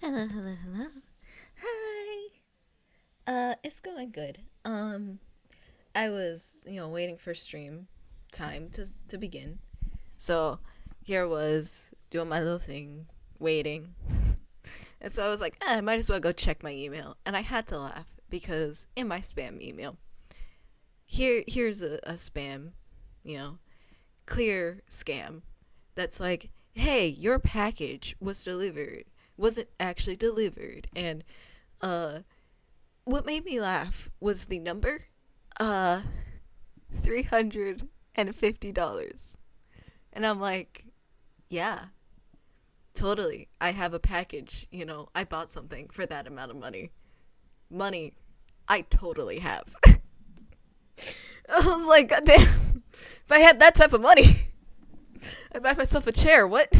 Hello, hello, hello. Hi. It's going good. I was, waiting for stream time to begin. So here I was doing my little thing, waiting. And so I was like, I might as well go check my email. And I had to laugh because in my spam email, here's a spam, you know, clear scam that's like, hey, your package wasn't actually delivered, and uh what made me laugh was the number, uh $350. And I'm like, yeah, totally, I have a package, I bought something for that amount of money. I totally have. I was like, god damn, if I had that type of money, I'd buy myself a chair. What?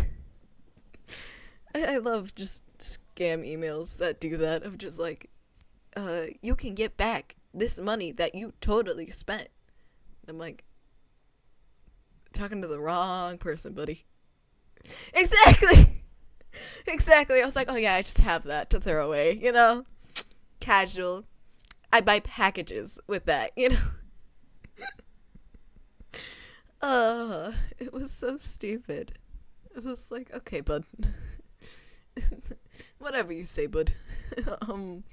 I love just scam emails that do that, of just like, you can get back this money that you totally spent. I'm like, talking to the wrong person, buddy. Exactly. Exactly. I was like, oh yeah, I just have that to throw away, Casual. I buy packages with that, it was so stupid. It was like, okay, bud. Whatever you say, bud. um,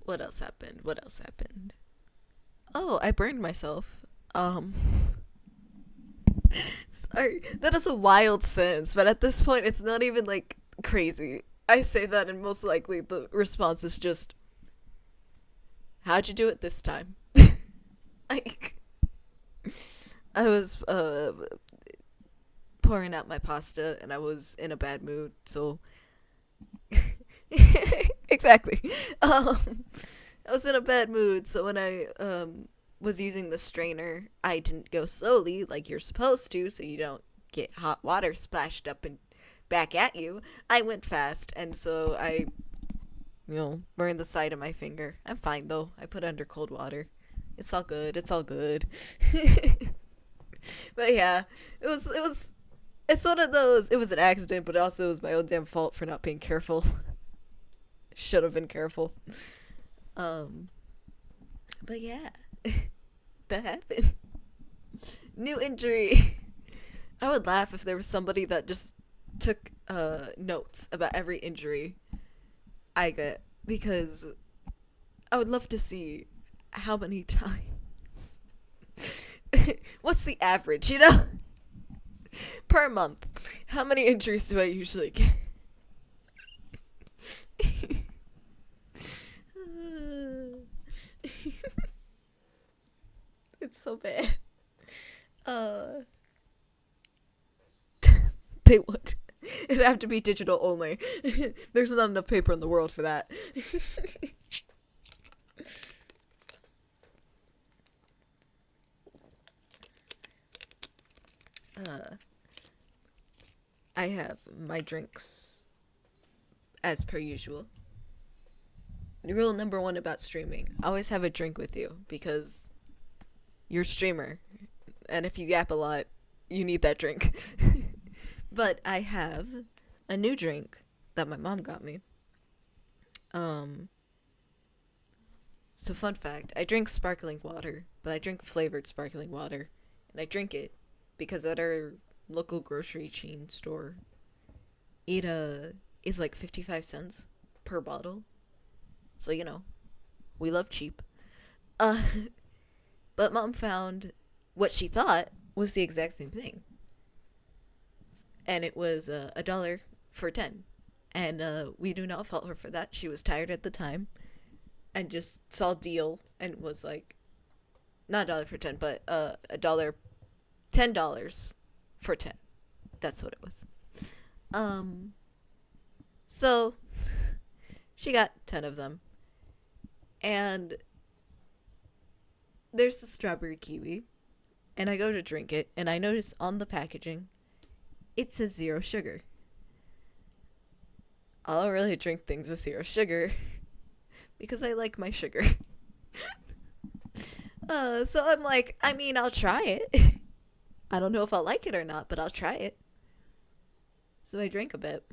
what else happened? What else happened? Oh, I burned myself. Sorry, that is a wild sentence, but at this point, it's not even like crazy. I say that, and most likely the response is just, "How'd you do it this time?" Like, I was pouring out my pasta, and I was in a bad mood, so exactly. I was in a bad mood, so when I was using the strainer, I didn't go slowly like you're supposed to, so you don't get hot water splashed up and back at you. I went fast, and so I, burned the side of my finger. I'm fine though. I put it under cold water. It's all good. It's all good. But yeah, it's one of those. It was an accident, but also it was my own damn fault for not being careful. Should have been careful. Um, but yeah, that happened. New injury. I would laugh if there was somebody that just took notes about every injury I get, because I would love to see how many times. What's the average, per month? How many injuries do I usually get? It's so bad. Uh, they would. It'd have to be digital only. There's not enough paper in the world for that. uh, I have my drinks as per usual. Rule number one about streaming: always have a drink with you, because you're a streamer, and if you yap a lot, you need that drink. But I have a new drink that my mom got me. Um, so fun fact: I drink sparkling water, but I drink flavored sparkling water, and I drink it because at our local grocery chain store, it is like 55 cents per bottle. So we love cheap. Uh, but mom found what she thought was the exact same thing, and it was a dollar for 10. And we do not fault her for that. She was tired at the time and just saw a deal and was like, not a dollar for 10, but a dollar, $10 for 10. That's what it was. Um, so she got 10 of them, and there's the strawberry kiwi, and I go to drink it, and I notice on the packaging it says zero sugar. I don't really drink things with zero sugar because I like my sugar. So I'm like, I mean, I'll try it. I don't know if I'll like it or not, but I'll try it. So I drank a bit.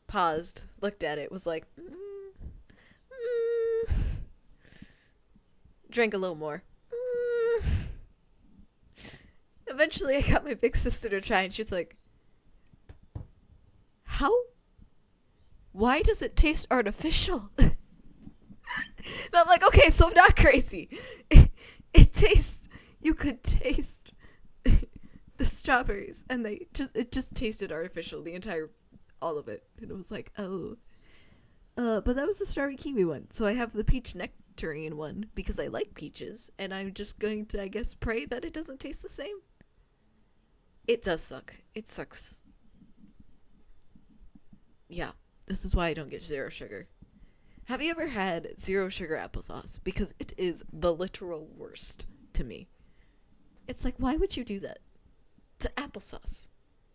paused, looked at it, was like, drank a little more. Eventually, I got my big sister to try, and she's like, how? Why does it taste artificial? And I'm like, okay, so I'm not crazy. It tastes, you could taste the strawberries, and it just tasted artificial, all of it. And it was like, oh. But that was the strawberry kiwi one. So I have the peach nectarine one, because I like peaches, and I'm just going to, I guess, pray that it doesn't taste the same. It does suck. It sucks. Yeah, this is why I don't get zero sugar. Have you ever had zero sugar applesauce? Because it is the literal worst to me. It's like, why would you do that to applesauce?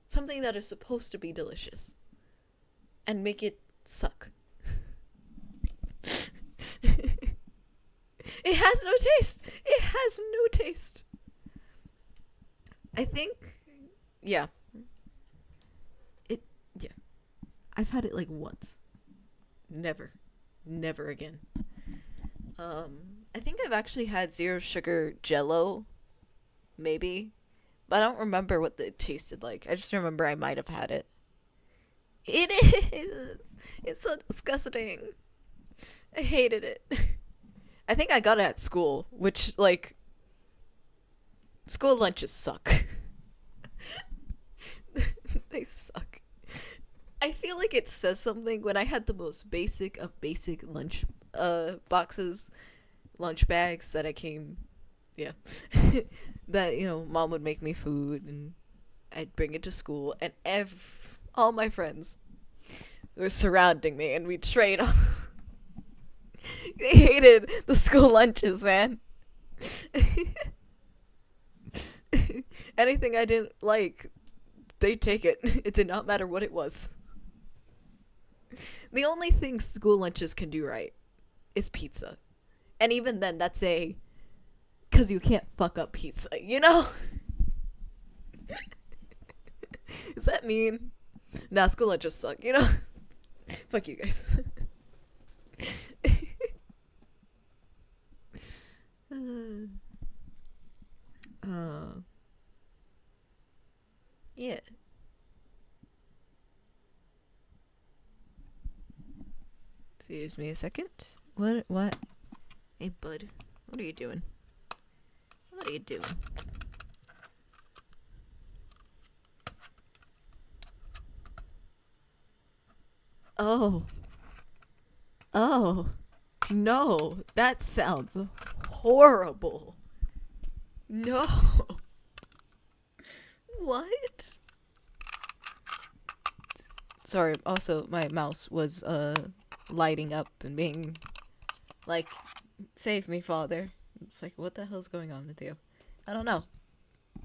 Something that is supposed to be delicious. And make it suck. It has no taste. It has no taste. I think, yeah. Yeah. I've had it like once. Never again. I think I've actually had zero sugar Jello, maybe, but I don't remember what it tasted like. I just remember I might have had it. It is. It's so disgusting. I hated it. I think I got it at school, which, like, school lunches suck. They suck. I feel like it says something when I had the most basic of basic lunch boxes, lunch bags that that, you know, mom would make me food and I'd bring it to school, and all my friends were surrounding me and we'd trade off. They hated the school lunches, man. Anything I didn't like, they'd take it. It did not matter what it was. The only thing school lunches can do right is pizza. And even then, that's because you can't fuck up pizza, you know? Does that mean? Nah, school lunches suck, you know? Fuck you guys. Yeah. Excuse me a second. What? Hey, bud. What are you doing? What are you doing? Oh. No. That sounds horrible. No. What? Sorry, also my mouse was lighting up and being like, save me, father. It's like, what the hell's going on with you? I don't know.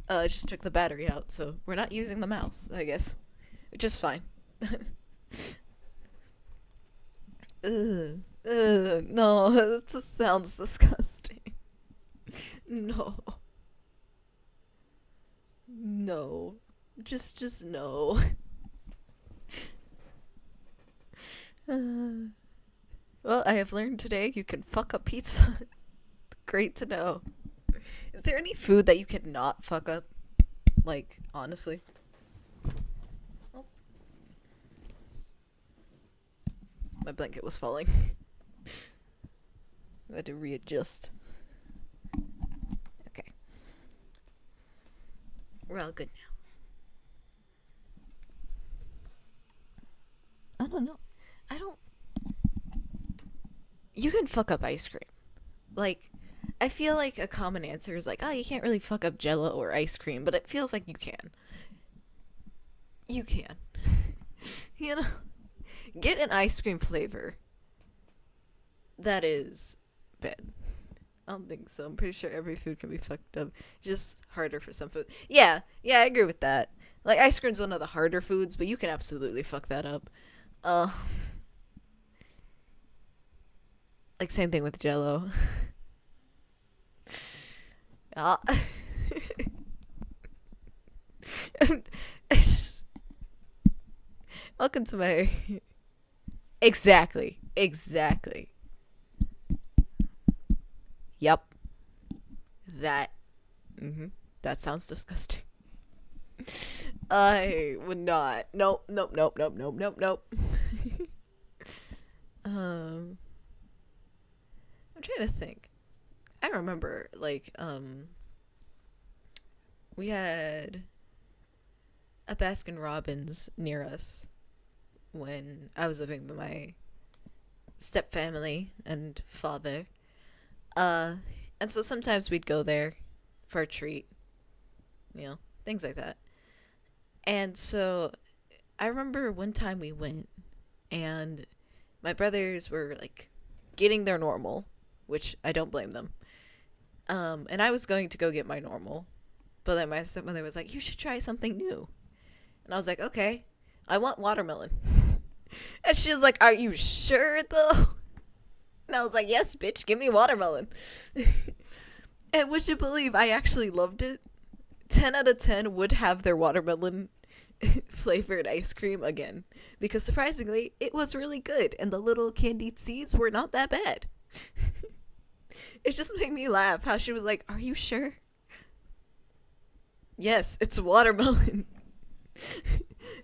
I just took the battery out, so we're not using the mouse, I guess. Which is fine. No, it just sounds disgusting. No. Just no. Well, I have learned today you can fuck up pizza. Great to know. Is there any food that you cannot fuck up? Like, honestly. Oh. My blanket was falling. I had to readjust. Okay. We're all good now. I don't know. You can fuck up ice cream. Like, I feel like a common answer is like, oh, you can't really fuck up Jello or ice cream, but it feels like you can. You can. You know? Get an ice cream flavor that is bad. I don't think so. I'm pretty sure every food can be fucked up. Just harder for some food. Yeah, I agree with that. Like, ice cream's one of the harder foods, but you can absolutely fuck that up. Like, same thing with Jello. Welcome to my Exactly. Exactly. Yep. That. Mm-hmm. That sounds disgusting. I would not. Nope. Nope. Nope. Nope. Nope. Nope. Nope. um, I'm trying to think. I remember, like, we had a Baskin Robbins near us when I was living with my stepfamily and father. Uh, and so sometimes we'd go there for a treat, things like that. And so I remember one time we went and my brothers were like getting their normal, which I don't blame them. And I was going to go get my normal, but then my stepmother was like, "You should try something new." And I was like, "Okay, I want watermelon." And she was like, "Are you sure though?" And I was like, "Yes, bitch, give me watermelon." And would you believe I actually loved it? 10 out of 10 would have their watermelon flavored ice cream again. Because surprisingly, it was really good. And the little candied seeds were not that bad. It just made me laugh how she was like, "Are you sure?" Yes, it's watermelon.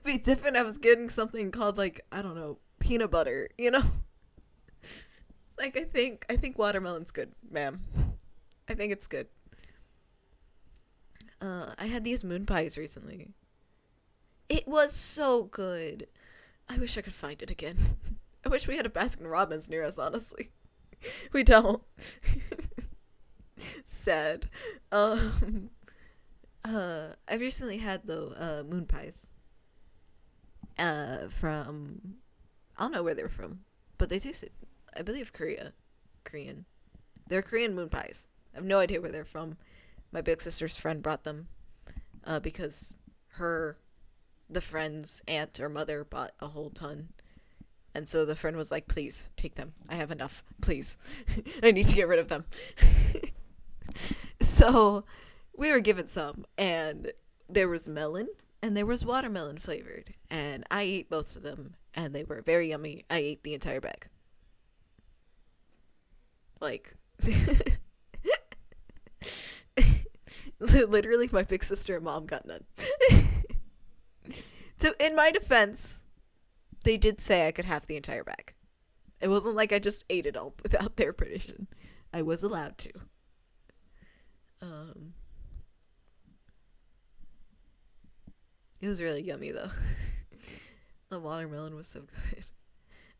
Be different. I was getting something called, like, I don't know, peanut butter, Like, I think watermelon's good, ma'am. I think it's good. I had these moon pies recently. It was so good. I wish I could find it again. I wish we had a Baskin Robbins near us, honestly. We don't. Sad. I've recently had, though, moon pies. From, I don't know where they're from, but they tasted, I believe, Korean. They're Korean moon pies. I have no idea where they're from. My big sister's friend brought them, because the friend's aunt or mother bought a whole ton. And so the friend was like, "Please, take them. I have enough. Please. I need to get rid of them." So we were given some, and there was melon, and there was watermelon flavored. And I ate both of them, and they were very yummy. I ate the entire bag. Like, literally, my big sister and mom got none. So, in my defense, they did say I could have the entire bag. It wasn't like I just ate it all without their permission. I was allowed to. It was really yummy, though. The watermelon was so good.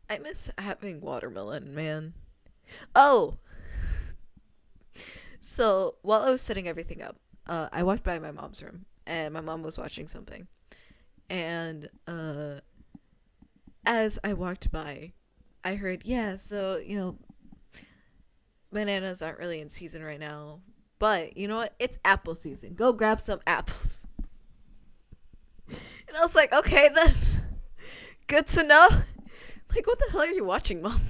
I miss having watermelon, man. Oh! So, while I was setting everything up, I walked by my mom's room, and my mom was watching something. And, as I walked by, I heard, "Yeah, so, bananas aren't really in season right now. But, you know what? It's apple season. Go grab some apples." And I was like, "Okay, then. Good to know." Like, what the hell are you watching, Mom?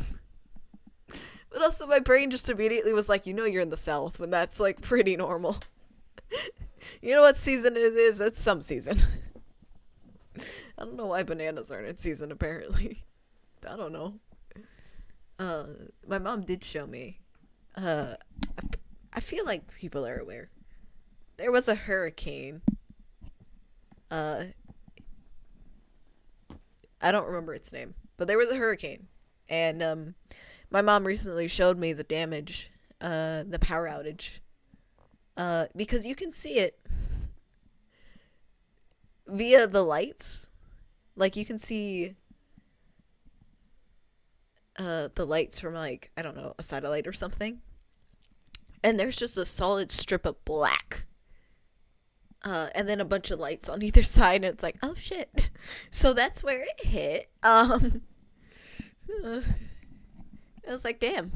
But also, my brain just immediately was like, you're in the South when that's, like, pretty normal. You know what season it is? It's some season. I don't know why bananas aren't in season, apparently. I don't know. My mom did show me. I feel like people are aware. There was a hurricane. I don't remember its name, but there was a hurricane. And, my mom recently showed me the damage, the power outage. Because you can see it via the lights. Like, you can see the lights from, like, I don't know, a satellite or something. And there's just a solid strip of black. And then a bunch of lights on either side, and it's like, oh shit. So that's where it hit. I was like, damn.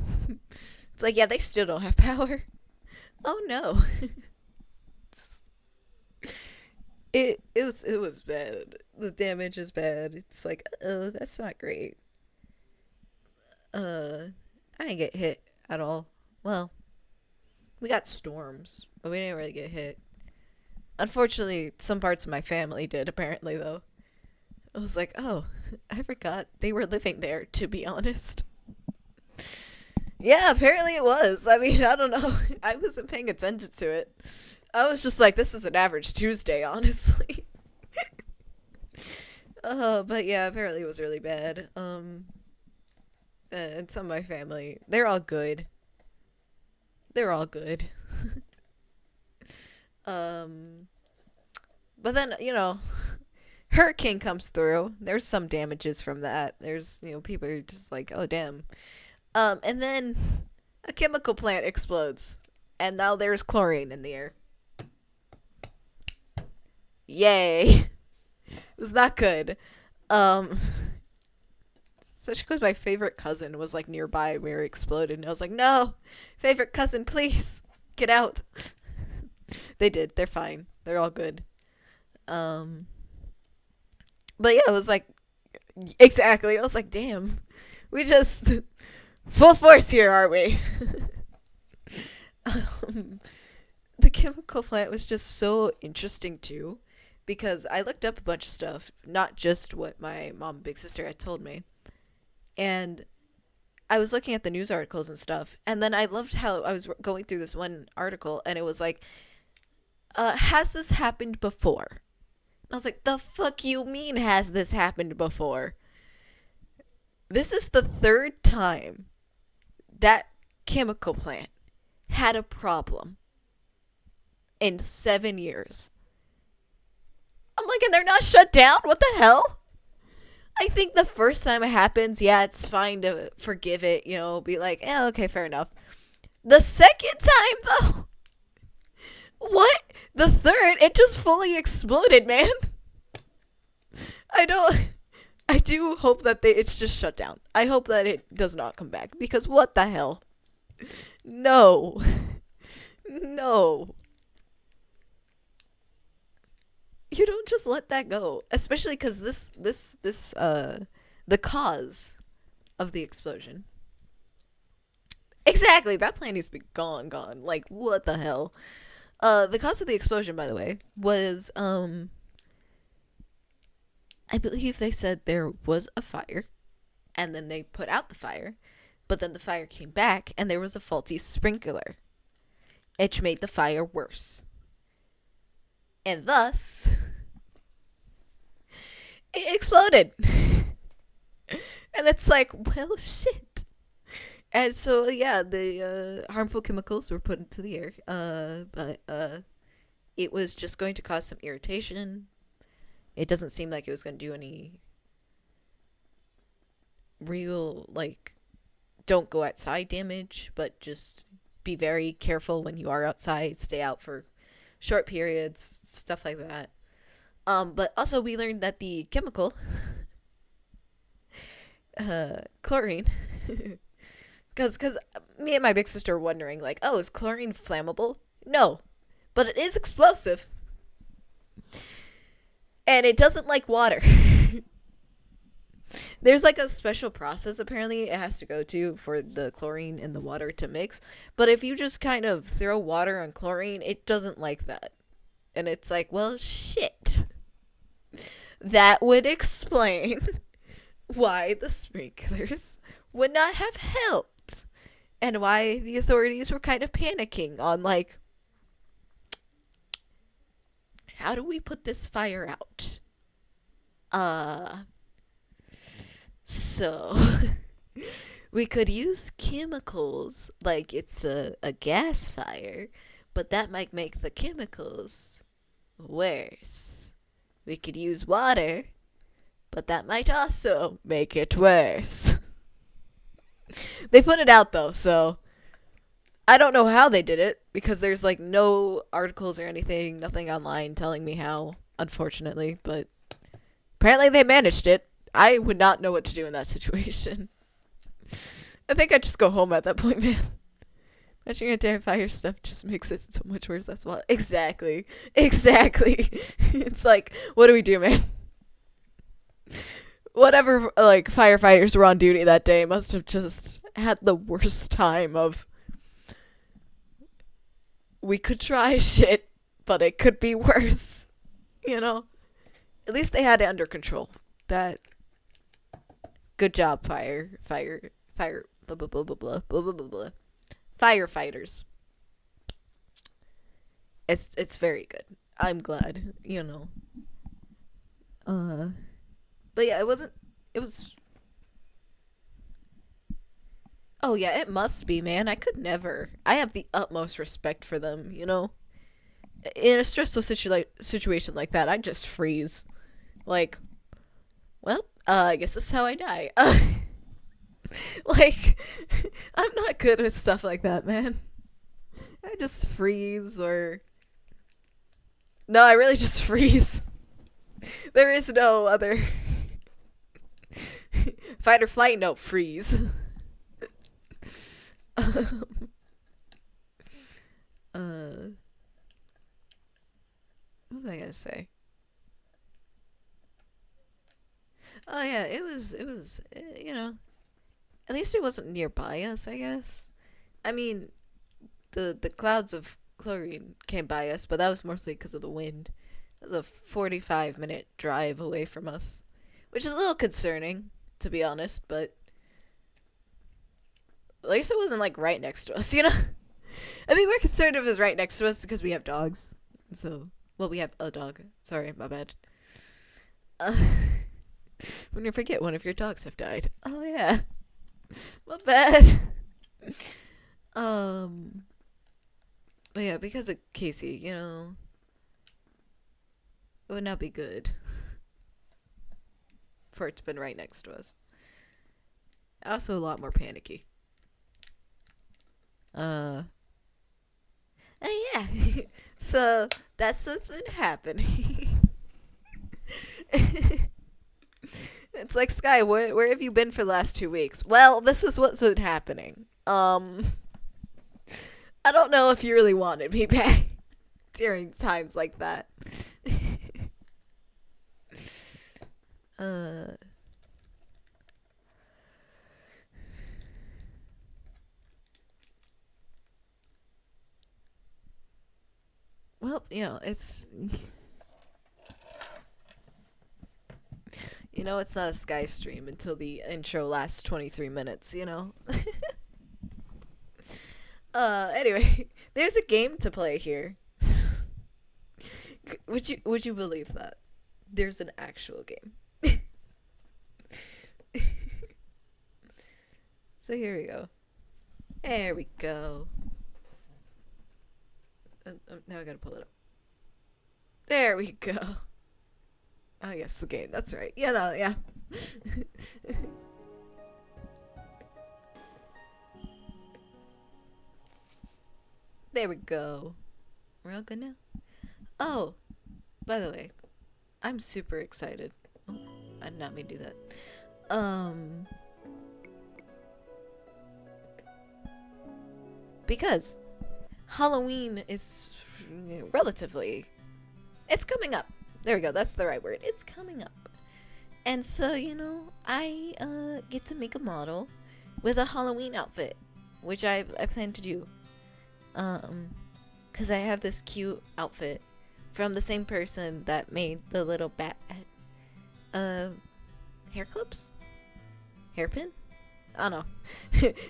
It's like, yeah, they still don't have power. Oh no. It was bad. The damage is bad. It's like, oh, that's not great. I didn't get hit at all. Well, we got storms, but we didn't really get hit. Unfortunately, some parts of my family did, apparently, though. I was like, oh, I forgot they were living there, to be honest. Yeah, apparently it was. I mean, I don't know. I wasn't paying attention to it. I was just like, this is an average Tuesday, honestly. But yeah, apparently it was really bad. And some of my family, they're all good. They're all good. um, but then, hurricane comes through. There's some damages from that. There's, people are just like, oh, damn. And then a chemical plant explodes. And now there's chlorine in the air. Yay. It was not good. Especially because my favorite cousin was like nearby where it exploded, and I was like, no, favorite cousin, please get out. They did. They're fine. They're all good. But yeah, it was like, exactly. I was like, damn, we just full force here, aren't we? The chemical plant was just so interesting too, because I looked up a bunch of stuff, not just what my mom and big sister had told me. And I was looking at the news articles and stuff, and then I loved how I was going through this one article, and it was like, has this happened before? And I was like, the fuck you mean, has this happened before? This is the third time that chemical plant had a problem in 7 years. I'm like, and they're not shut down? What the hell? I think the first time it happens, yeah, it's fine to forgive it, be like, okay, fair enough. The second time, though, what? The third, it just fully exploded, man. I do hope that it's just shut down. I hope that it does not come back, because what the hell? No. No. You don't just let that go, especially because the cause of the explosion. Exactly, that plant needs to be gone. Like, what the hell? The cause of the explosion, by the way, was I believe they said there was a fire, and then they put out the fire, but then the fire came back, and there was a faulty sprinkler, which made the fire worse. And thus, it exploded. And it's like, well, shit. And so, yeah, the harmful chemicals were put into the air. But it was just going to cause some irritation. It doesn't seem like it was going to do any real, like, don't go outside damage, but just be very careful when you are outside. Stay out for short periods, stuff like that. But also we learned that the chemical, chlorine, because me and my big sister were wondering, like, oh, is chlorine flammable? No, but it is explosive. And it doesn't like water. There's like a special process apparently it has to go to for the chlorine and the water to mix. But if you just kind of throw water on chlorine, it doesn't like that. And it's like, well, shit. That would explain why the sprinklers would not have helped. And why the authorities were kind of panicking on, like, how do we put this fire out? So, we could use chemicals like it's a gas fire, but that might make the chemicals worse. We could use water, but that might also make it worse. They put it out though, so I don't know how they did it, because there's like no articles or anything, nothing online telling me how, unfortunately, but apparently they managed it. I would not know what to do in that situation. I think I'd just go home at that point, man. Watching a damn fire stuff just makes it so much worse. That's why. Exactly. It's like, what do we do, man? Whatever, like, firefighters were on duty that day must have just had the worst time of, we could try shit, but it could be worse. At least they had it under control. That good job, blah blah blah blah blah blah blah blah blah. Firefighters. It's very good. I'm glad, you know. But yeah, it wasn't. It was. Oh yeah, it must be, man. I could never. I have the utmost respect for them, you know. In a stressful situation like that, I'd just freeze. Like, well, I guess this is how I die. Like, I'm not good with stuff like that, man. I just freeze or. No, I really just freeze. There is no other. Fight or flight? No, freeze. What was I gonna say? Oh yeah, it was, you know, at least it wasn't nearby us, I guess. I mean, the clouds of chlorine came by us, but that was mostly because of the wind. It was a 45-minute drive away from us, which is a little concerning, to be honest, but at least it wasn't, like, right next to us, you know? I mean, we're concerned if it was right next to us because we have dogs. So, well, we have a dog. Sorry, my bad. When you forget one of your dogs have died. Oh, yeah. My bad. But yeah, because of Casey, you know, it would not be good for it to have been right next to us. Also a lot more panicky. Oh yeah. So that's what's been happening. It's like, Sky, where have you been for the last 2 weeks? Well, this is what's been happening. I don't know if you really wanted me back during times like that. Well, you know, it's you know, it's not a Sky stream until the intro lasts 23 minutes, you know. Anyway, there's a game to play here. Would you believe that? There's an actual game. So here we go. There we go. Now I gotta pull it up. There we go. Oh yes, the game. That's right. Yeah, no, yeah. There we go. We're all good now? Oh, by the way, I'm super excited. Oh, I did not mean to do that. Because Halloween is relatively... It's coming up. There we go. That's the right word. It's coming up. And so, you know, I get to make a model with a Halloween outfit, which I plan to do. Because I have this cute outfit from the same person that made the little bat hair clips? Hairpin? I don't know.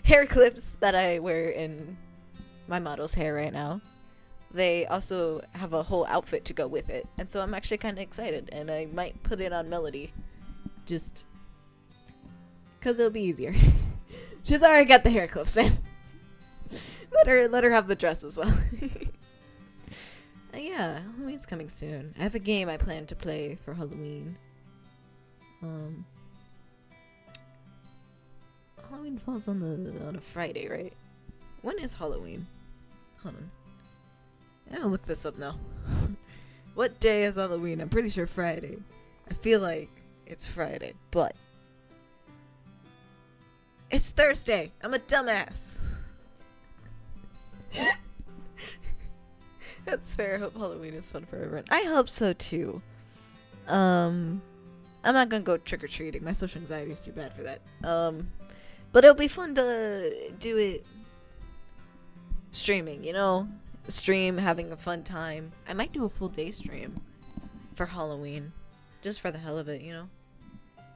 Hair clips that I wear in my model's hair right now. They also have a whole outfit to go with it. And so I'm actually kind of excited. And I might put it on Melody. Just because it'll be easier. She's already got the hair clips in. Let her have the dress as well. Yeah, Halloween's coming soon. I have a game I plan to play for Halloween. Halloween falls on a Friday, right? When is Halloween? Hold on. I'll look this up now. What day is Halloween? I'm pretty sure Friday. I feel like it's Friday, but it's Thursday. I'm a dumbass. That's fair. I hope Halloween is fun for everyone. I hope so too. I'm not gonna go trick-or-treating. My social anxiety is too bad for that. But it'll be fun to do it streaming, you know? Stream, having a fun time. I might do a full day stream for Halloween. Just for the hell of it, you know?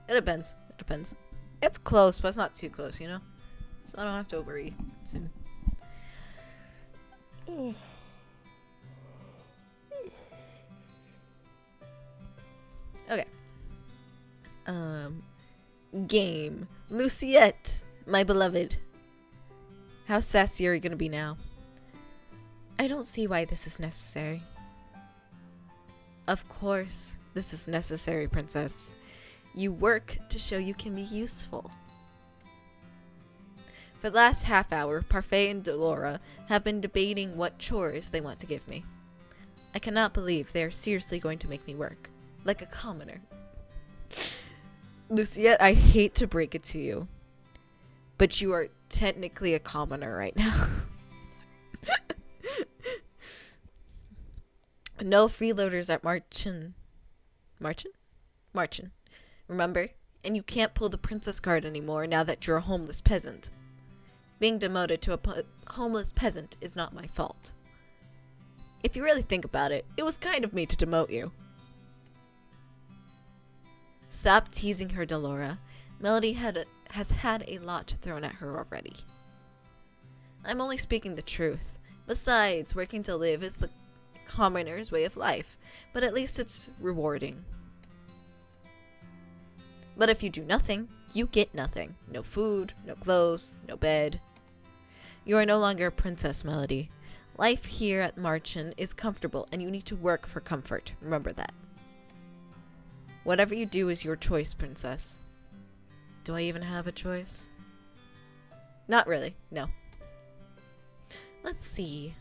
It depends. It depends. It's close, but it's not too close, you know? So I don't have to worry soon. Okay. Game. Luciette, my beloved. How sassy are you gonna be now? I don't see why this is necessary. Of course, this is necessary, princess. You work to show you can be useful. For the last half hour, Parfait and Delora have been debating what chores they want to give me. I cannot believe they are seriously going to make me work. Like a commoner. Luciette, I hate to break it to you, but you are technically a commoner right now. No freeloaders at Marchin. Marchin. Remember? And you can't pull the princess card anymore now that you're a homeless peasant. Being demoted to a homeless peasant is not my fault. If you really think about it, it was kind of me to demote you. Stop teasing her, Delora. Melody has had a lot thrown at her already. I'm only speaking the truth. Besides, working to live is the commoner's way of life, but at least it's rewarding. But if you do nothing, you get nothing. No food, no clothes, no bed. You are no longer a princess, Melody. Life here at Marchin is comfortable, and you need to work for comfort. Remember that. Whatever you do is your choice, princess. Do I even have a choice? Not really, no. Let's see.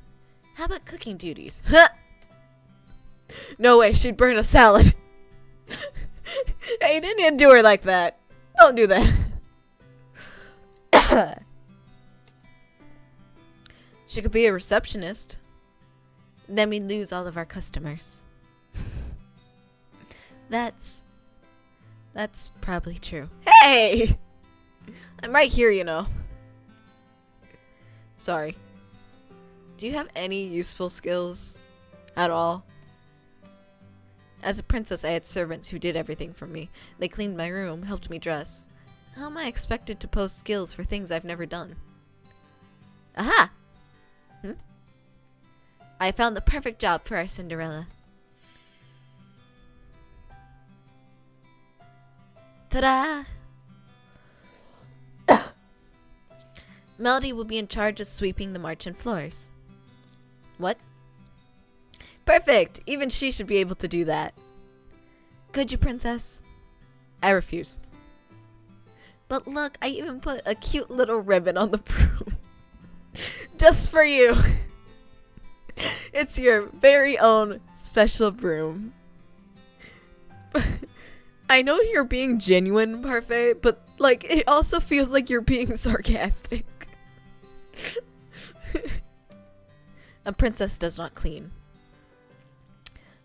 How about cooking duties? No way, she'd burn a salad. Hey, you didn't do her like that. Don't do that. She could be a receptionist. Then we'd lose all of our customers. That's probably true. Hey! I'm right here, you know. Sorry. Do you have any useful skills at all? As a princess, I had servants who did everything for me. They cleaned my room, helped me dress. How am I expected to post skills for things I've never done? Aha! I found the perfect job for our Cinderella. Ta-da! Melody will be in charge of sweeping the Marchin floors. What? Perfect! Even she should be able to do that. Could you, princess? I refuse. But look, I even put a cute little ribbon on the broom. Just for you. It's your very own special broom. I know you're being genuine, Parfait, but like it also feels like you're being sarcastic. A princess does not clean.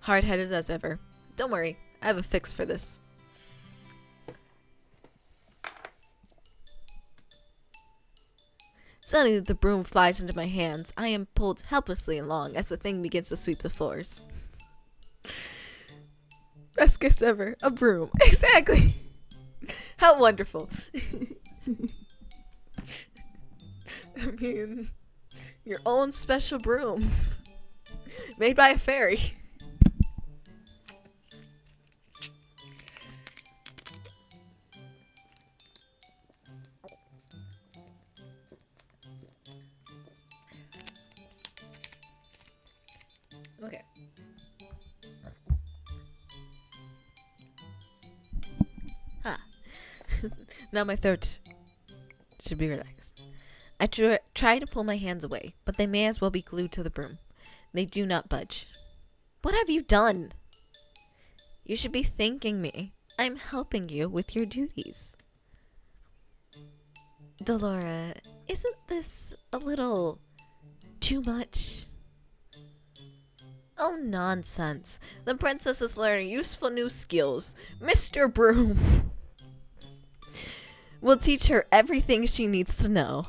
Hard-headed as ever. Don't worry, I have a fix for this. Suddenly the broom flies into my hands. I am pulled helplessly along as the thing begins to sweep the floors. Best gift ever. A broom. Exactly. How wonderful. I mean, your own special broom. Made by a fairy. Okay. Now my throat should be relaxed. I try to pull my hands away, but they may as well be glued to the broom. They do not budge. What have you done? You should be thanking me. I'm helping you with your duties. Delora, isn't this a little too much? Oh, nonsense. The princess is learning useful new skills. Mr. Broom will teach her everything she needs to know.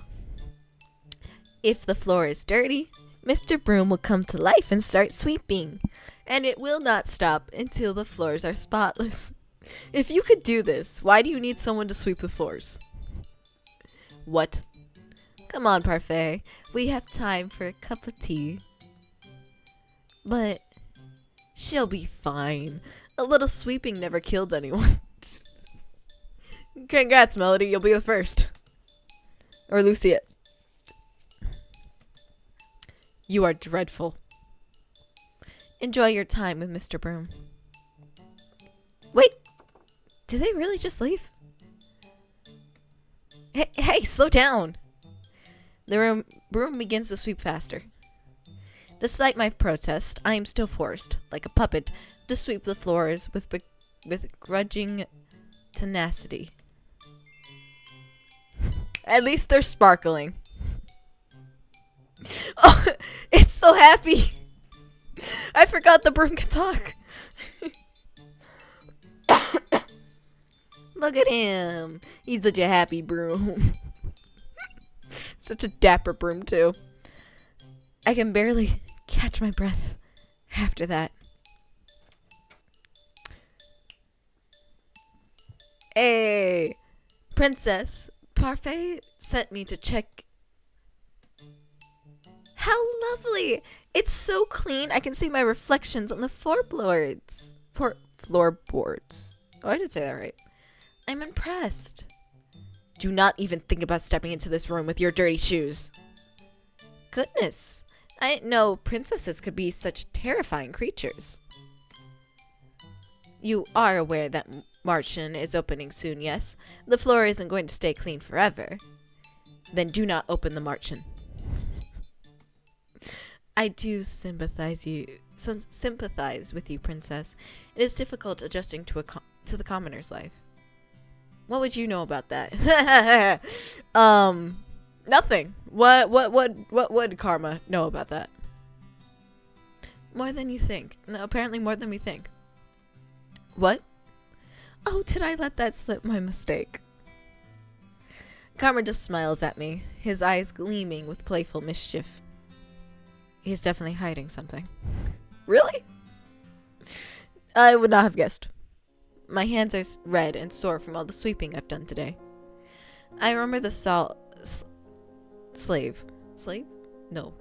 If the floor is dirty, Mr. Broom will come to life and start sweeping. And it will not stop until the floors are spotless. If you could do this, why do you need someone to sweep the floors? What? Come on, Parfait. We have time for a cup of tea. But she'll be fine. A little sweeping never killed anyone. Congrats, Melody. You'll be the first. Or Luciette. You are dreadful. Enjoy your time with Mr. Broom. Wait. Did they really just leave? Hey, slow down. The broom begins to sweep faster. Despite my protest, I am still forced, like a puppet, to sweep the floors with grudging tenacity. At least they're sparkling. Oh, it's so happy. I forgot the broom can talk. Look at him. He's such a happy broom. Such a dapper broom, too. I can barely catch my breath after that. Hey, Princess, Parfait sent me to check. How lovely! It's so clean, I can see my reflections on the floorboards. Floorboards. Oh, I did say that right. I'm impressed. Do not even think about stepping into this room with your dirty shoes. Goodness, I didn't know princesses could be such terrifying creatures. You are aware that Martian is opening soon, yes? The floor isn't going to stay clean forever. Then do not open the Martian. I do sympathize with you, Princess. It is difficult adjusting to the commoner's life. What would you know about that? Nothing. What would Karma know about that? More than you think. No, apparently more than we think. What? Oh, did I let that slip? My mistake. Karma just smiles at me, his eyes gleaming with playful mischief. He's definitely hiding something. Really? I would not have guessed. My hands are red and sore from all the sweeping I've done today. I remember the slave? No.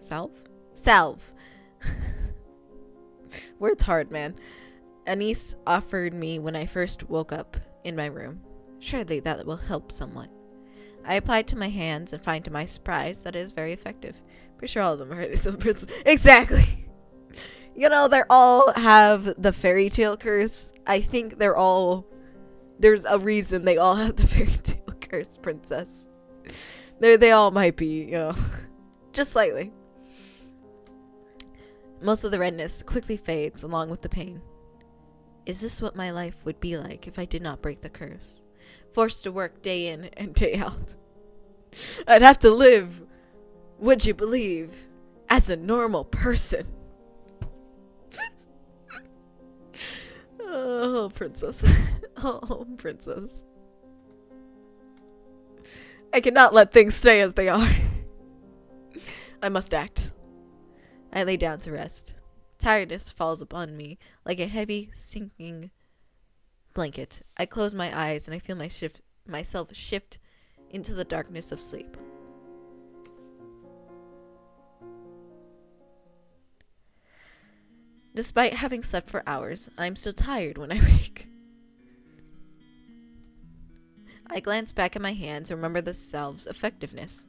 Salve. Word's hard, man. Anise offered me when I first woke up in my room. Surely that will help somewhat. I applied to my hands and find to my surprise that it is very effective. Pretty sure all of them are exactly. You know, they all have the fairy tale curse. I think there's a reason they all have the fairy tale curse, Princess. They all might be, you know, just slightly. Most of the redness quickly fades along with the pain. Is this what my life would be like if I did not break the curse? Forced to work day in and day out. I'd have to live, would you believe, as a normal person. Oh, Princess. Oh, Princess. I cannot let things stay as they are. I must act. I lay down to rest. Tiredness falls upon me like a heavy, sinking blanket. I close my eyes and I feel myself shift into the darkness of sleep. Despite having slept for hours, I am still tired when I wake. I glance back at my hands and remember the salve's effectiveness.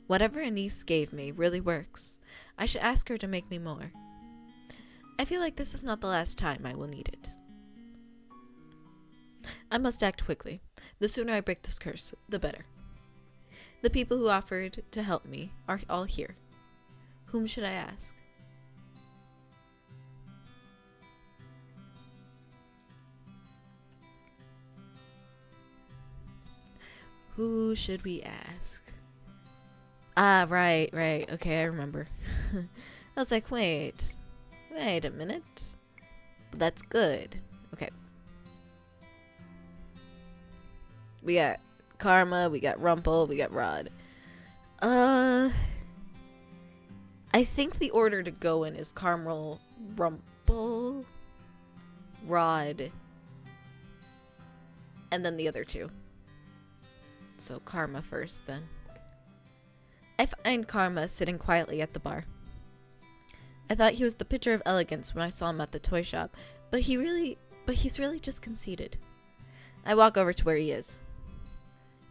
Whatever Anise gave me really works. I should ask her to make me more. I feel like this is not the last time I will need it. I must act quickly. The sooner I break this curse, the better. The people who offered to help me are all here. Whom should I ask? Who should we ask? Ah, right. Okay, I remember. I was like, wait a minute. That's good. Okay. We got Karma, we got Rumple, we got Rod. I think the order to go in is Karma, Rumple, Rod, and then the other two. So Karma first, then. I find Karma sitting quietly at the bar. I thought he was the picture of elegance when I saw him at the toy shop, but he's really just conceited. I walk over to where he is.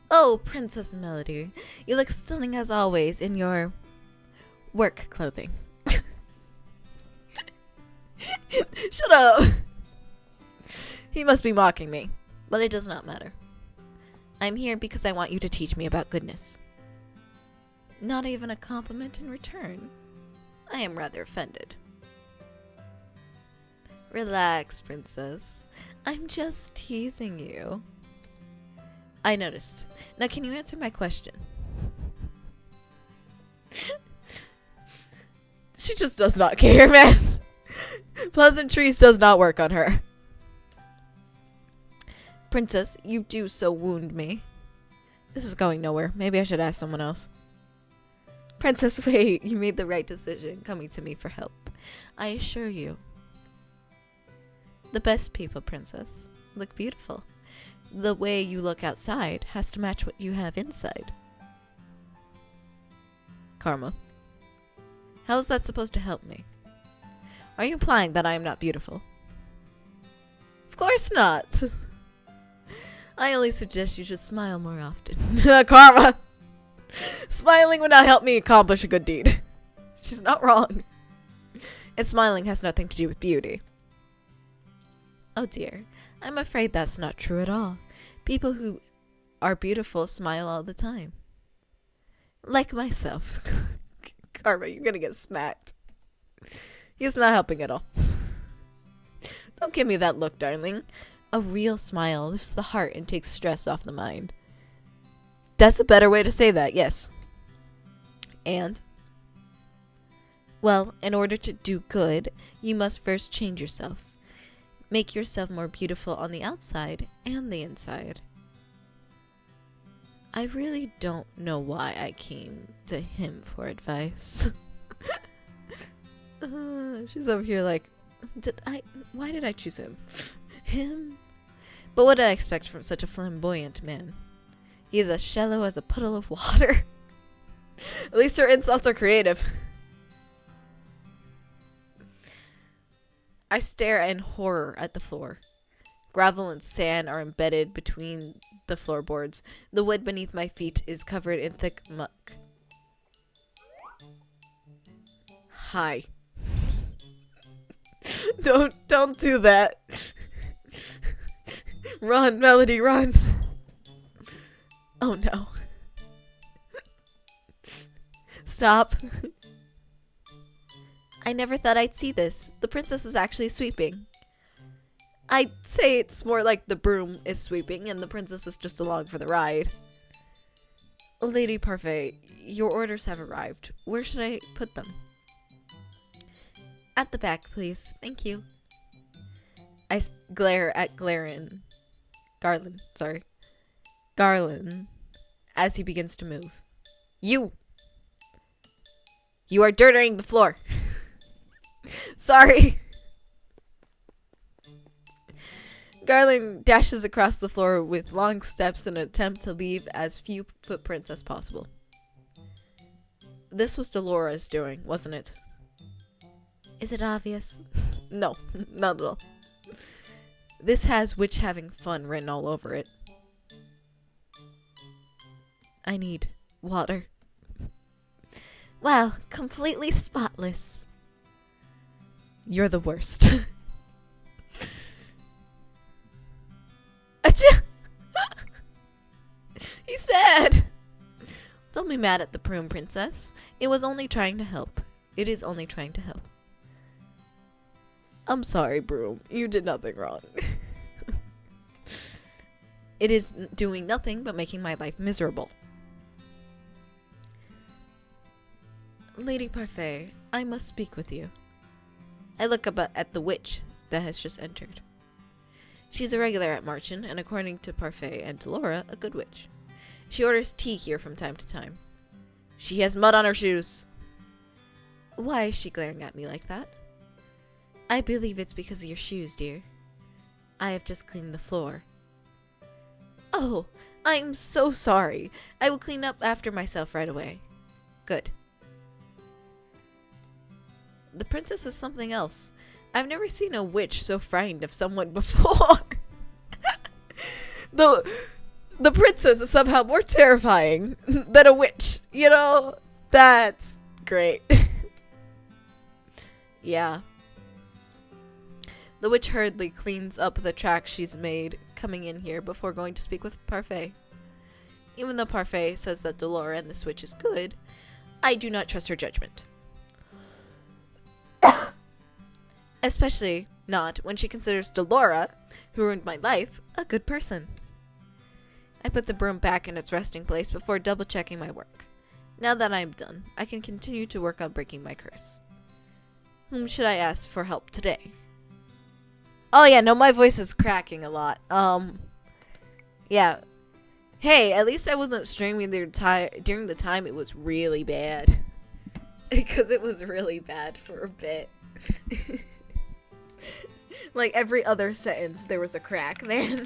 Oh, Princess Melody, you look stunning as always in your work clothing. Shut up! He must be mocking me, but it does not matter. I'm here because I want you to teach me about goodness. Not even a compliment in return. I am rather offended. Relax, princess. I'm just teasing you. I noticed. Now can you answer my question? She just does not care, man. Pleasantries does not work on her. Princess, you do so wound me. This is going nowhere. Maybe I should ask someone else. Princess, wait. You made the right decision coming to me for help. I assure you. The best people, princess, look beautiful. The way you look outside has to match what you have inside. Karma. How is that supposed to help me? Are you implying that I am not beautiful? Of course not. I only suggest you should smile more often. Karma! Smiling would not help me accomplish a good deed. She's not wrong. And smiling has nothing to do with beauty. Oh dear. I'm afraid that's not true at all. People who are beautiful smile all the time. Like myself. Karma, you're gonna get smacked. He's not helping at all. Don't give me that look, darling. A real smile lifts the heart and takes stress off the mind. That's a better way to say that, yes. And? Well, in order to do good, you must first change yourself. Make yourself more beautiful on the outside and the inside. I really don't know why I came to him for advice. She's over here like, why did I choose him? Him? But what did I expect from such a flamboyant man? He is as shallow as a puddle of water. At least her insults are creative. I stare in horror at the floor. Gravel and sand are embedded between the floorboards. The wood beneath my feet is covered in thick muck. Hi. Don't do that. Run, Melody, run. Oh no. Stop. I never thought I'd see this. The princess is actually sweeping. I'd say it's more like the broom is sweeping and the princess is just along for the ride. Lady Parfait, your orders have arrived. Where should I put them? At the back, please. Thank you. I glare at Garland, as he begins to move. You are dirtying the floor. Sorry. Garland dashes across the floor with long steps in an attempt to leave as few footprints as possible. This was Delora's doing, wasn't it? Is it obvious? No, not at all. This has witch having fun written all over it. I need water. Wow, completely spotless. You're the worst. He said. Don't be mad at the broom, princess. It was only trying to help. It is only trying to help. I'm sorry, broom. You did nothing wrong. It is doing nothing but making my life miserable. Lady Parfait, I must speak with you. I look up at the witch that has just entered. She's a regular at Marchen, and according to Parfait and Delora, a good witch. She orders tea here from time to time. She has mud on her shoes. Why is she glaring at me like that? I believe it's because of your shoes, dear. I have just cleaned the floor. Oh, I'm so sorry. I will clean up after myself right away. Good. The princess is something else. I've never seen a witch so frightened of someone before. The princess is somehow more terrifying than a witch. You know, that's great. Yeah. The witch hurriedly cleans up the tracks she's made coming in here before going to speak with Parfait. Even though Parfait says that Delora and this witch is good, I do not trust her judgment. Especially not when she considers Delora, who ruined my life, a good person. I put the broom back in its resting place before double-checking my work. Now that I'm done, I can continue to work on breaking my curse. Whom should I ask for help today? Oh yeah, no, my voice is cracking a lot. Yeah. Hey, at least I wasn't streaming during the time it was really bad. Because it was really bad for a bit. Like every other sentence, there was a crack, man.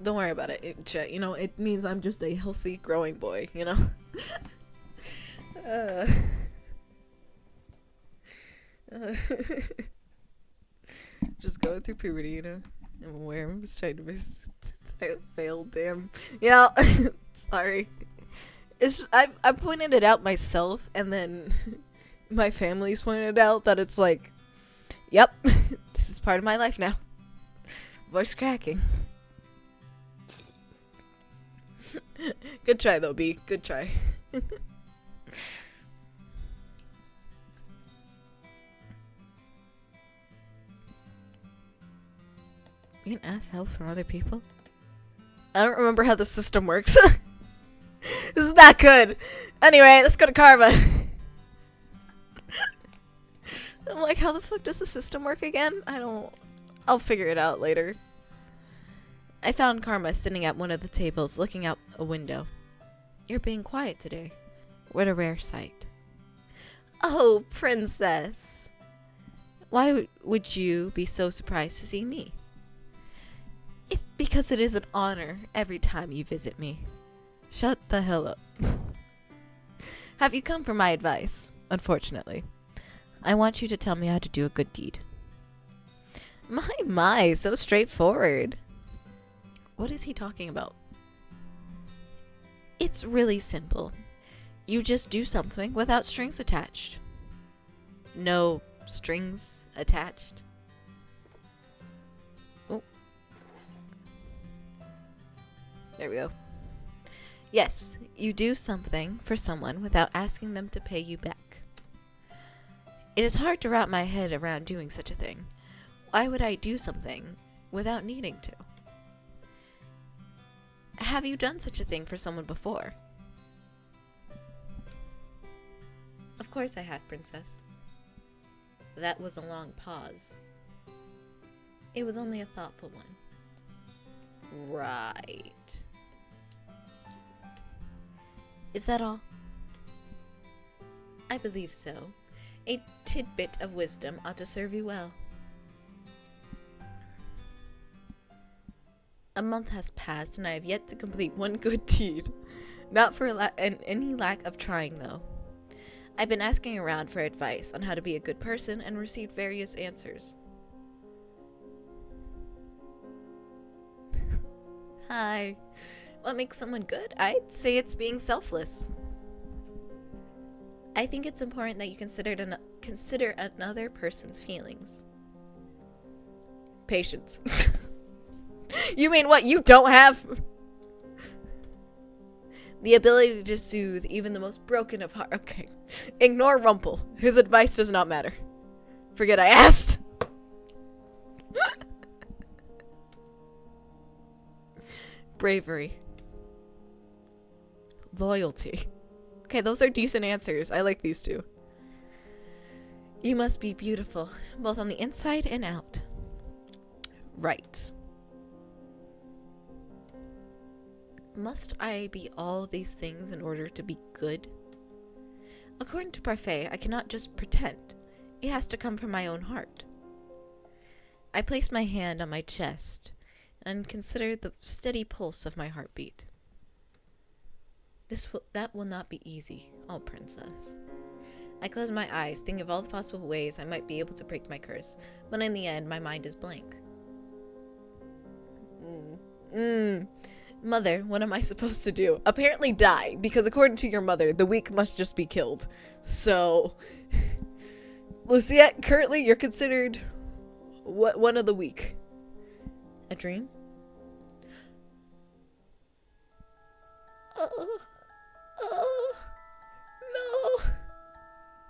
Don't worry about it. You know, it means I'm just a healthy, growing boy, you know? Just going through puberty, you know? I'm aware I'm just trying to I failed, damn. Yeah, sorry. I pointed it out myself, and then my family's pointed out that it's like, yep, this is part of my life now. Voice cracking. Good try, though, B. Good try. We can ask help from other people? I don't remember how the system works. This is not good. Anyway, let's go to Karma. I'm like, how the fuck does the system work again? I'll figure it out later. I found Karma sitting at one of the tables looking out a window. You're being quiet today. What a rare sight. Oh, princess. Why would you be so surprised to see me? Because it is an honor every time you visit me. Shut the hell up. Have you come for my advice? Unfortunately. I want you to tell me how to do a good deed. My, so straightforward. What is he talking about? It's really simple. You just do something without strings attached. No strings attached. Oh. There we go. Yes, you do something for someone without asking them to pay you back. It is hard to wrap my head around doing such a thing. Why would I do something without needing to? Have you done such a thing for someone before? Of course I have, princess. That was a long pause. It was only a thoughtful one. Right. Is that all? I believe so. A tidbit of wisdom ought to serve you well. A month has passed and I have yet to complete one good deed. Not for any lack of trying, though. I've been asking around for advice on how to be a good person and received various answers. Hi. What makes someone good? I'd say it's being selfless. I think it's important that you consider another person's feelings. Patience. You mean what you don't have? The ability to soothe even the most broken of heart. Okay. Ignore Rumple. His advice does not matter. Forget I asked. Bravery. Loyalty. Okay, those are decent answers. I like these two. You must be beautiful, both on the inside and out. Right. Must I be all these things in order to be good? According to Parfait, I cannot just pretend. It has to come from my own heart. I place my hand on my chest and consider the steady pulse of my heartbeat. That will not be easy, oh princess. I close my eyes, thinking of all the possible ways I might be able to break my curse, but in the end, my mind is blank. Mother, what am I supposed to do? Apparently die, because according to your mother, the weak must just be killed. So, Luciette, currently you're considered one of the weak. A dream? No.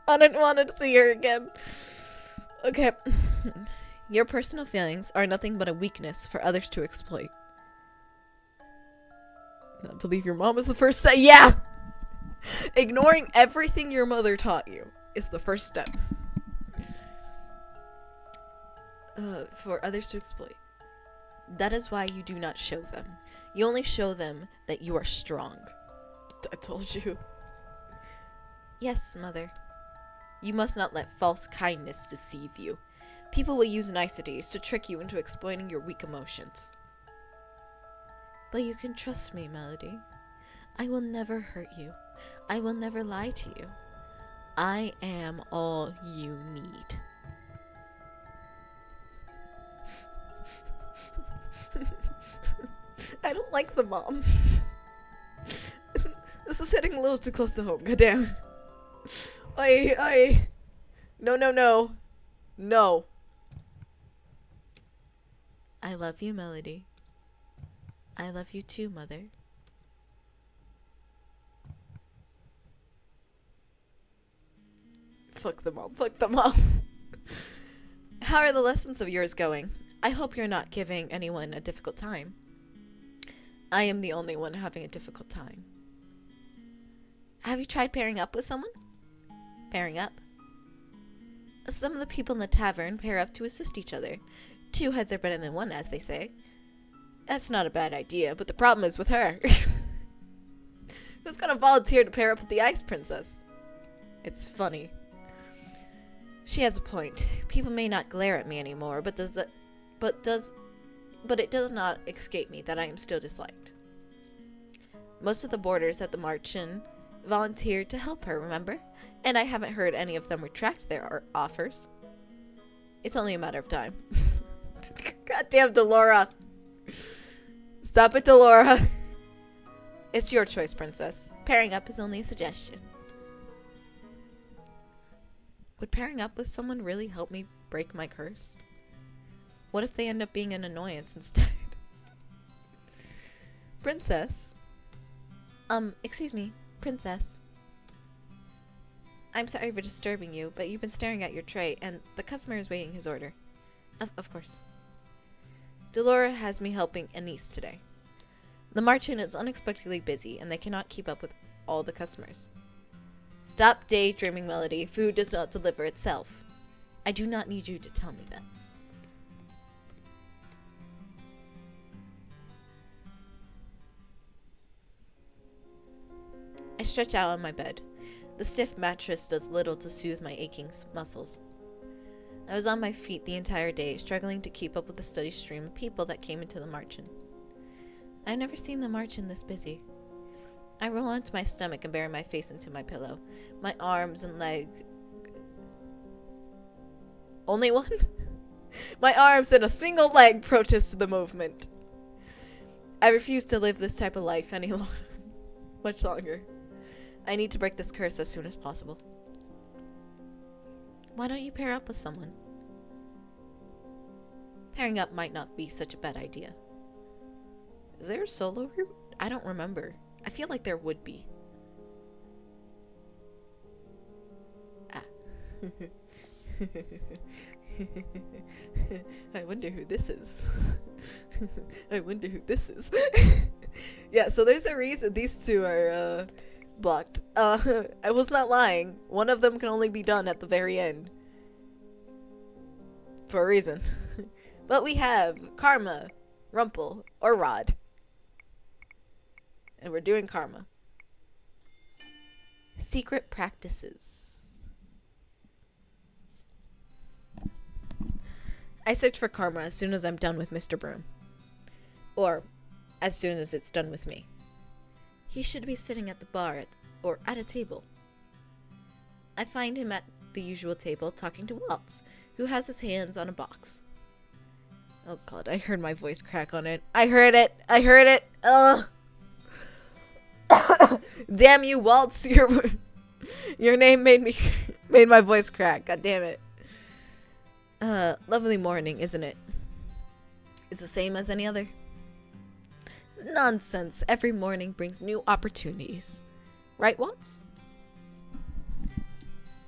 I didn't want to see her again. Okay. Your personal feelings are nothing but a weakness for others to exploit. I believe your mom is the first step. Yeah! Ignoring everything your mother taught you is the first step. For others to exploit. That is why you do not show them. You only show them that you are strong. I told you. Yes, mother. You must not let false kindness deceive you. People will use niceties to trick you into exploiting your weak emotions. But you can trust me, Melody. I will never hurt you. I will never lie to you. I am all you need. I don't like the mom. This is hitting a little too close to home. Goddamn. No. No. I love you, Melody. I love you too, Mother. Fuck the mom. Fuck the mom. How are the lessons of yours going? I hope you're not giving anyone a difficult time. I am the only one having a difficult time. Have you tried pairing up with someone? Pairing up? Some of the people in the tavern pair up to assist each other. 2 heads are better than 1, as they say. That's not a bad idea, but the problem is with her. Who's gonna volunteer to pair up with the Ice Princess? It's funny. She has a point. People may not glare at me anymore, but it does not escape me that I am still disliked. Most of the boarders at the Marchen volunteered to help her, remember? And I haven't heard any of them retract their offers. It's only a matter of time. Goddamn, Delora. Stop it, Delora. It's your choice, princess. Pairing up is only a suggestion. Would pairing up with someone really help me break my curse? What if they end up being an annoyance instead? Princess? Excuse me, princess. I'm sorry for disturbing you, but you've been staring at your tray, and the customer is waiting his order. Of course. Delora has me helping Anise today. The Marchen is unexpectedly busy, and they cannot keep up with all the customers. Stop daydreaming, Melody. Food does not deliver itself. I do not need you to tell me that. I stretch out on my bed. The stiff mattress does little to soothe my aching muscles. I was on my feet the entire day, struggling to keep up with the steady stream of people that came into the Marchen. I've never seen the Marchen this busy. I roll onto my stomach and bury my face into my pillow. My arms and legs... Only one? My arms and a single leg protest the movement. I refuse to live this type of life any much longer. I need to break this curse as soon as possible. Why don't you pair up with someone? Pairing up might not be such a bad idea. Is there a solo route? I don't remember. I feel like there would be. Ah. I wonder who this is. I wonder who this is. Yeah, so there's a reason these two are blocked. I was not lying. One of them can only be done at the very end. For a reason. But we have Karma, Rumple, or Rod. and we're doing Karma. Secret practices. I search for Karma as soon as I'm done with Mr. Broom. Or as soon as it's done with me. He should be sitting at the bar or at a table. I find him at the usual table talking to Waltz, who has his hands on a box. Oh god, I heard my voice crack on it. I heard it! Ugh! Damn you, Waltz! Your name made my voice crack. God damn it. Lovely morning, isn't it? It's the same as any other. Nonsense. Every morning brings new opportunities. Right, Waltz?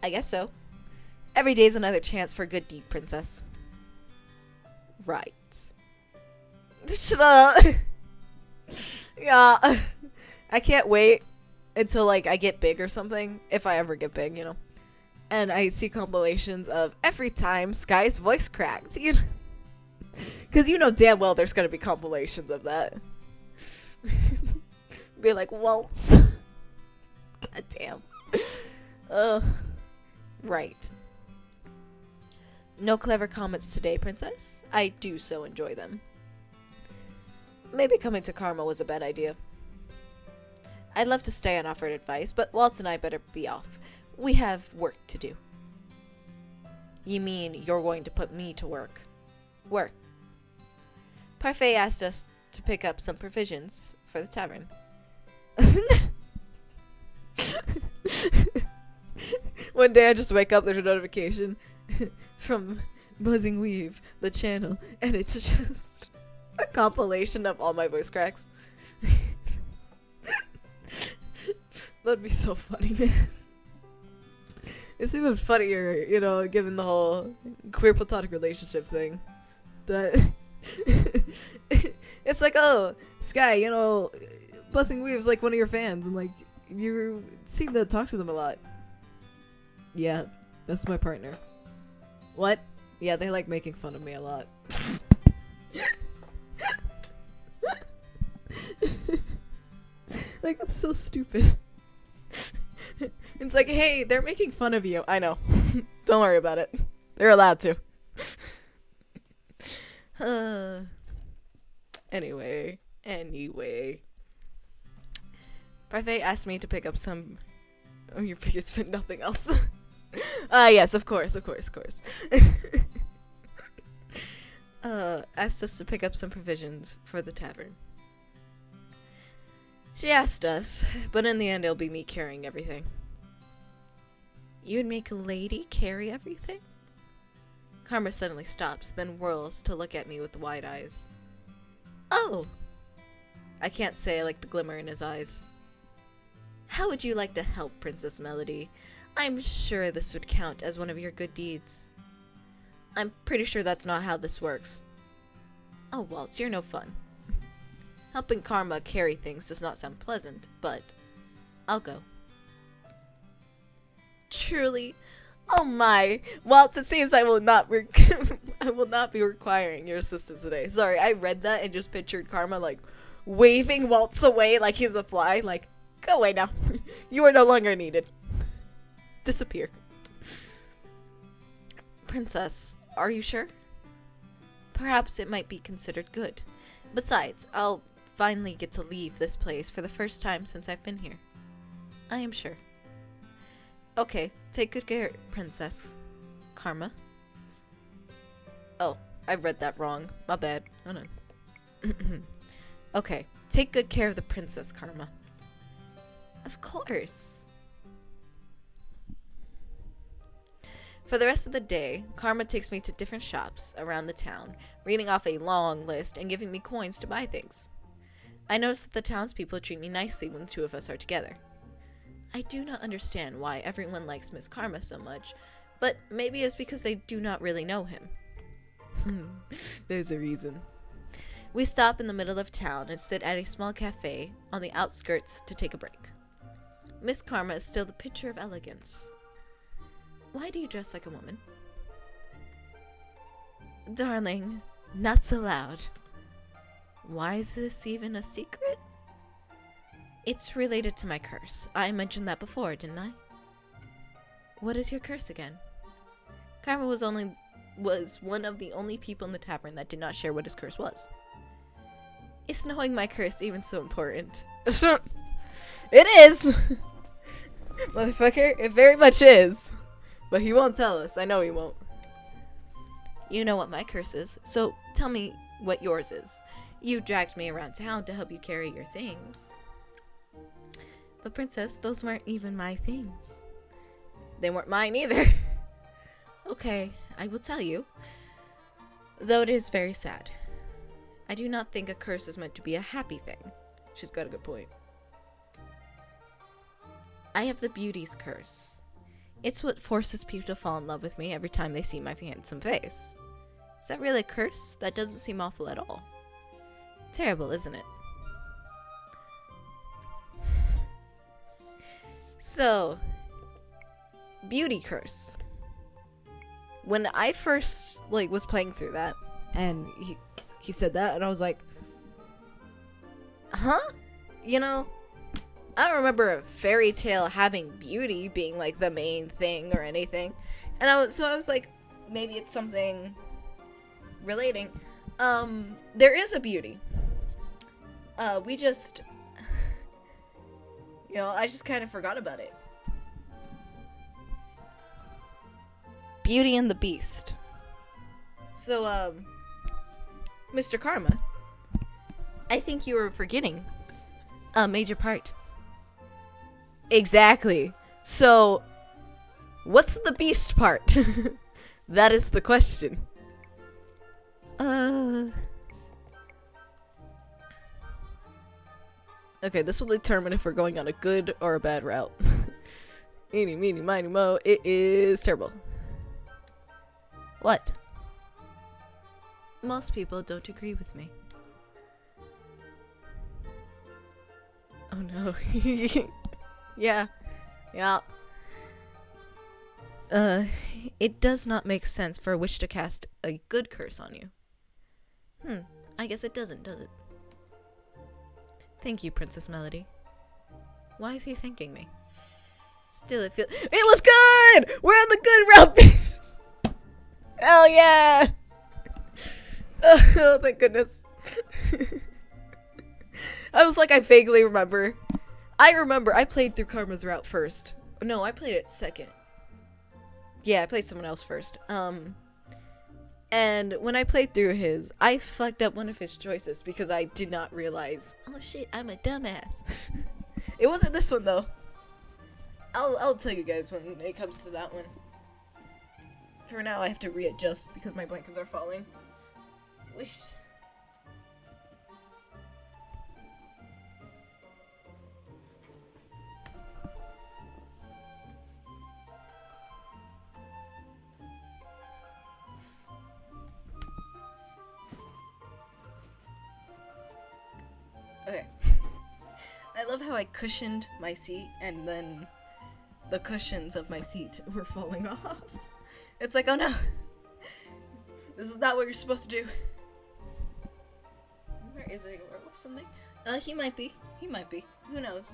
I guess so. Every day's another chance for a good deed, princess. Right. Shut up. Yeah. I can't wait until, like, I get big or something. If I ever get big, you know. And I see compilations of every time Sky's voice cracked. You know? Because you know damn well there's going to be compilations of that. Be like, Waltz. God damn. Right. No clever comments today, princess. I do so enjoy them. Maybe coming to Karma was a bad idea. I'd love to stay and offer advice, but Waltz and I better be off. We have work to do. You mean you're going to put me to work? Work. Parfait asked us to pick up some provisions for the tavern. One day I just wake up, there's a notification from Buzzing Weave, the channel, and it's just a compilation of all my voice cracks. That'd be so funny, man. It's even funnier, you know, given the whole queer platonic relationship thing. But it's like, oh, Sky, you know, Buzzing Weave's like one of your fans, and like you seem to talk to them a lot. Yeah, that's my partner. What? Yeah, they like making fun of me a lot. Like, that's so stupid. It's like, hey, they're making fun of you. I know. Don't worry about it. They're allowed to. Anyway. Parfait asked me to pick up some... Oh, your biggest fit, nothing else. Yes, of course. Asked us to pick up some provisions for the tavern. She asked us, but in the end it'll be me carrying everything. You'd make a lady carry everything? Karma suddenly stops, then whirls to look at me with wide eyes. Oh! I can't say I like the glimmer in his eyes. How would you like to help, Princess Melody? I'm sure this would count as one of your good deeds. I'm pretty sure that's not how this works. Oh, Waltz, you're no fun. Helping Karma carry things does not sound pleasant, but I'll go. Truly? Oh my! Waltz, it seems I will not I will not be requiring your assistance today. Sorry, I read that and just pictured Karma, like, waving Waltz away like he's a fly. Like, go away now. You are no longer needed. Disappear. Princess, are you sure? Perhaps it might be considered good. Besides, I'll finally get to leave this place for the first time since I've been here. I am sure. Okay, take good care, Princess. Karma. Oh, I read that wrong. My bad. Hold on. Okay, take good care of the princess, Karma. Of course. For the rest of the day, Karma takes me to different shops around the town, reading off a long list and giving me coins to buy things. I notice that the townspeople treat me nicely when the two of us are together. I do not understand why everyone likes Miss Karma so much, but maybe it's because they do not really know him. There's a reason. We stop in the middle of town and sit at a small cafe on the outskirts to take a break. Miss Karma is still the picture of elegance. Why do you dress like a woman? Darling, not so loud. Why is this even a secret? It's related to my curse. I mentioned that before, didn't I? What is your curse again? Karma was one of the only people in the tavern that did not share what his curse was. Is knowing my curse even so important? It is! Motherfucker, it very much is. But he won't tell us. I know he won't. You know what my curse is, so tell me what yours is. You dragged me around town to help you carry your things. But princess, those weren't even my things. They weren't mine either. Okay, I will tell you. Though it is very sad. I do not think a curse is meant to be a happy thing. She's got a good point. I have the beauty's curse. It's what forces people to fall in love with me every time they see my handsome face. Is that really a curse? That doesn't seem awful at all. Terrible, isn't it? So, beauty curse. When I first was playing through that, and he said that, and I was like, huh? You know, I don't remember a fairy tale having beauty being like the main thing or anything. And I was like, maybe it's something relating. There is a beauty. We just, I just kind of forgot about it. Beauty and the Beast. So, Mr. Karma, I think you were forgetting a major part. Exactly. So, what's the beast part? That is the question. Okay, this will determine if we're going on a good or a bad route. Eeny, meeny, miny, mo. It is terrible. What? Most people don't agree with me. Oh no. Yeah. It does not make sense for a witch to cast a good curse on you. I guess it doesn't, does it? Thank you, Princess Melody. Why is he thanking me? Still, it was good! We're on the good route! Hell yeah! Oh, thank goodness. I was like, I vaguely remember. I played through Karma's route first. No, I played it second. Yeah, I played someone else first. And when I played through his, I fucked up one of his choices because I did not realize. Oh shit, I'm a dumbass. It wasn't this one though. I'll tell you guys when it comes to that one. For now, I have to readjust because my blankets are falling. Wish. Okay. I love how I cushioned my seat and then the cushions of my seat were falling off. It's like, oh no. This is not what you're supposed to do. Where is it? Or something? He might be. He might be. Who knows?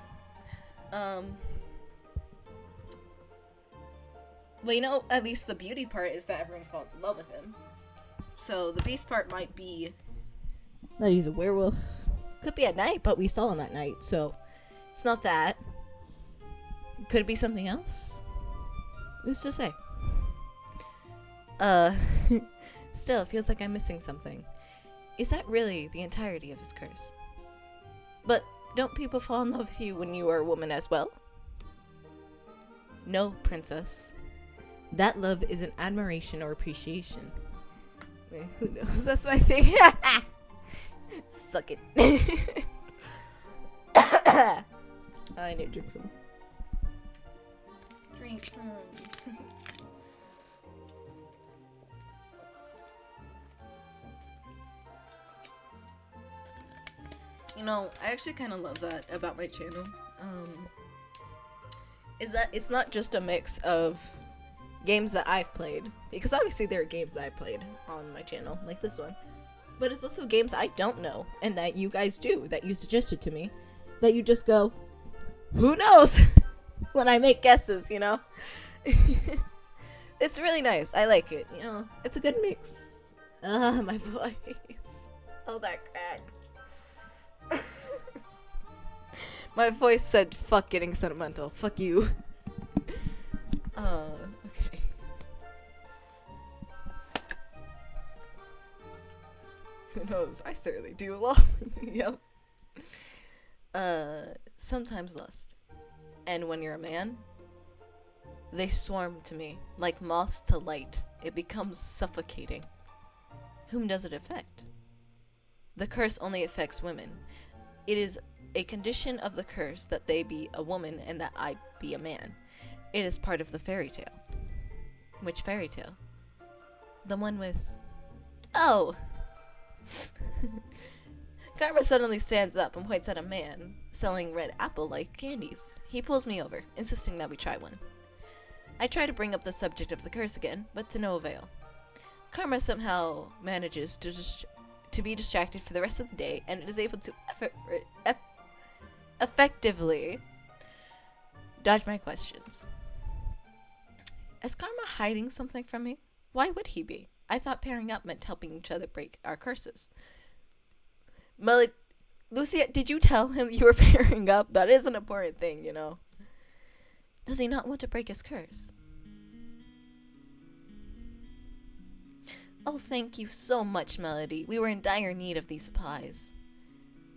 Well, at least the beauty part is that everyone falls in love with him. So the beast part might be that he's a werewolf. Could be at night, but we saw him at night, so it's not that. Could it be something else? Who's to say? Still, it feels like I'm missing something. Is that really the entirety of his curse? But don't people fall in love with you when you are a woman as well? No, princess. That love is an admiration or appreciation. Wait, who knows? That's my thing. Suck it. I need to drink some. Drink some. I actually kind of love that about my channel. Is that it's not just a mix of games that I've played, because obviously there are games that I've played on my channel, like this one. But it's also games I don't know, and that you guys do, that you suggested to me, that you just go, who knows? When I make guesses, you know? It's really nice. I like it, you know? It's a good mix. My voice. Oh, that crack. My voice said, fuck getting sentimental. Fuck you. Okay. Who knows? I certainly do a lot. Yep. Sometimes lust. And when you're a man, they swarm to me like moths to light. It becomes suffocating. Whom does it affect? The curse only affects women. It is a condition of the curse that they be a woman and that I be a man. It is part of the fairy tale. Which fairy tale? The one with... Oh! Karma suddenly stands up and points at a man selling red apple-like candies. He pulls me over, insisting that we try one. I try to bring up the subject of the curse again, but to no avail. Karma somehow manages to be distracted for the rest of the day and is able to effectively dodge my questions. Is Karma hiding something from me? Why would he be? I thought pairing up meant helping each other break our curses. Lucia, did you tell him you were pairing up? That is an important thing, you know. Does he not want to break his curse? Oh, thank you so much, Melody. We were in dire need of these supplies.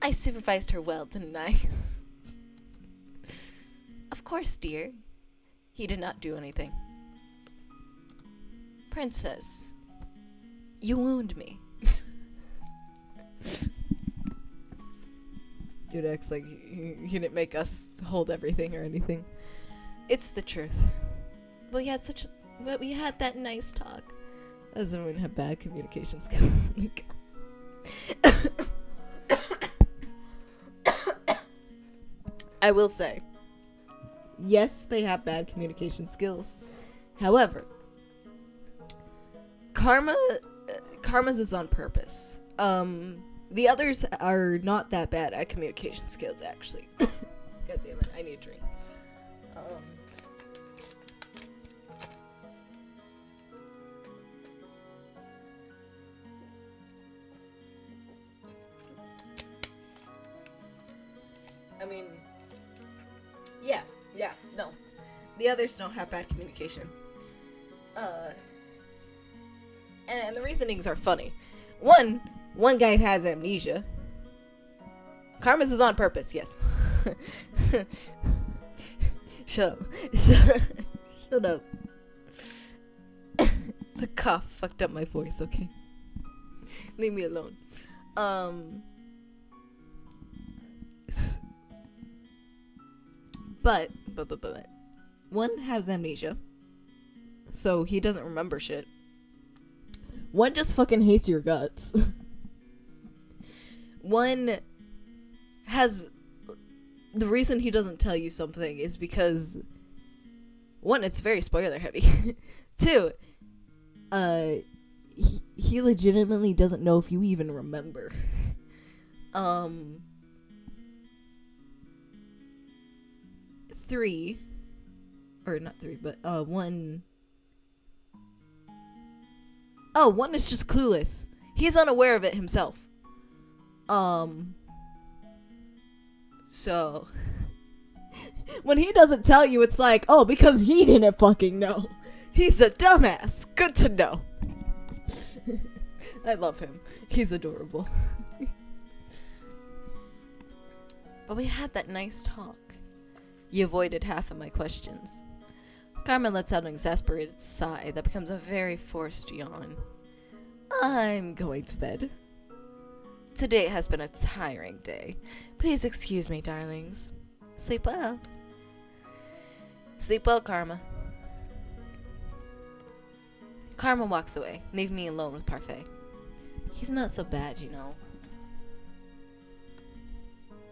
I supervised her well, didn't I? Of course, dear. He did not do anything. Princess, you wound me. Dude acts like he didn't make us hold everything or anything. It's the truth. But we had that nice talk. Doesn't even have bad communication skills. I will say, yes, they have bad communication skills. However, Karma's is on purpose. The others are not that bad at communication skills, actually. God damn it, I need a drink. I mean, yeah, no. The others don't have bad communication. And the reasonings are funny. One guy has amnesia. Karma's is on purpose, yes. Shut up. Shut up. The cough fucked up my voice, okay? Leave me alone. But one has amnesia, so he doesn't remember shit. One just fucking hates your guts. One has... The reason he doesn't tell you something is because... One, it's very spoiler heavy. Two, he legitimately doesn't know if you even remember. Three, or not three, but one. Oh, one is just clueless. He's unaware of it himself. So when he doesn't tell you, it's like, oh, because he didn't fucking know. He's a dumbass. Good to know. I love him. He's adorable. But we had that nice talk. You avoided half of my questions. Karma lets out an exasperated sigh that becomes a very forced yawn. I'm going to bed. Today has been a tiring day. Please excuse me, darlings. Sleep well. Sleep well, Karma. Karma walks away, leaving me alone with Parfait. He's not so bad, you know.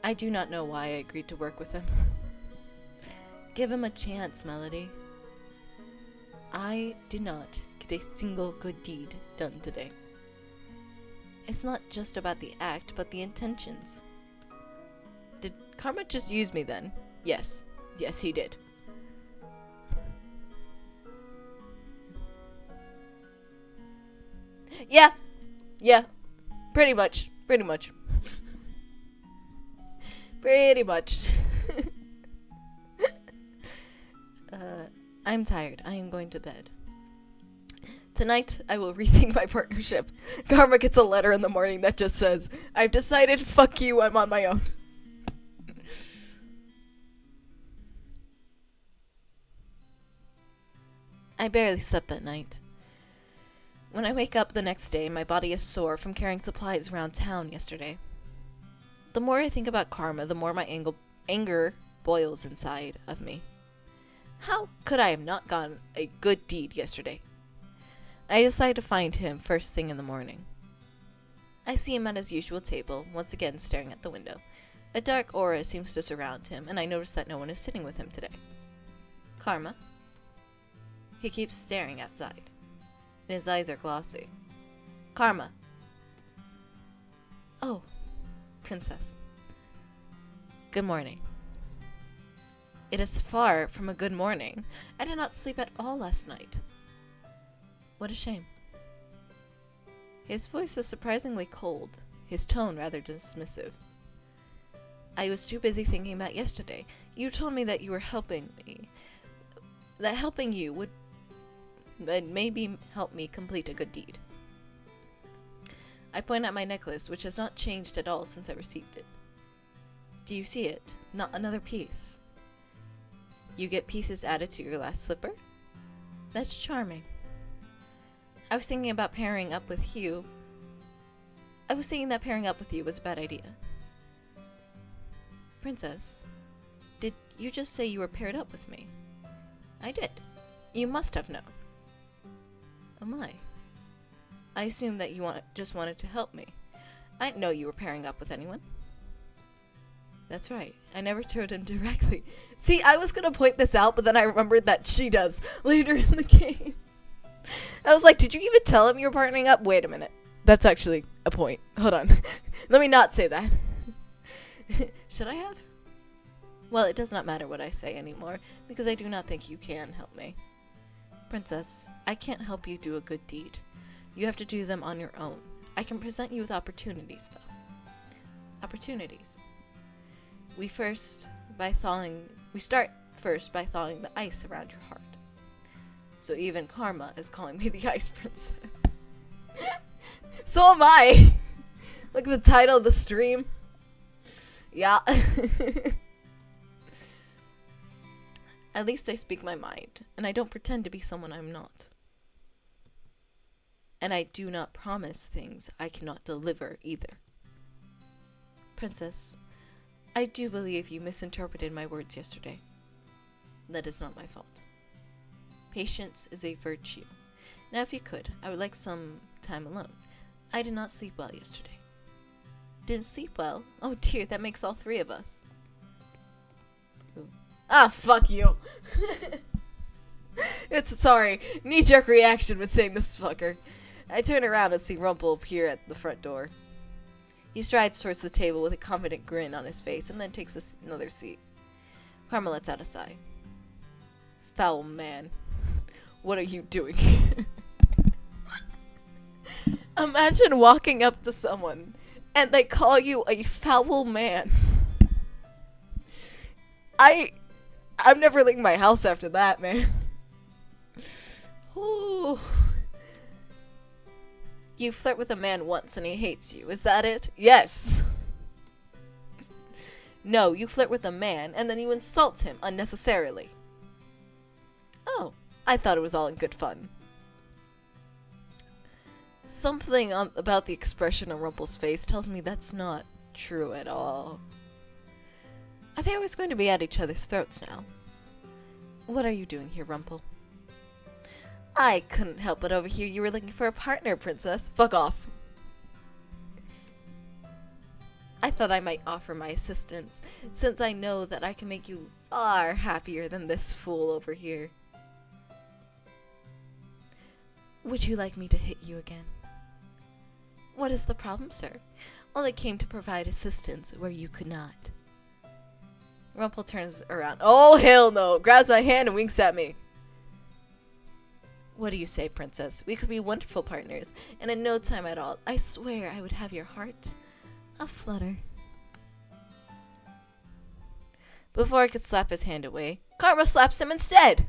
I do not know why I agreed to work with him. Give him a chance, Melody. I did not get a single good deed done today. It's not just about the act, but the intentions. Did Karma just use me then? Yes. Yes, he did. Yeah. Yeah. Pretty much. Pretty much. Pretty much. I'm tired. I am going to bed. Tonight, I will rethink my partnership. Karma gets a letter in the morning that just says, I've decided, fuck you, I'm on my own. I barely slept that night. When I wake up the next day, my body is sore from carrying supplies around town yesterday. The more I think about Karma, the more my anger boils inside of me. How could I have not gotten a good deed yesterday? I decide to find him first thing in the morning. I see him at his usual table, once again staring at the window. A dark aura seems to surround him, and I notice that no one is sitting with him today. Karma? He keeps staring outside, and his eyes are glossy. Karma. Oh, Princess. Good morning. It is far from a good morning. I did not sleep at all last night. What a shame. His voice is surprisingly cold, his tone rather dismissive. I was too busy thinking about yesterday. You told me that you were helping me. That helping you would maybe help me complete a good deed. I point at my necklace, which has not changed at all since I received it. Do you see it? Not another piece. You get pieces added to your last slipper? That's charming. I was thinking about pairing up with you. I was thinking that pairing up with you was a bad idea. Princess, did you just say you were paired up with me? I did. You must have known. Oh my. I assumed that you just wanted to help me. I didn't know you were pairing up with anyone. That's right. I never told him directly. See, I was gonna point this out, but then I remembered that she does later in the game. I was like, did you even tell him you were partnering up? Wait a minute. That's actually a point. Hold on. Let me not say that. Should I have? Well, it does not matter what I say anymore, because I do not think you can help me. Princess, I can't help you do a good deed. You have to do them on your own. I can present you with opportunities, though. Opportunities. We start first by thawing the ice around your heart. So even Karma is calling me the Ice Princess. So am I! Look at the title of the stream. Yeah. At least I speak my mind, and I don't pretend to be someone I'm not. And I do not promise things I cannot deliver either. Princess, I do believe you misinterpreted my words yesterday. That is not my fault. Patience is a virtue. Now if you could, I would like some time alone. I did not sleep well yesterday. Didn't sleep well? Oh dear, that makes all three of us. Ooh. Ah, fuck you. It's, sorry, knee-jerk reaction with saying this fucker. I turn around and see Rumple appear at the front door. He strides towards the table with a confident grin on his face and then takes another seat. Karma lets out a sigh. Foul man. What are you doing here? Imagine walking up to someone and they call you a foul man. I'm never leaving my house after that, man. Ooh. You flirt with a man once and he hates you. Is that it? Yes. No, you flirt with a man and then you insult him unnecessarily. Oh, I thought it was all in good fun. Something about the expression on Rumple's face tells me that's not true at all. Are they always going to be at each other's throats now? What are you doing here, Rumple? I couldn't help but overhear you were looking for a partner, Princess. Fuck off. I thought I might offer my assistance, since I know that I can make you far happier than this fool over here. Would you like me to hit you again? What is the problem, sir? Well, I came to provide assistance where you could not. Rumple turns around. Oh, hell no. Grabs my hand and winks at me. What do you say, princess? We could be wonderful partners, and in no time at all, I swear I would have your heart aflutter. Before I could slap his hand away, Karma slaps him instead.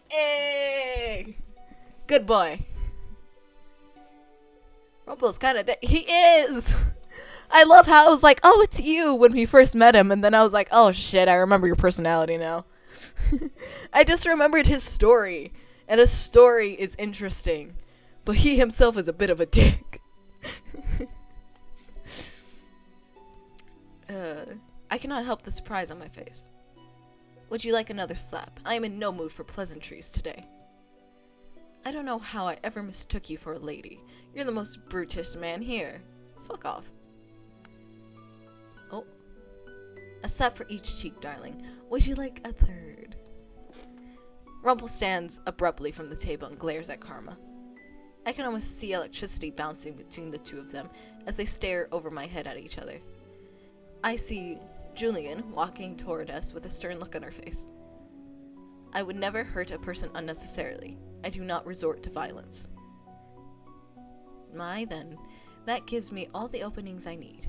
Hey! Good boy. Rumple's kind of he is! I love how I was like, oh, it's you when we first met him, and then I was like, oh shit, I remember your personality now. I just remembered his story, and his story is interesting, but he himself is a bit of a dick. I cannot help the surprise on my face. Would you like another slap? I am in no mood for pleasantries today. I don't know how I ever mistook you for a lady. You're the most brutish man here. Fuck off. Oh. A slap for each cheek, darling. Would you like a third? Rumple stands abruptly from the table and glares at Karma. I can almost see electricity bouncing between the two of them as they stare over my head at each other. I see Julian walking toward us with a stern look on her face. I would never hurt a person unnecessarily. I do not resort to violence. My, then, that gives me all the openings I need.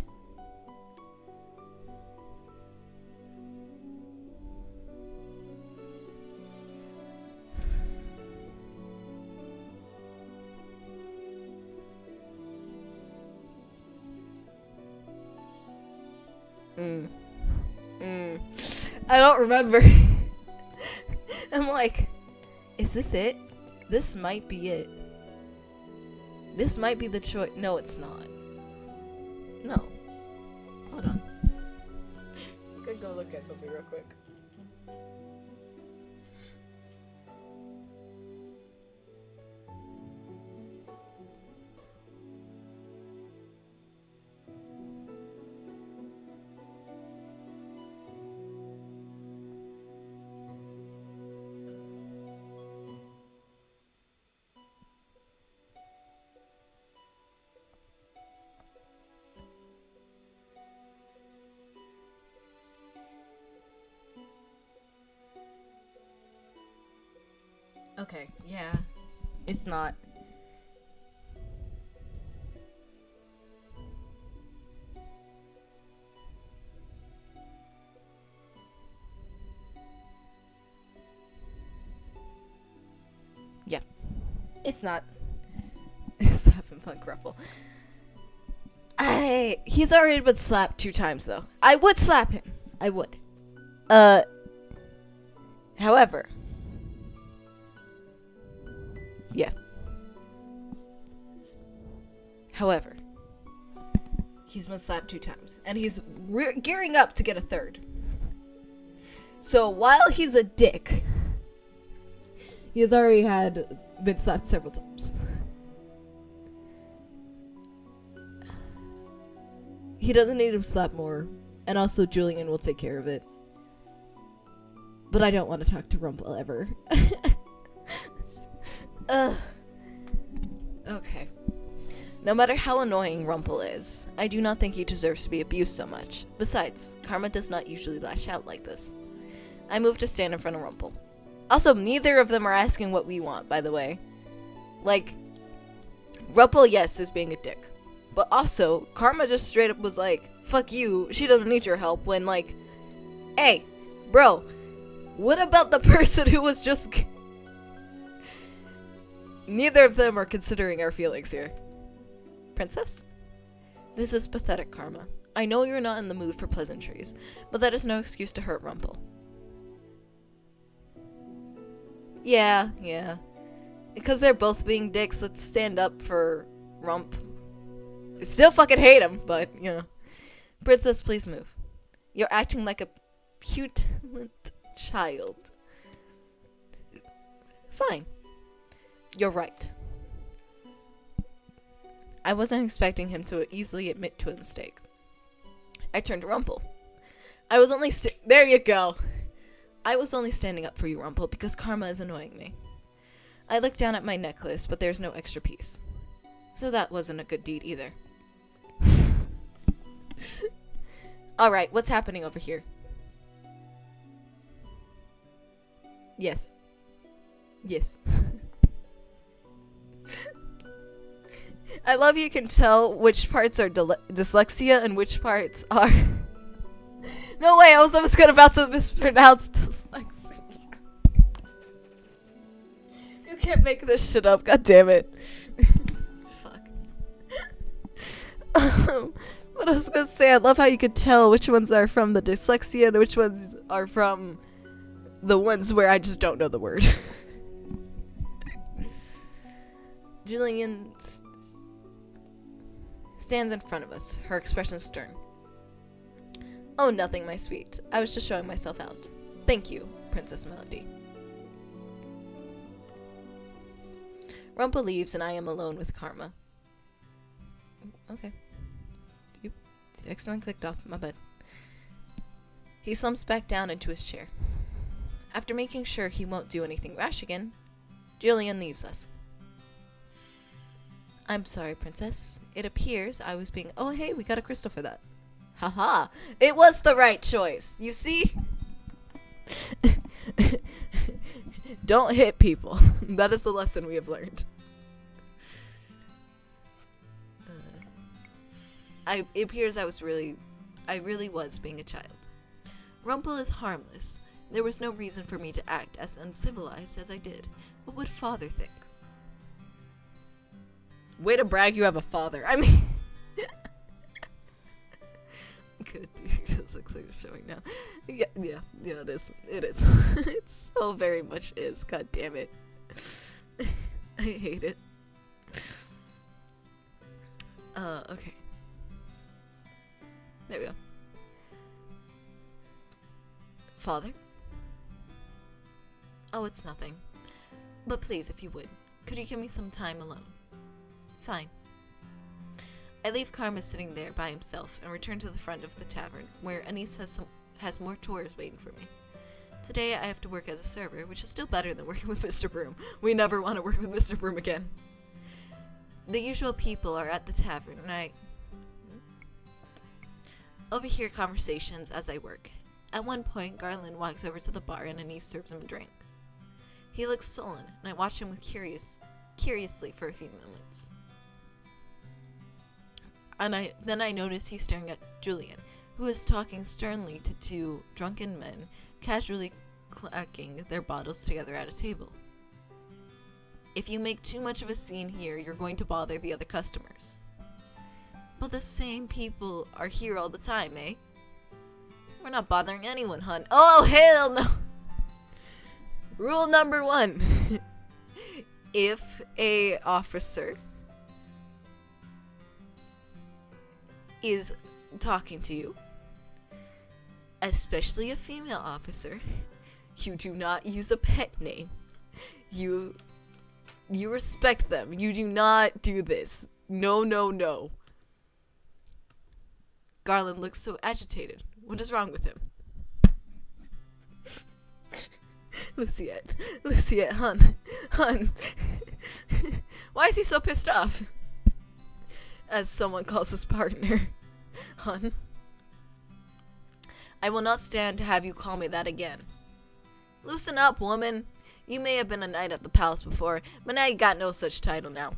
I don't remember. I'm like, is this it? This might be it. This might be the choice. No, it's not. No. Hold on. I'm gonna go look at something real quick. Okay, yeah. It's not. Yeah. It's not. It's having fun, Grapple. He's already been slapped 2 times, though. I would slap him. I would. However. Yeah. However, he's been slapped 2 times, and he's gearing up to get a 3rd. So while he's a dick, he has already been slapped several times. He doesn't need to slap more, and also Julian will take care of it. But I don't want to talk to Rumple ever. Okay. No matter how annoying Rumple is, I do not think he deserves to be abused so much. Besides, Karma does not usually lash out like this. I move to stand in front of Rumple. Also, neither of them are asking what we want, by the way. Like, Rumple, yes, is being a dick. But also, Karma just straight up was like, fuck you, she doesn't need your help, when like, hey, bro, what about the person who was just... Neither of them are considering our feelings here. Princess? This is pathetic, Karma. I know you're not in the mood for pleasantries, but that is no excuse to hurt Rumple. Yeah. Because they're both being dicks, let's stand up for Rump. I still fucking hate him, but, you know. Princess, please move. You're acting like a petulant child. Fine. You're right. I wasn't expecting him to easily admit to a mistake. I turned to Rumple. I was only there you go. I was only standing up for you, Rumple, because Karma is annoying me. I looked down at my necklace, but there's no extra piece. So that wasn't a good deed either. Alright, what's happening over here? Yes. Yes. I love you can tell which parts are dyslexia and which parts are... No way, I was almost about to mispronounce dyslexia. You can't make this shit up, god damn it. Fuck. What I was gonna say, I love how you could tell which ones are from the dyslexia and which ones are from the ones where I just don't know the word. Julian stands in front of us, her expression stern. Oh, nothing, my sweet. I was just showing myself out. Thank you, Princess Melody. Rumpa leaves and I am alone with Karma. Okay. You accidentally clicked off, my bad. He slumps back down into his chair. After making sure he won't do anything rash again, Julian leaves us. I'm sorry, Princess. It appears I was being... Oh, hey, we got a crystal for that. Haha. It was the right choice. You see? Don't hit people. That is the lesson we have learned. It appears I really was being a child. Rumpel is harmless. There was no reason for me to act as uncivilized as I did. What would father think? Way to brag you have a father. I mean... Good, dude. It looks like it's showing now. Yeah, it is. It is. It so very much is. God damn it. I hate it. Okay. There we go. Father? Oh, it's nothing. But please, if you would, could you give me some time alone? Fine. I leave Karma sitting there by himself and return to the front of the tavern, where Anise has more chores waiting for me. Today I have to work as a server, which is still better than working with Mr. Broom. We never want to work with Mr. Broom again. The usual people are at the tavern, and I overhear conversations as I work. At one point, Garland walks over to the bar and Anise serves him a drink. He looks sullen, and I watch him with curiously for a few moments. And then I notice he's staring at Julian, who is talking sternly to two drunken men, casually clacking their bottles together at a table. If you make too much of a scene here, you're going to bother the other customers. But the same people are here all the time, eh? We're not bothering anyone, hun. Oh, hell no! Rule number 1. If a officer is talking to you, especially a female officer, you do not use a pet name. You respect them. You do not do this. No, no, no. Garland looks so agitated. What is wrong with him? Luciette, hun. Why is he so pissed off? As someone calls his partner, hun. I will not stand to have you call me that again. Loosen up, woman. You may have been a knight at the palace before, but now you got no such title now.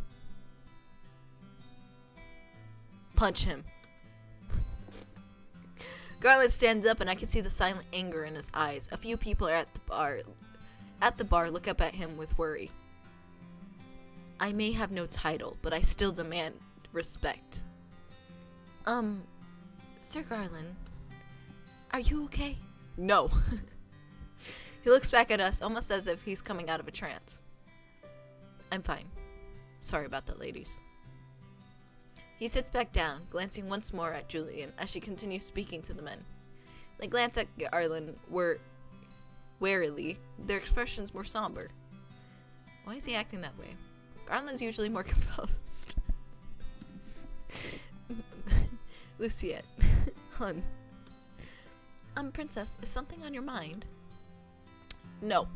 Punch him. Garland stands up and I can see the silent anger in his eyes. A few people are at the bar look up at him with worry. I may have no title, but I still demand respect. Sir Garland, are you okay? No. He looks back at us almost as if he's coming out of a trance. I'm fine. Sorry about that, ladies. He sits back down, glancing once more at Julian as she continues speaking to the men. They glance at Garland warily, their expressions more somber. Why is he acting that way? Garland's usually more composed. Luciette. Hun. Princess, is something on your mind? No.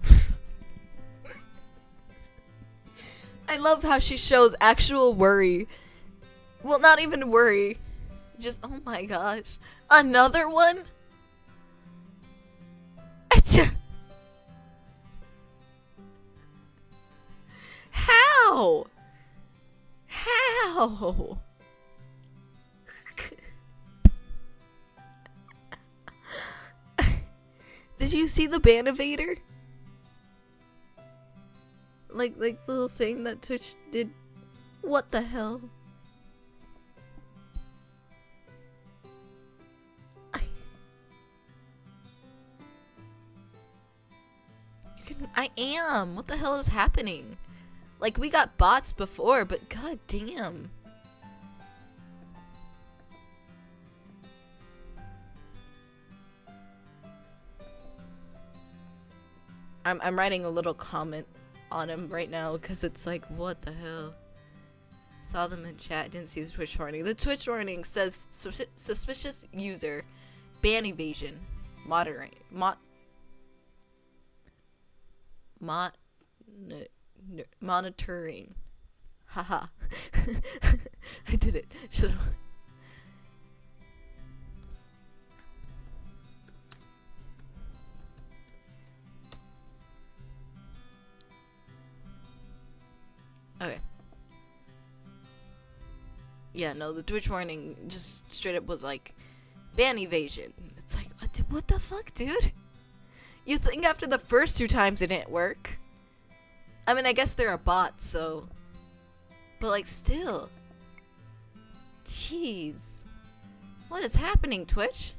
I love how she shows actual worry. Well, not even worry. Just, oh my gosh. Another one? How? How? Did you see the Banivator? Like the little thing that Twitch did? What the hell? I am. What the hell is happening? Like, we got bots before, but god damn. I'm writing a little comment on him right now because it's like, what the hell? Saw them in chat, didn't see the Twitch warning. The Twitch warning says suspicious user, ban evasion, monitoring. Haha. I did it. Should've. Okay. Yeah, no, the Twitch warning just straight up was like, ban evasion. It's like, what the fuck, dude? You think after the first 2 times it didn't work? I mean, I guess there are bots, so... But, like, still. Jeez. What is happening, Twitch?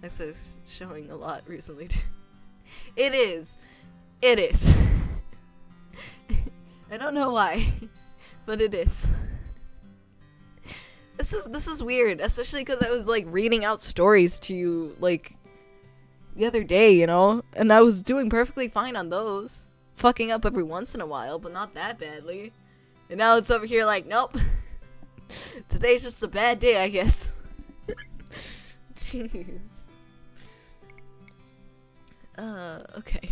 Actually, it's showing a lot recently. It is. It is. I don't know why, but it is. This is weird, especially because I was, like, reading out stories to you, like, the other day, you know? And I was doing perfectly fine on those. Fucking up every once in a while, but not that badly. And now it's over here like, nope. Today's just a bad day, I guess. Jeez. Okay.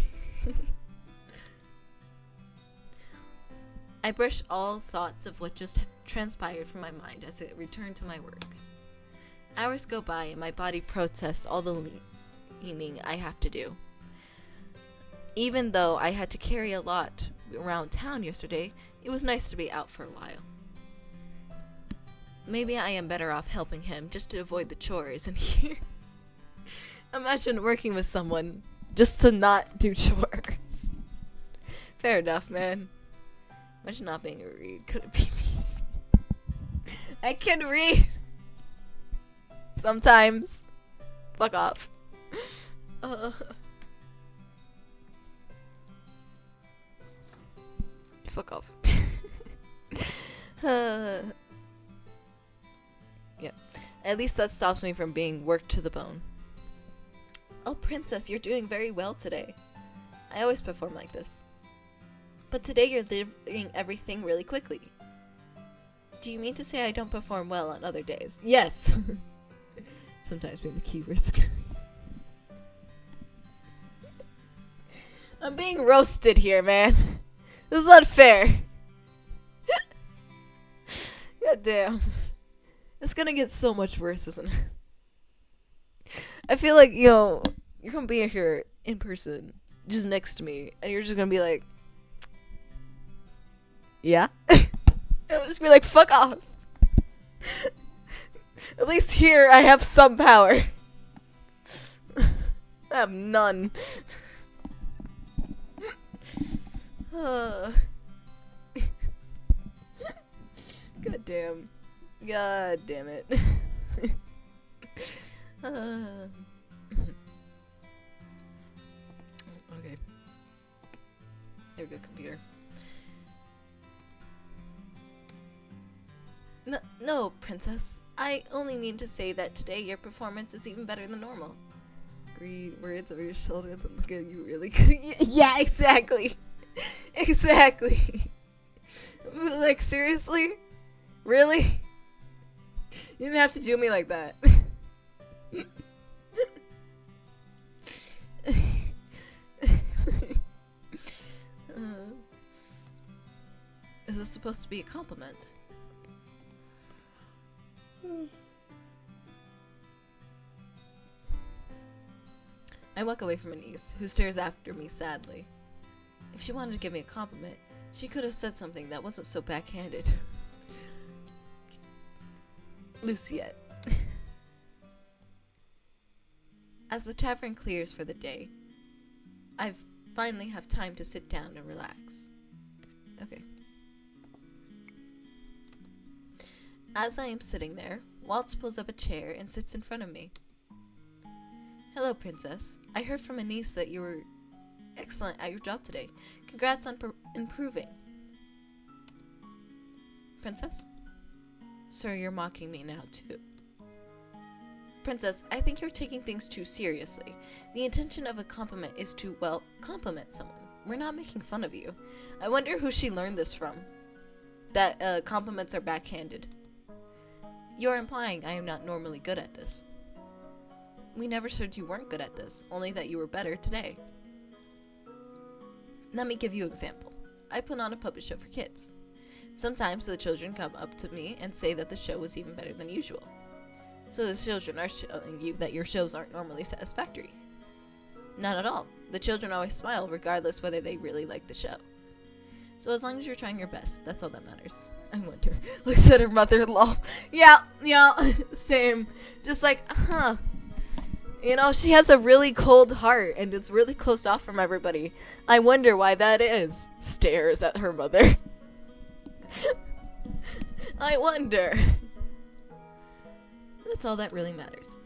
I brush all thoughts of what just transpired from my mind as I return to my work. Hours go by and my body protests all the leaning I have to do. Even though I had to carry a lot around town yesterday, it was nice to be out for a while. Maybe I am better off helping him just to avoid the chores in here. Imagine working with someone just to not do chores. Fair enough, man. Imagine not being able to read. Could it be me? I can read! Sometimes. Fuck off. Fuck off. Yeah. At least that stops me from being worked to the bone. Oh, princess, you're doing very well today. I always perform like this. But today you're living everything really quickly. Do you mean to say I don't perform well on other days? Yes! Sometimes being the key risk. I'm being roasted here, man. This is not fair. God damn. It's gonna get so much worse, isn't it? I feel like, you're gonna be here in person, just next to me, and you're just gonna be like, yeah? I'll just be like, fuck off. At least here I have some power. I have none. God damn. God damn it. Okay. There we go, computer. No, princess. I only mean to say that today your performance is even better than normal. Read words over your shoulder and look at you really good. Yeah, exactly. Exactly. Like, seriously? Really? You didn't have to do me like that. Is this supposed to be a compliment? I walk away from Anise, who stares after me sadly. If she wanted to give me a compliment, she could have said something that wasn't so backhanded. Luciette. As the tavern clears for the day, I finally have time to sit down and relax. Okay. As I am sitting there, Waltz pulls up a chair and sits in front of me. Hello, Princess. I heard from Anise that you were excellent at your job today. Congrats on improving. Princess? Sir, you're mocking me now, too. Princess, I think you're taking things too seriously. The intention of a compliment is to, well, compliment someone. We're not making fun of you. I wonder who she learned this from. That compliments are backhanded. You're implying I am not normally good at this. We never said you weren't good at this, only that you were better today. Let me give you an example. I put on a puppet show for kids. Sometimes the children come up to me and say that the show was even better than usual. So the children are showing you that your shows aren't normally satisfactory. Not at all. The children always smile regardless whether they really like the show. So as long as you're trying your best, that's all that matters. I wonder. Looks at her mother-in-law. Yeah, same. Just like, huh. You know, she has a really cold heart and is really closed off from everybody. I wonder why that is. Stares at her mother. I wonder. That's all that really matters.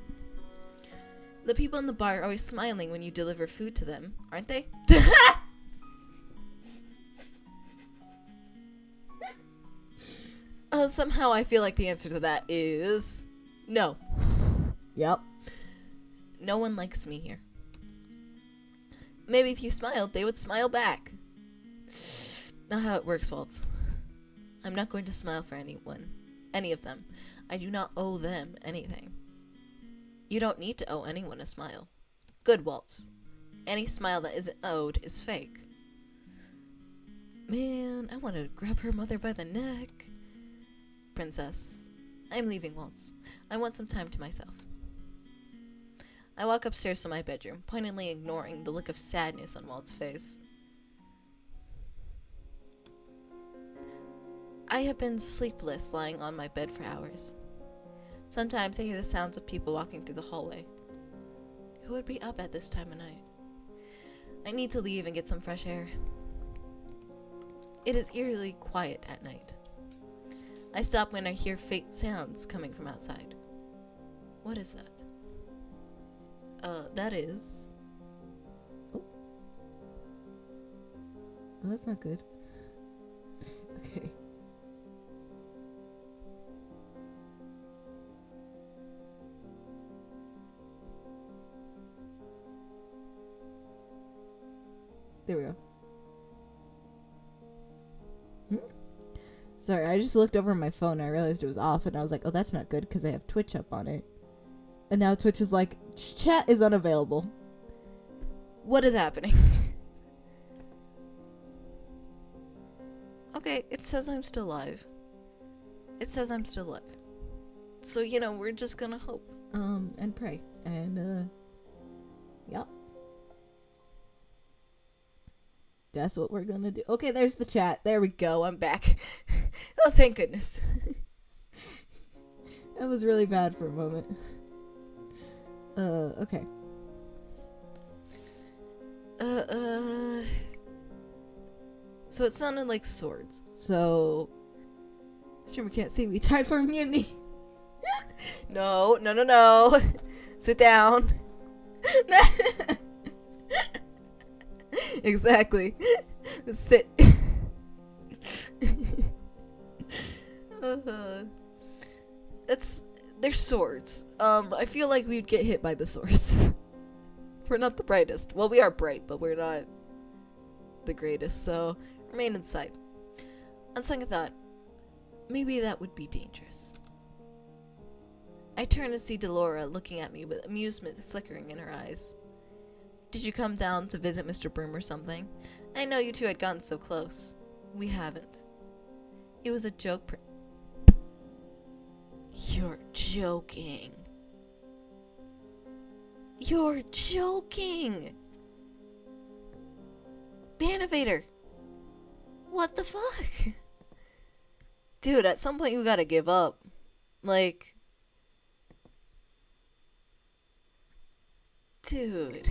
The people in the bar are always smiling when you deliver food to them, aren't they? Somehow I feel like the answer to that is no. Yep. No one likes me here. Maybe if you smiled, they would smile back. Not how it works, Waltz. I'm not going to smile for anyone. Any of them. I do not owe them anything. You don't need to owe anyone a smile. Good, Waltz. Any smile that isn't owed is fake. Man, I want to grab her mother by the neck. Princess, I'm leaving, Waltz. I want some time to myself. I walk upstairs to my bedroom, pointedly ignoring the look of sadness on Waltz's face. I have been sleepless, lying on my bed for hours. Sometimes I hear the sounds of people walking through the hallway. Who would be up at this time of night? I need to leave and get some fresh air. It is eerily quiet at night. I stop when I hear faint sounds coming from outside. What is that? That is... Oh. Oh, that's not good. Okay. There we go. Sorry, I just looked over my phone and I realized it was off and I was like, oh, that's not good because I have Twitch up on it. And now Twitch is like, chat is unavailable. What is happening? Okay, it says I'm still live. It says I'm still live. So, you know, we're just gonna hope. And pray. And, yep. That's what we're gonna do. Okay, there's the chat. There we go. I'm back. Oh, thank goodness. That was really bad for a moment. Okay. So it sounded like swords. So, streamer can't see me. Time for immunity. No. Sit down. Exactly. Sit. They're swords. I feel like we'd get hit by the swords. We're not the brightest. Well, we are bright, but we're not the greatest, so remain inside. On second thought, maybe that would be dangerous. I turn to see Delora looking at me with amusement flickering in her eyes. Did you come down to visit Mr. Broom or something? I know you two had gotten so close. We haven't. It was a joke. You're joking. You're joking! Banivator! What the fuck? Dude, at some point you gotta give up. Like... Dude.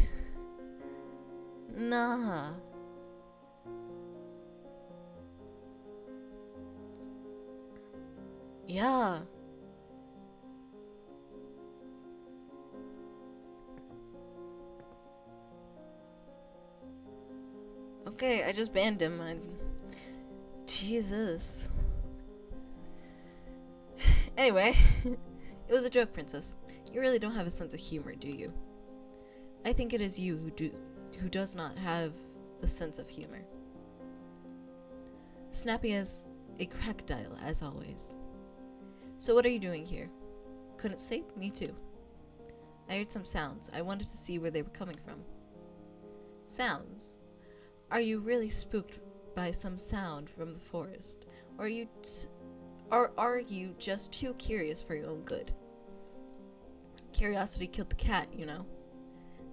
Nah. Yeah. Okay, I just banned him. Jesus. Anyway, it was a joke, princess. You really don't have a sense of humor, do you? I think it is you who does not have the sense of humor. Snappy as a crocodile, as always. So what are you doing here? Couldn't sleep? Me too. I heard some sounds. I wanted to see where they were coming from. Sounds? Are you really spooked by some sound from the forest? Or are you just too curious for your own good? Curiosity killed the cat, you know.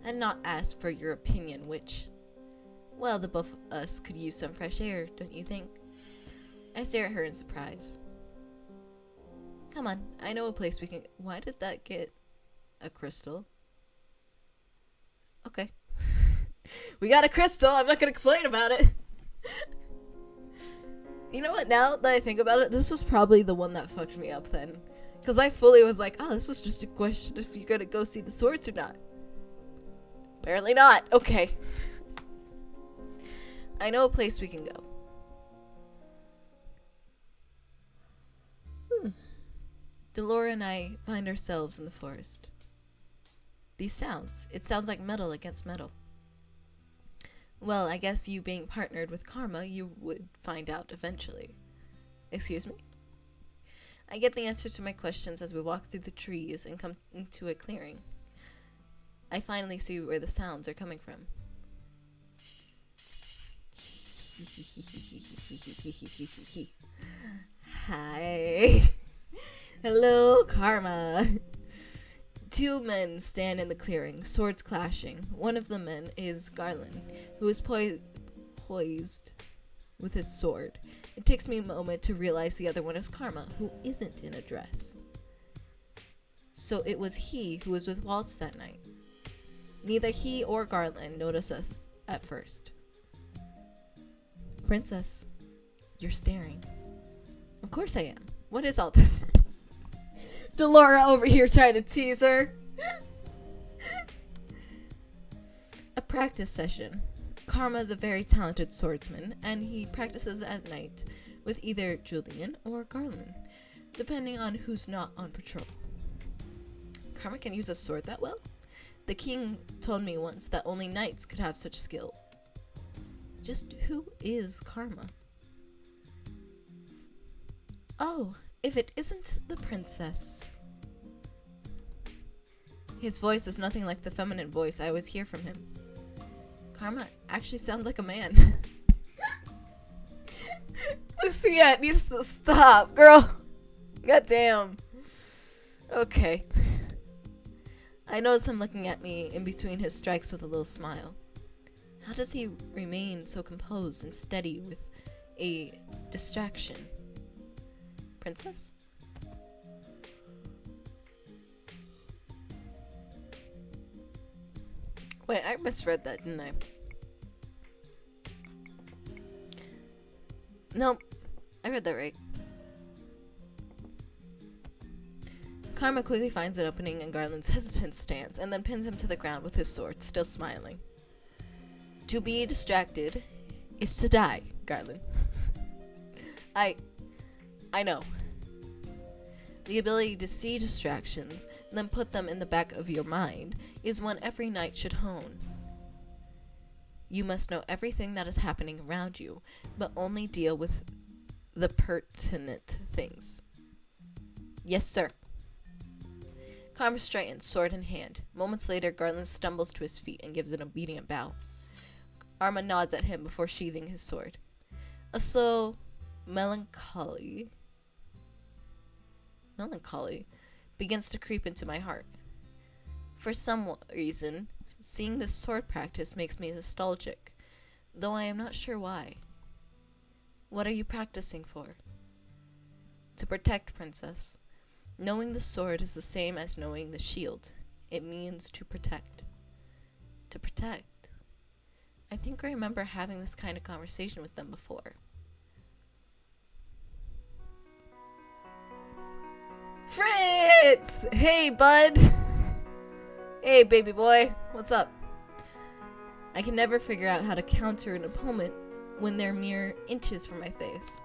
And not ask for your opinion, which... Well, the both of us could use some fresh air, don't you think? I stare at her in surprise. Come on, I know a place we can... Why did that get a crystal? Okay. We got a crystal, I'm not gonna complain about it. You know what, now that I think about it, this was probably the one that fucked me up then. Because I fully was like, oh, this was just a question if you're gonna go see the swords or not. Apparently not. Okay. I know a place we can go. Delora and I find ourselves in the forest. These sounds. It sounds like metal against metal. Well, I guess you being partnered with Karma, you would find out eventually. Excuse me? I get the answer to my questions as we walk through the trees and come into a clearing. I finally see where the sounds are coming from. Hi. Hello, Karma. Two men stand in the clearing, swords clashing. One of the men is Garland, who is poised with his sword. It takes me a moment to realize the other one is Karma, who isn't in a dress. So it was he who was with Waltz that night. Neither he or Garland notice us at first. Princess, you're staring. Of course I am. What is all this? Delora over here trying to tease her. A practice session. Karma is a very talented swordsman, and he practices at night with either Julian or Garland, depending on who's not on patrol. Karma can use a sword that well? The king told me once that only knights could have such skill. Just who is Karma? Oh, if it isn't the princess. His voice is nothing like the feminine voice I always hear from him. Karma actually sounds like a man. Lucia needs to stop, girl. Goddamn. Okay. I notice him looking at me in between his strikes with a little smile. How does he remain so composed and steady with a distraction? Princess? Wait, I misread that, didn't I? Nope. I read that right. Karma quickly finds an opening in Garland's hesitant stance and then pins him to the ground with his sword, still smiling. To be distracted is to die, Garland. I know. The ability to see distractions and then put them in the back of your mind is one every knight should hone. You must know everything that is happening around you, but only deal with the pertinent things. Yes, sir. Karma straightens, sword in hand. Moments later, Garland stumbles to his feet and gives an obedient bow. Arma nods at him before sheathing his sword. A slow melancholy begins to creep into my heart. For some reason, seeing this sword practice makes me nostalgic, though I am not sure why. What are you practicing for? To protect, princess. Knowing the sword is the same as knowing the shield. It means to protect. To protect. I think I remember having this kind of conversation with them before. Fritz! Hey, bud! Hey, baby boy. What's up? I can never figure out how to counter an opponent when they're mere inches from my face.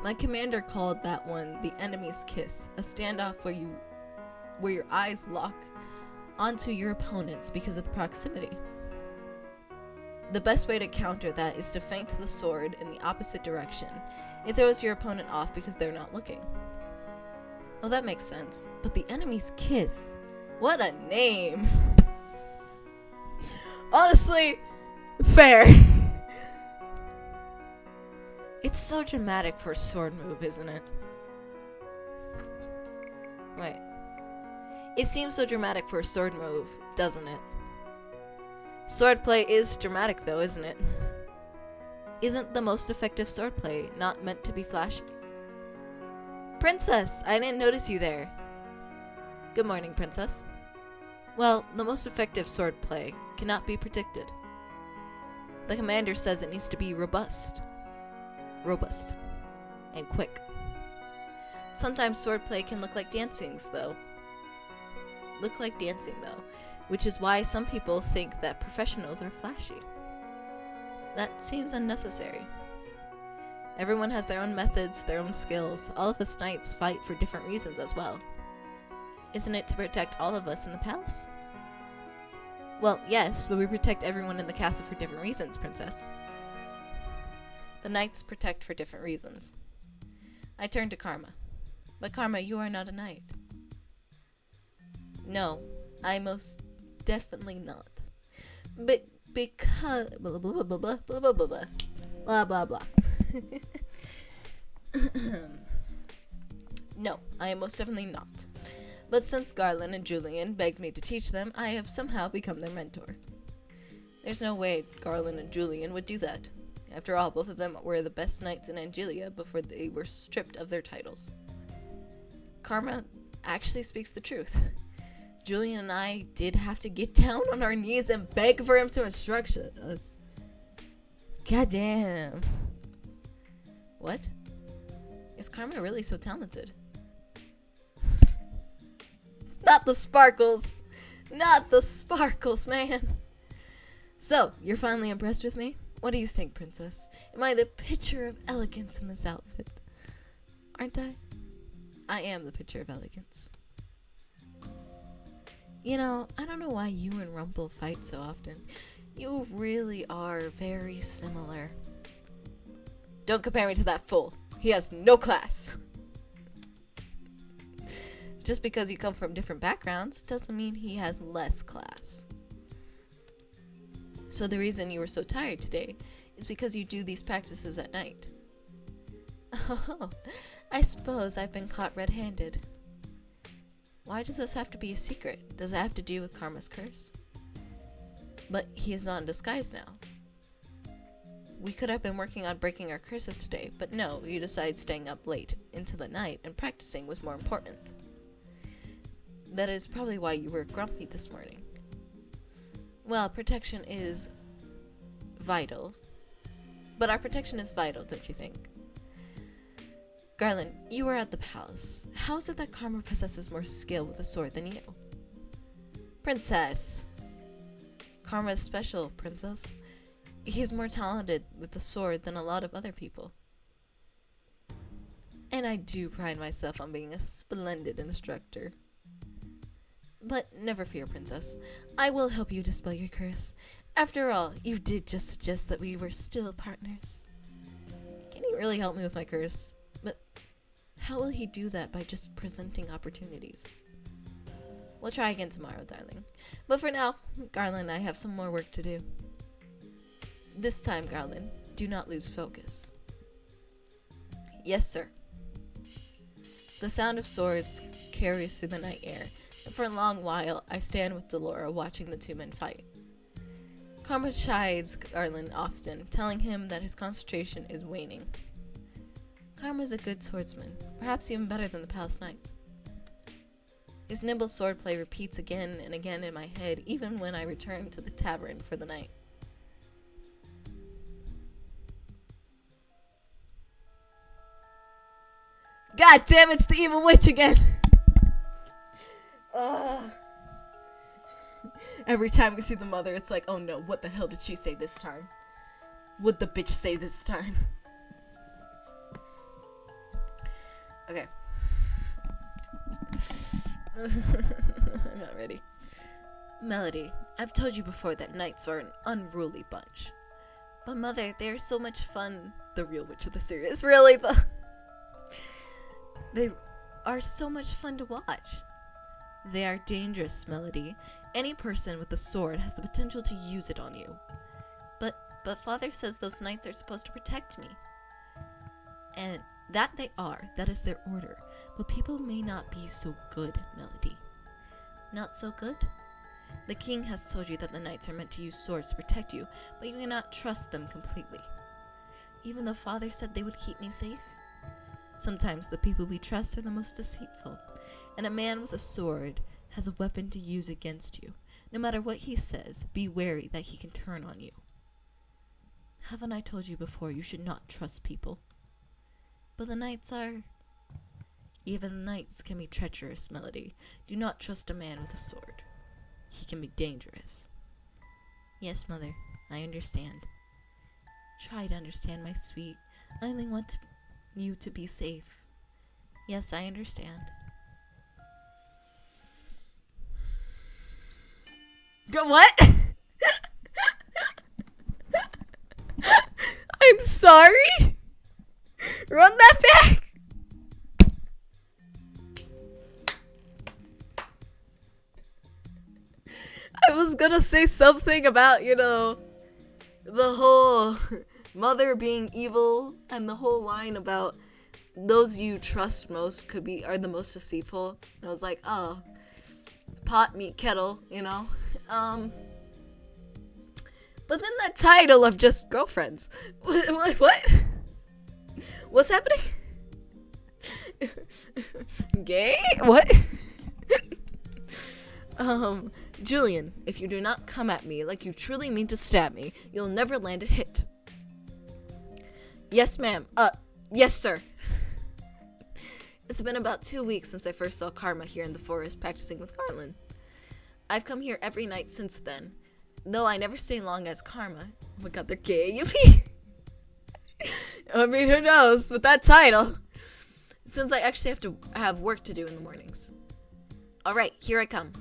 My commander called that one the enemy's kiss, a standoff where your eyes lock onto your opponents because of the proximity. The best way to counter that is to feint the sword in the opposite direction. It throws your opponent off because they're not looking. Oh, that makes sense. But the enemy's kiss. What a name. Honestly, fair. It's so dramatic for a sword move, isn't it? Wait. It seems so dramatic for a sword move, doesn't it? Swordplay is dramatic though, isn't it? Isn't the most effective swordplay not meant to be flashy? Princess, I didn't notice you there. Good morning, princess. Well, the most effective swordplay cannot be predicted. The commander says it needs to be robust, and quick. Sometimes swordplay can look like dancing though, which is why some people think that professionals are flashy. That seems unnecessary. Everyone has their own methods, their own skills. All of us knights fight for different reasons as well. Isn't it to protect all of us in the palace? Well, yes, but we protect everyone in the castle for different reasons, princess. The knights protect for different reasons. I turned to Karma. But Karma, you are not a knight. No, I most definitely not. But because blah blah blah blah blah blah blah blah blah blah blah. No, I am most definitely not. But since Garland and Julian begged me to teach them, I have somehow become their mentor. There's no way Garland and Julian would do that. After all, both of them were the best knights in Angelia before they were stripped of their titles. Karma actually speaks the truth. Julian and I did have to get down on our knees and beg for him to instruct us. Goddamn. What? Is Karma really so talented? Not the sparkles! Not the sparkles, man! So, you're finally impressed with me? What do you think, princess? Am I the picture of elegance in this outfit? Aren't I? I am the picture of elegance. You know, I don't know why you and Rumple fight so often. You really are very similar. Don't compare me to that fool. He has no class. Just because you come from different backgrounds doesn't mean he has less class. So the reason you were so tired today is because you do these practices at night. Oh, I suppose I've been caught red-handed. Why does this have to be a secret? Does it have to do with Karma's curse? But he is not in disguise now. We could have been working on breaking our curses today, but no, you decided staying up late into the night and practicing was more important. That is probably why you were grumpy this morning. Well, protection is vital. But our protection is vital, don't you think? Garland, you were at the palace. How is it that Karma possesses more skill with a sword than you? Princess! Karma is special, princess. He's more talented with the sword than a lot of other people. And I do pride myself on being a splendid instructor. But never fear, princess. I will help you dispel your curse. After all, you did just suggest that we were still partners. Can you really help me with my curse? But how will he do that by just presenting opportunities? We'll try again tomorrow, darling. But for now, Garland and I have some more work to do. This time, Garland, do not lose focus. Yes, sir. The sound of swords carries through the night air. For a long while, I stand with Delora watching the two men fight. Karma chides Garland often, telling him that his concentration is waning. Karma's a good swordsman, perhaps even better than the past knights. His nimble swordplay repeats again and again in my head, even when I return to the tavern for the night. God damn, it's the evil witch again! Every time we see the mother, it's like, oh no, what the hell did she say this time? What'd the bitch say this time? Okay. I'm not ready. Melody, I've told you before that knights are an unruly bunch. But mother, they are so much fun. The real witch of the series. Really, they are so much fun to watch. They are dangerous, Melody. Any person with a sword has the potential to use it on you. But father says those knights are supposed to protect me. And that they are. That is their order. But people may not be so good, Melody. Not so good? The king has told you that the knights are meant to use swords to protect you, but you cannot trust them completely. Even though father said they would keep me safe? Sometimes the people we trust are the most deceitful, and a man with a sword has a weapon to use against you. No matter what he says, be wary that he can turn on you. Haven't I told you before you should not trust people? But the knights are... Even knights can be treacherous, Melody. Do not trust a man with a sword. He can be dangerous. Yes, mother, I understand. Try to understand, my sweet. I only want you to be safe. Yes, I understand. Go what? I'm sorry? Run that back! I was gonna say something about, the whole mother being evil and the whole line about those you trust most are the most deceitful. And I was like, oh, pot, meet, kettle, But then that title of just girlfriends. What? What's happening? Gay? What? Julian, if you do not come at me like you truly mean to stab me, you'll never land a hit. Yes, ma'am. Yes, sir. It's been about 2 weeks since I first saw Karma here in the forest practicing with Garland. I've come here every night since then, though I never stay long as Karma. Oh my god, they're gay, yippee! I mean, who knows with that title? Since I actually have to have work to do in the mornings. Alright, here I come.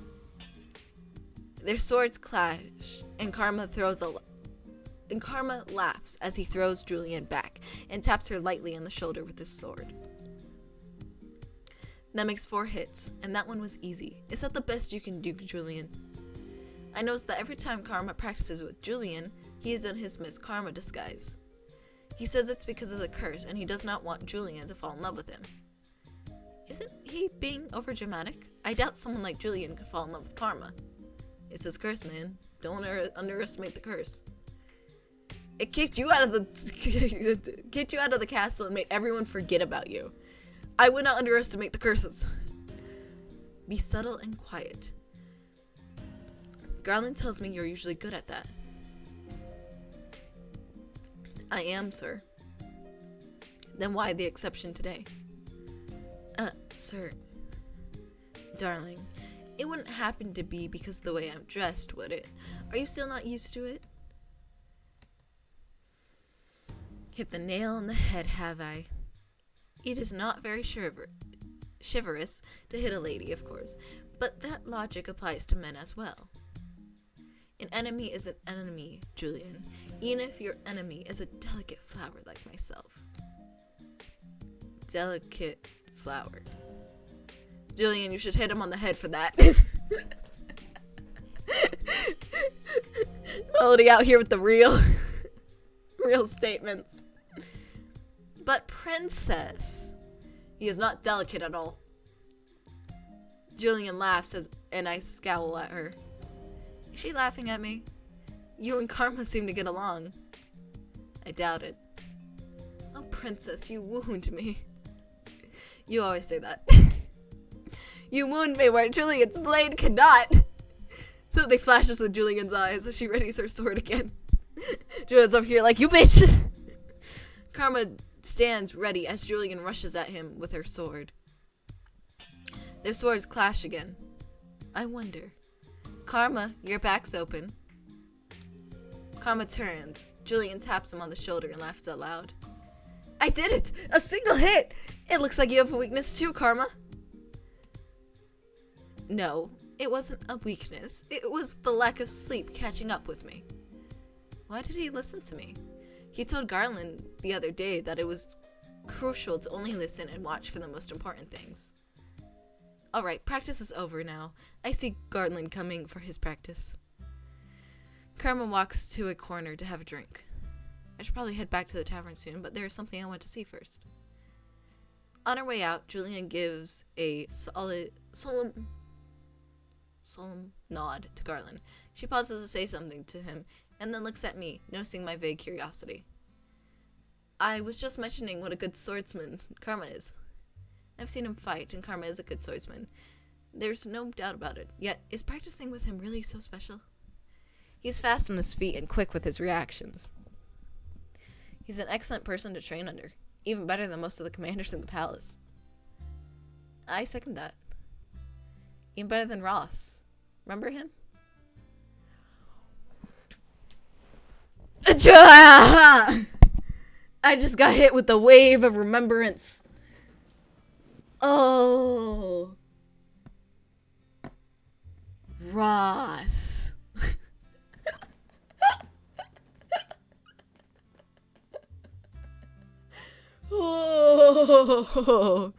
Their swords clash, and Karma laughs as he throws Julian back and taps her lightly on the shoulder with his sword. That makes 4 hits, and that one was easy. Is that the best you can do, Julian? I notice that every time Karma practices with Julian, he is in his Miss Karma disguise. He says it's because of the curse, and he does not want Julian to fall in love with him. Isn't he being overdramatic? I doubt someone like Julian could fall in love with Karma. It's his curse, man. Don't underestimate the curse. It kicked you out of the castle and made everyone forget about you. I would not underestimate the curses. Be subtle and quiet. Garland tells me you're usually good at that. I am, sir. Then why the exception today? Sir. Darling, it wouldn't happen to be because of the way I'm dressed, would it? Are you still not used to it? Hit the nail on the head, have I? It is not very chivalrous to hit a lady, of course, but that logic applies to men as well. An enemy is an enemy, Julian, even if your enemy is a delicate flower like myself. Delicate flower. Julian, you should hit him on the head for that. Melody out here with the real statements. But princess, he is not delicate at all. Julian laughs and I scowl at her. Is she laughing at me? You and Karma seem to get along. I doubt it. Oh, princess, you wound me. You always say that. You wound me where Julian's blade cannot. Something flashes in Julian's eyes as she readies her sword again. Julian's up here like, you bitch! Karma stands ready as Julian rushes at him with her sword. Their swords clash again. I wonder. Karma, your back's open. Karma turns. Julian taps him on the shoulder and laughs out loud. I did it! A single hit! It looks like you have a weakness too, Karma. No, it wasn't a weakness. It was the lack of sleep catching up with me. Why did he listen to me? He told Garland the other day that it was crucial to only listen and watch for the most important things. Alright, practice is over now. I see Garland coming for his practice. Karma walks to a corner to have a drink. I should probably head back to the tavern soon, but there is something I want to see first. On her way out, Julian gives a solemn nod to Garland. She pauses to say something to him, and then looks at me, noticing my vague curiosity. I was just mentioning what a good swordsman Karma is. I've seen him fight, and Karma is a good swordsman. There's no doubt about it. Yet, is practicing with him really so special? He's fast on his feet and quick with his reactions. He's an excellent person to train under, even better than most of the commanders in the palace. I second that. Even better than Ross. Remember him? I just got hit with the wave of remembrance. Oh. Ross. Oh.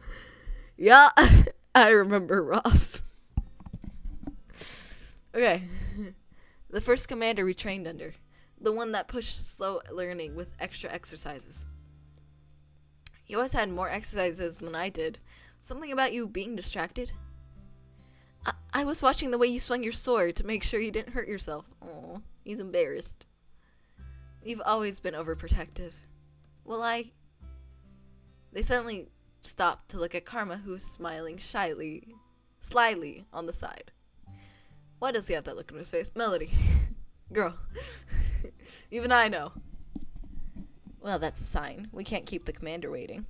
Yeah, I remember Ross. Okay. The first commander we trained under. The one that pushed slow learning with extra exercises. You always had more exercises than I did. Something about you being distracted? I was watching the way you swung your sword to make sure you didn't hurt yourself. Oh, he's embarrassed. You've always been overprotective. Well, They suddenly stopped to look at Karma, who was smiling slyly on the side. Why does he have that look on his face? Melody. Girl. Even I know. Well, that's a sign. We can't keep the commander waiting.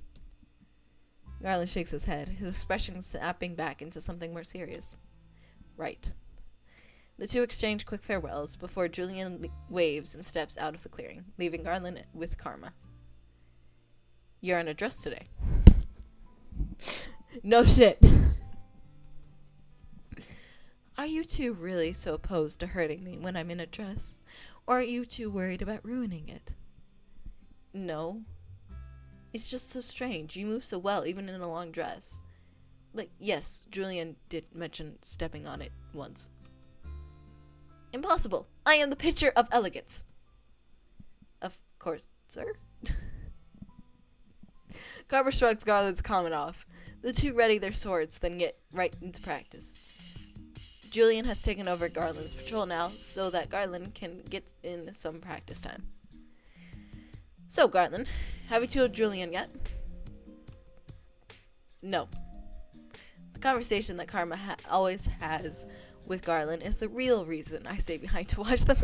Garland shakes his head, his expression snapping back into something more serious. Right. The two exchange quick farewells before Julian waves and steps out of the clearing, leaving Garland with Karma. You're in a dress today. No shit. Are you two really so opposed to hurting me when I'm in a dress? Or are you too worried about ruining it? No. It's just so strange. You move so well, even in a long dress. But yes, Julian did mention stepping on it once. Impossible. I am the picture of elegance. Of course, sir. Carver shrugs Garland's comment off. The two ready their swords, then get right into practice. Julian has taken over Garland's patrol now, so that Garland can get in some practice time. So, Garland, have you told Julian yet? No. The conversation that Karma always has with Garland is the real reason I stay behind to watch them.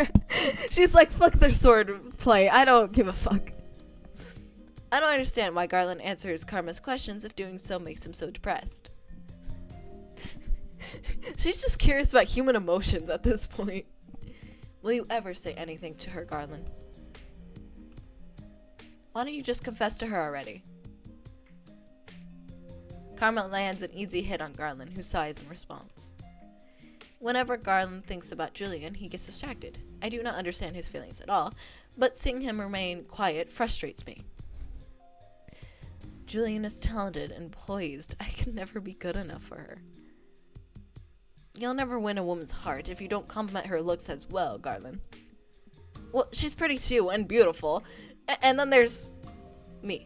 She's like, fuck their sword play. I don't give a fuck. I don't understand why Garland answers Karma's questions if doing so makes him so depressed. She's just curious about human emotions at this point. Will you ever say anything to her, Garland? Why don't you just confess to her already? Karma lands an easy hit on Garland, who sighs in response. Whenever Garland thinks about Julian, he gets distracted. I do not understand his feelings at all, but seeing him remain quiet frustrates me. Julian is talented and poised. I can never be good enough for her. You'll never win a woman's heart if you don't compliment her looks as well, Garland. Well, she's pretty too, and beautiful. And then there's me.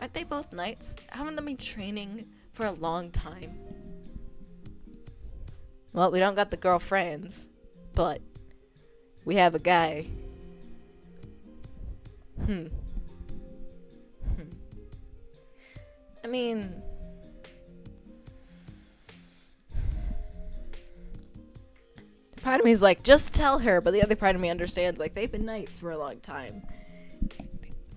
Aren't they both knights? Haven't they been training for a long time. Well, we don't got the girlfriends, but we have a guy. I mean, part of me is like, just tell her, but the other part of me understands, like, they've been nice for a long time.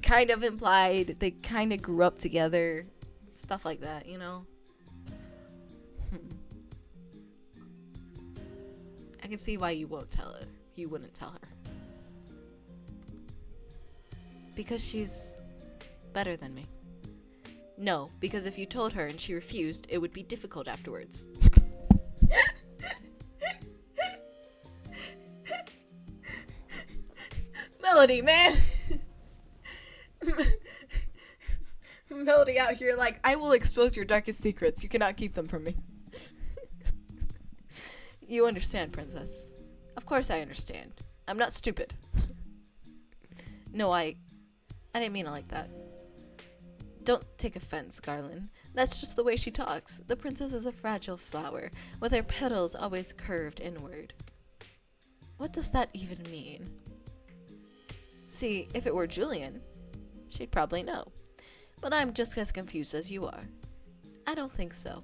Kind of implied they kind of grew up together, stuff like that, you know. I can see why you won't tell her. You wouldn't tell her. Because she's better than me. No, because if you told her and she refused, it would be difficult afterwards. Melody, man! Melody out here like, I will expose your darkest secrets. You cannot keep them from me. You understand, princess. Of course I understand. I'm not stupid. No, I didn't mean it like that. Don't take offense, Garland. That's just the way she talks. The princess is a fragile flower, with her petals always curved inward. What does that even mean? See, if it were Julian, she'd probably know. But I'm just as confused as you are. I don't think so.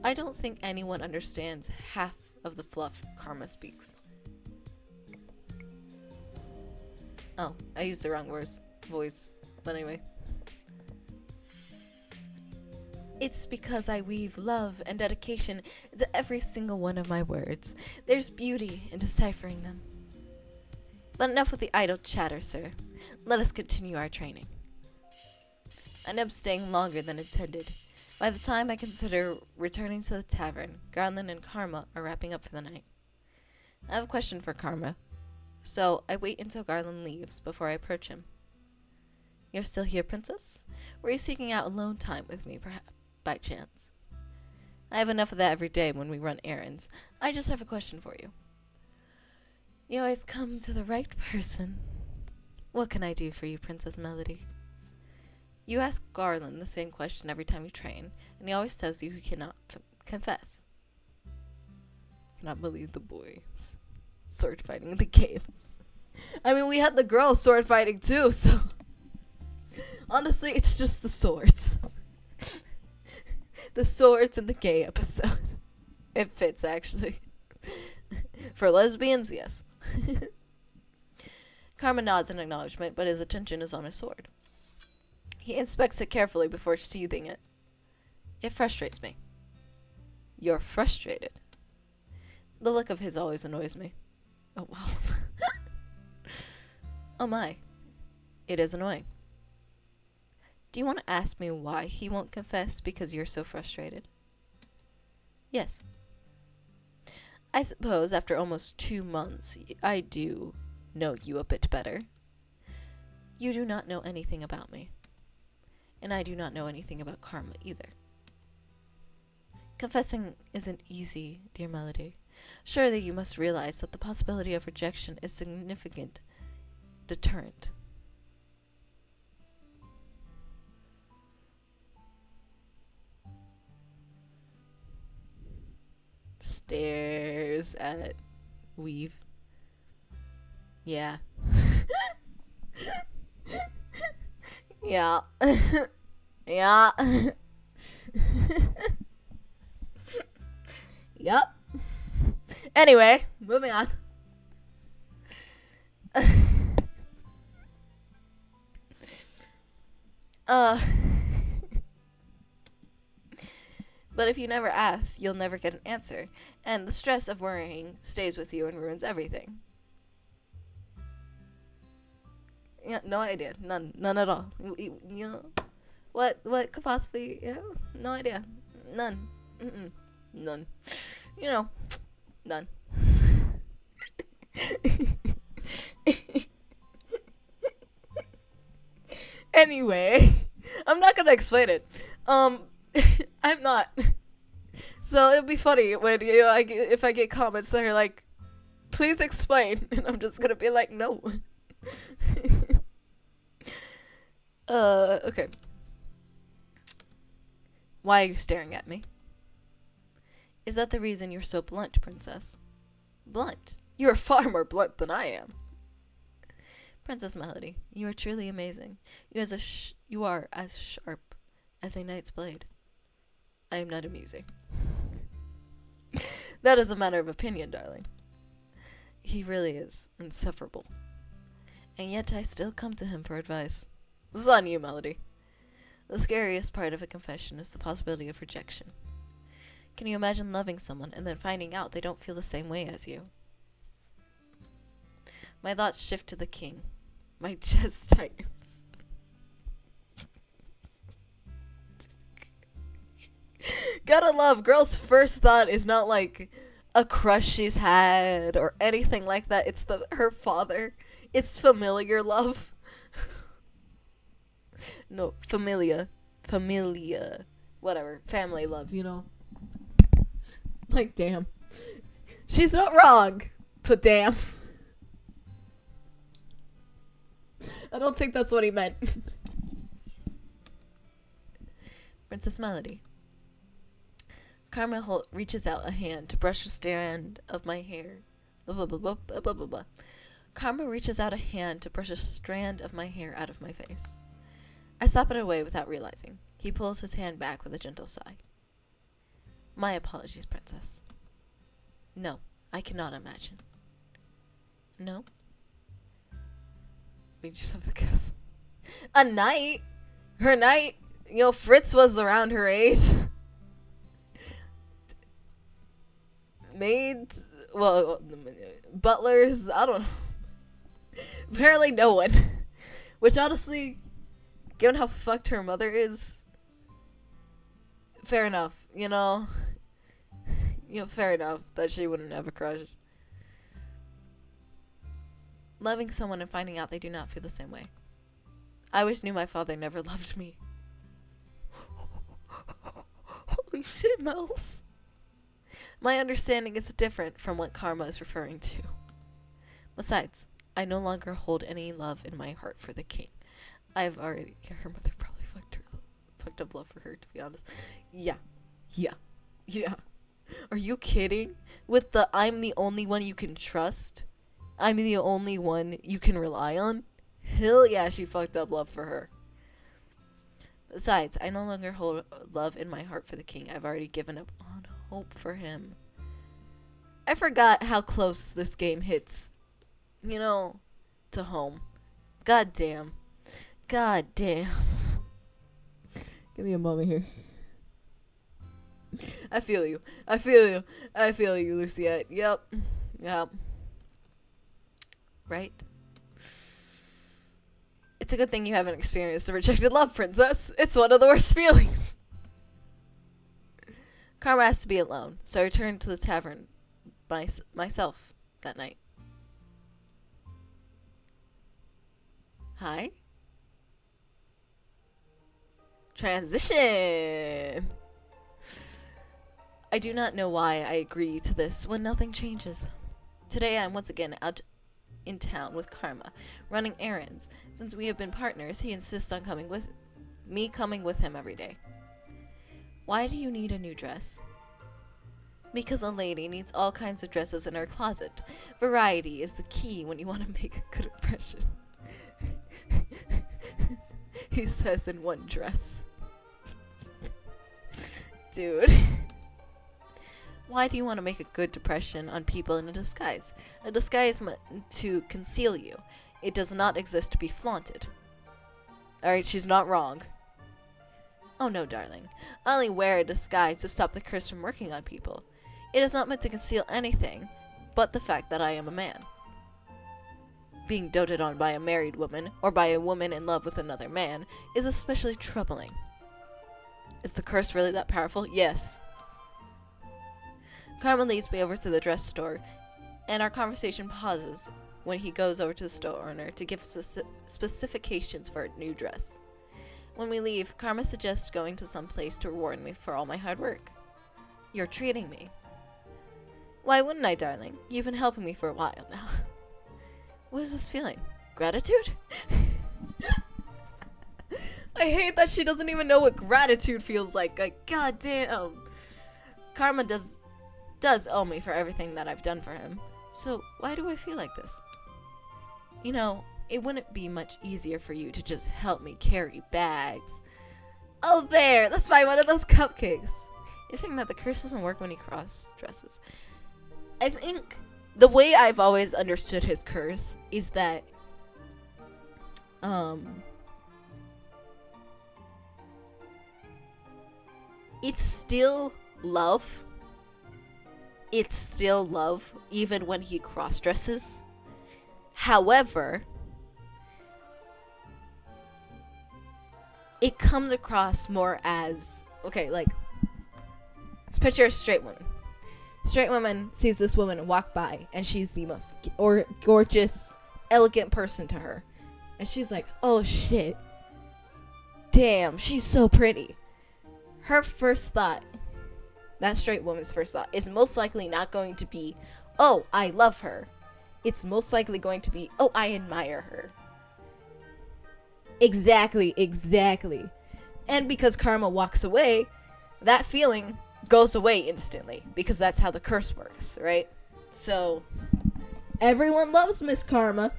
I don't think anyone understands half of the fluff Karma speaks. Oh, I used the wrong voice. But anyway. It's because I weave love and dedication into every single one of my words. There's beauty in deciphering them. But enough with the idle chatter, sir. Let us continue our training. I end up staying longer than intended. By the time I consider returning to the tavern, Garland and Karma are wrapping up for the night. I have a question for Karma, so I wait until Garland leaves before I approach him. You're still here, princess? Were you seeking out alone time with me, perhaps, by chance? I have enough of that every day when we run errands. I just have a question for you. You always come to the right person. What can I do for you, Princess Melody? You ask Garland the same question every time you train, and he always tells you he cannot confess. Cannot believe the boys sword fighting in the caves. I mean, we had the girls sword fighting too, so honestly, it's just the swords. The swords in the gay episode. It fits, actually. For lesbians, yes. Karma nods in acknowledgement, but his attention is on his sword. He inspects it carefully before sheathing it. It frustrates me. You're frustrated. The look of his always annoys me. Oh, well. Oh my. It is annoying. Do you want to ask me why he won't confess because you're so frustrated? Yes. I suppose after almost 2 months, I do know you a bit better. You do not know anything about me. And I do not know anything about Karma either. Confessing isn't easy, dear Melody. Surely you must realize that the possibility of rejection is a significant deterrent. Stares at Weave. Yeah. Yeah. Yeah. Yup. Anyway, moving on. But if you never ask, you'll never get an answer, and the stress of worrying stays with you and ruins everything. Yeah, no idea. None at all. You know, what could possibly, yeah, no idea. None. None. You know, none. Anyway, I'm not gonna explain it. I'm not. So it'll be funny when if I get comments that are like, "Please explain," and I'm just gonna be like, "No." Okay. Why are you staring at me? Is that the reason you're so blunt, princess? Blunt? You are far more blunt than I am. Princess Melody, you are truly amazing. You are as sharp as a knight's blade. I am not amusing. That is a matter of opinion, darling. He really is insufferable. And yet I still come to him for advice. This is on you, Melody. The scariest part of a confession is the possibility of rejection. Can you imagine loving someone and then finding out they don't feel the same way as you? My thoughts shift to the king. My chest tightens. Gotta love, girl's first thought is not like a crush she's had or anything like that. It's her father. It's familiar love. No, familia. Whatever. Family love, you know? Like, damn. She's not wrong, but damn. I don't think that's what he meant. Princess Melody. Karma reaches out a hand to brush a strand of my hair. Blah, blah, blah, blah, blah, blah, blah. Karma reaches out a hand to brush a strand of my hair out of my face. I slap it away without realizing. He pulls his hand back with a gentle sigh. My apologies, princess. No, I cannot imagine. No? We should have the kiss. A knight? Her knight? You know, Fritz was around her age. Maids? Well, butlers? I don't know. Apparently no one. Which honestly, given how fucked her mother is, fair enough, you know? Fair enough that she wouldn't have a crush. Loving someone and finding out they do not feel the same way. I wish knew my father never loved me. Holy shit, Mels. My understanding is different from what Karma is referring to. Besides, I no longer hold any love in my heart for the king. I've already... Her mother probably fucked up love for her, to be honest. Yeah. Are you kidding? With the I'm the only one you can trust? I'm the only one you can rely on? Hell yeah, she fucked up love for her. Besides, I no longer hold love in my heart for the king. I've already given up on hope for him. I forgot how close this game hits, to home. God damn. Give me a moment here. I feel you, Luciette. Yep. Right? It's a good thing you haven't experienced a rejected love, princess. It's one of the worst feelings. Karma has to be alone, so I returned to the tavern myself that night. Hi? Transition! I do not know why I agree to this when nothing changes. Today I am once again out in town with Karma, running errands. Since we have been partners, he insists on coming with him every day. Why do you need a new dress? Because a lady needs all kinds of dresses in her closet. Variety is the key when you want to make a good impression. He says in one dress. Dude. Why do you want to make a good impression on people in a disguise? A disguise meant to conceal you. It does not exist to be flaunted. Alright, she's not wrong. Oh no, darling. I only wear a disguise to stop the curse from working on people. It is not meant to conceal anything but the fact that I am a man. Being doted on by a married woman, or by a woman in love with another man, is especially troubling. Is the curse really that powerful? Yes. Karma leads me over to the dress store, and our conversation pauses when he goes over to the store owner to give specifications for a new dress. When we leave, Karma suggests going to some place to reward me for all my hard work. You're treating me. Why wouldn't I, darling? You've been helping me for a while now. What is this feeling? Gratitude? I I hate that she doesn't even know what gratitude feels like. Like, goddamn. Karma does owe me for everything that I've done for him. So why do I feel like this? You know, it wouldn't be much easier for you to just help me carry bags. Oh, there! Let's buy one of those cupcakes. You're saying that the curse doesn't work when he cross-dresses. I think the way I've always understood his curse is that, it's still love. It's still love, even when he cross-dresses. However, it comes across more as, okay, like, let's picture a straight woman. Straight woman sees this woman walk by, and she's the most gorgeous, elegant person to her. And she's like, oh shit. Damn, she's so pretty. Her first thought, that straight woman's first thought, is most likely not going to be, oh, I love her. It's most likely going to be, oh, I admire her. Exactly. And because Karma walks away, that feeling goes away instantly, because that's how the curse works, right? So, everyone loves Miss Karma,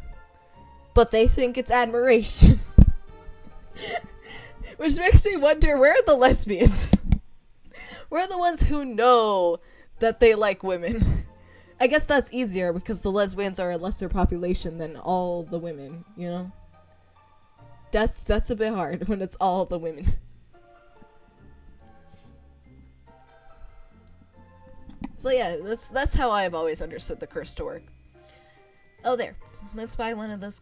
but they think it's admiration. Which makes me wonder, where are the lesbians? Where are the ones who know that they like women? I guess that's easier because the lesbians are a lesser population than all the women, you know? That's a bit hard when it's all the women. So yeah, that's how I've always understood the curse to work. Oh, there. Let's buy one of those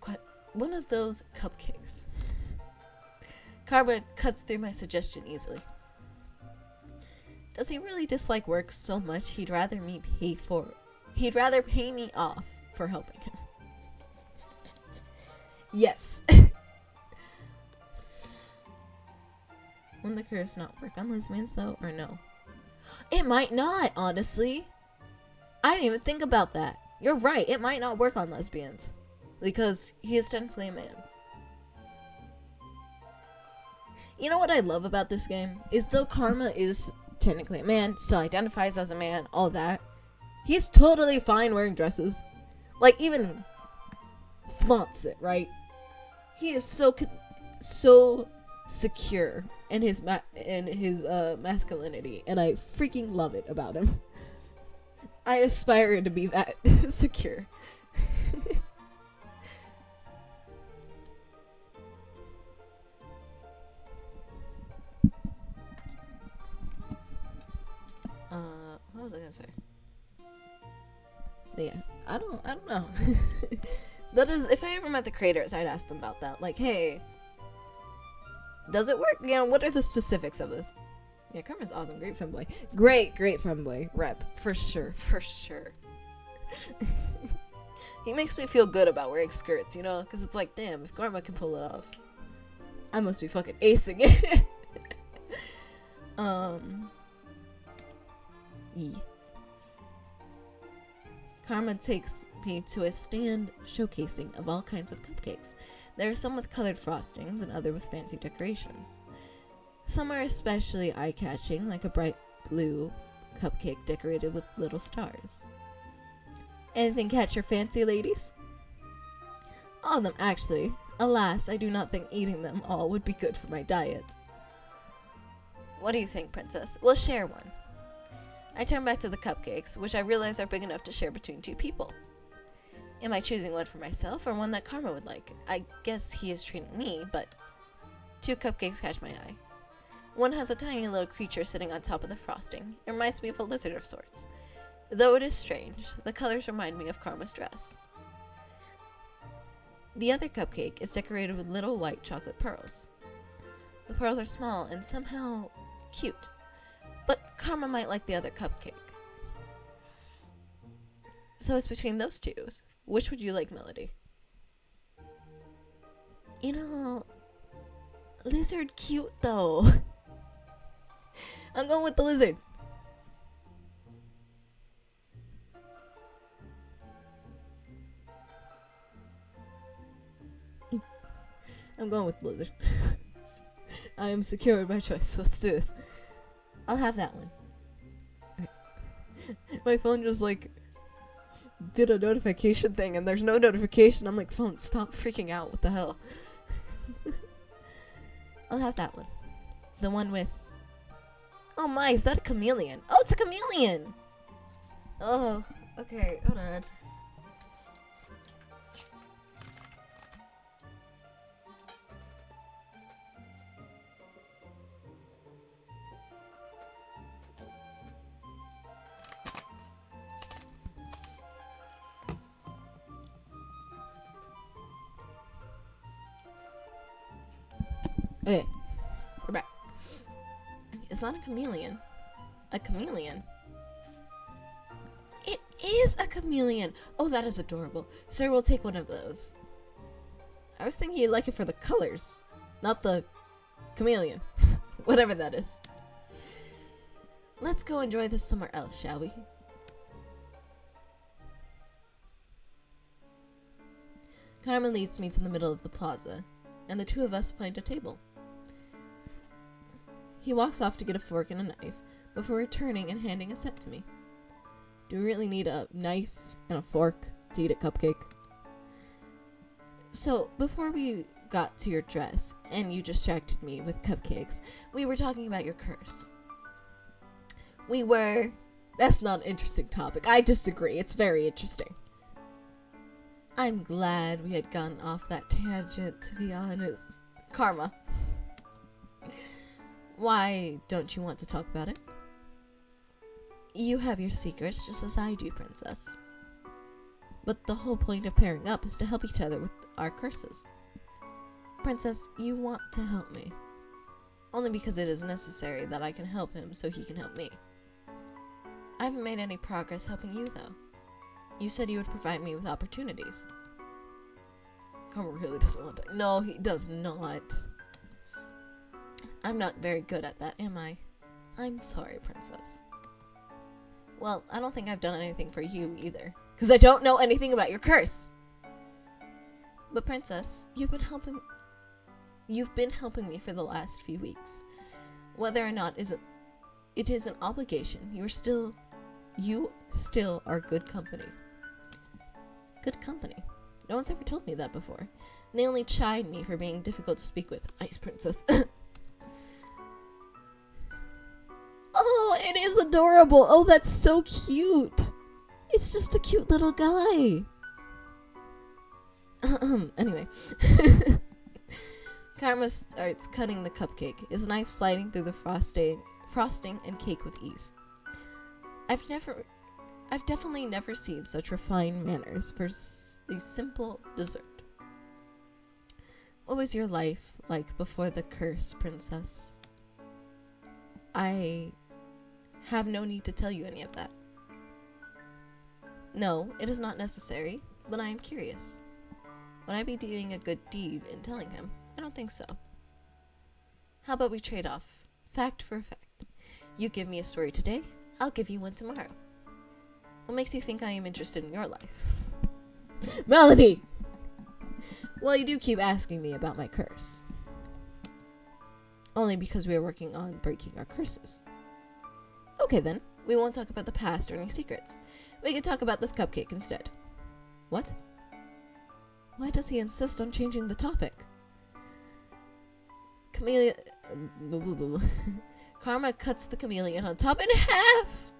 cupcakes. Karma cuts through my suggestion easily. Does he really dislike work so much he'd rather pay me off for helping him? Yes. Wouldn't the curse not work on lesbians though, or no? It might not, honestly. I didn't even think about that. You're right, it might not work on lesbians. Because he is technically a man. You know what I love about this game? Is though Karma is technically a man, still identifies as a man, all that, he's totally fine wearing dresses. Like, even flaunts it, right? He is so secure in his masculinity, and I freaking love it about him. I aspire to be that secure. What was I gonna say? But yeah, I don't know. That is, if I ever met the creators, I'd ask them about that. Like, hey, does it work? You know, what are the specifics of this? Yeah, Karma's awesome. Great femboy. Great femboy rep. For sure. He makes me feel good about wearing skirts, you know? Because it's like, damn, if Karma can pull it off, I must be fucking acing it. Karma takes me to a stand showcasing of all kinds of cupcakes. There are some with colored frostings and other with fancy decorations. Some are especially eye-catching, like a bright blue cupcake decorated with little stars. Anything catch your fancy, ladies? All of them, actually. Alas, I do not think eating them all would be good for my diet. What do you think, princess? We'll share one. I turn back to the cupcakes, which I realize are big enough to share between two people. Am I choosing one for myself or one that Karma would like? I guess he is treating me, but 2 cupcakes catch my eye. One has a tiny little creature sitting on top of the frosting. It reminds me of a lizard of sorts. Though it is strange, the colors remind me of Karma's dress. The other cupcake is decorated with little white chocolate pearls. The pearls are small and somehow cute. But Karma might like the other cupcake. So it's between those two. Which would you like, Melody? You know, lizard cute though. I'm going with the lizard. I'm going with the lizard. I am secure in my choice. Let's do this. I'll have that one. My phone just like did a notification thing and there's no notification. I'm like, phone, stop freaking out. What the hell? I'll have that one. The one with... Oh my, is that a chameleon? Oh, it's a chameleon! Oh, okay, hold on. Okay, we're back. Is that a chameleon? A chameleon? It is a chameleon! Oh, that is adorable. Sir, we'll take one of those. I was thinking you'd like it for the colors, not the chameleon. Whatever that is. Let's go enjoy this somewhere else, shall we? Carmen leads me to the middle of the plaza, and the two of us find a table. He walks off to get a fork and a knife, before returning and handing a set to me. Do we really need a knife and a fork to eat a cupcake? So, before we got to your dress, and you distracted me with cupcakes, we were talking about your curse. We were... That's not an interesting topic. I disagree. It's very interesting. I'm glad we had gotten off that tangent, to be honest. Karma. Why don't you want to talk about it? You have your secrets just as I do, Princess. But the whole point of pairing up is to help each other with our curses. Princess, you want to help me. Only because it is necessary that I can help him so he can help me. I haven't made any progress helping you, though. You said you would provide me with opportunities. Karma really doesn't want to. No, he does not. I'm not very good at that, am I? I'm sorry, Princess. Well, I don't think I've done anything for you either, because I don't know anything about your curse. But Princess, you've been helping me for the last few weeks. Whether or not it is an obligation, you still are good company. Good company. No one's ever told me that before. And they only chide me for being difficult to speak with. Ice Princess. Oh, it is adorable. Oh, that's so cute. It's just a cute little guy. Anyway. Karma starts cutting the cupcake, his knife sliding through the frosting and cake with ease. I've definitely never seen such refined manners for a simple dessert. What was your life like before the curse, Princess? I have no need to tell you any of that. No, it is not necessary, but I am curious. Would I be doing a good deed in telling him? I don't think so. How about we trade off? Fact for fact. You give me a story today, I'll give you one tomorrow. What makes you think I am interested in your life? Melody! Well, you do keep asking me about my curse. Only because we are working on breaking our curses. Okay then, we won't talk about the past or any secrets. We can talk about this cupcake instead. What? Why does he insist on changing the topic? Karma cuts the chameleon on top in half!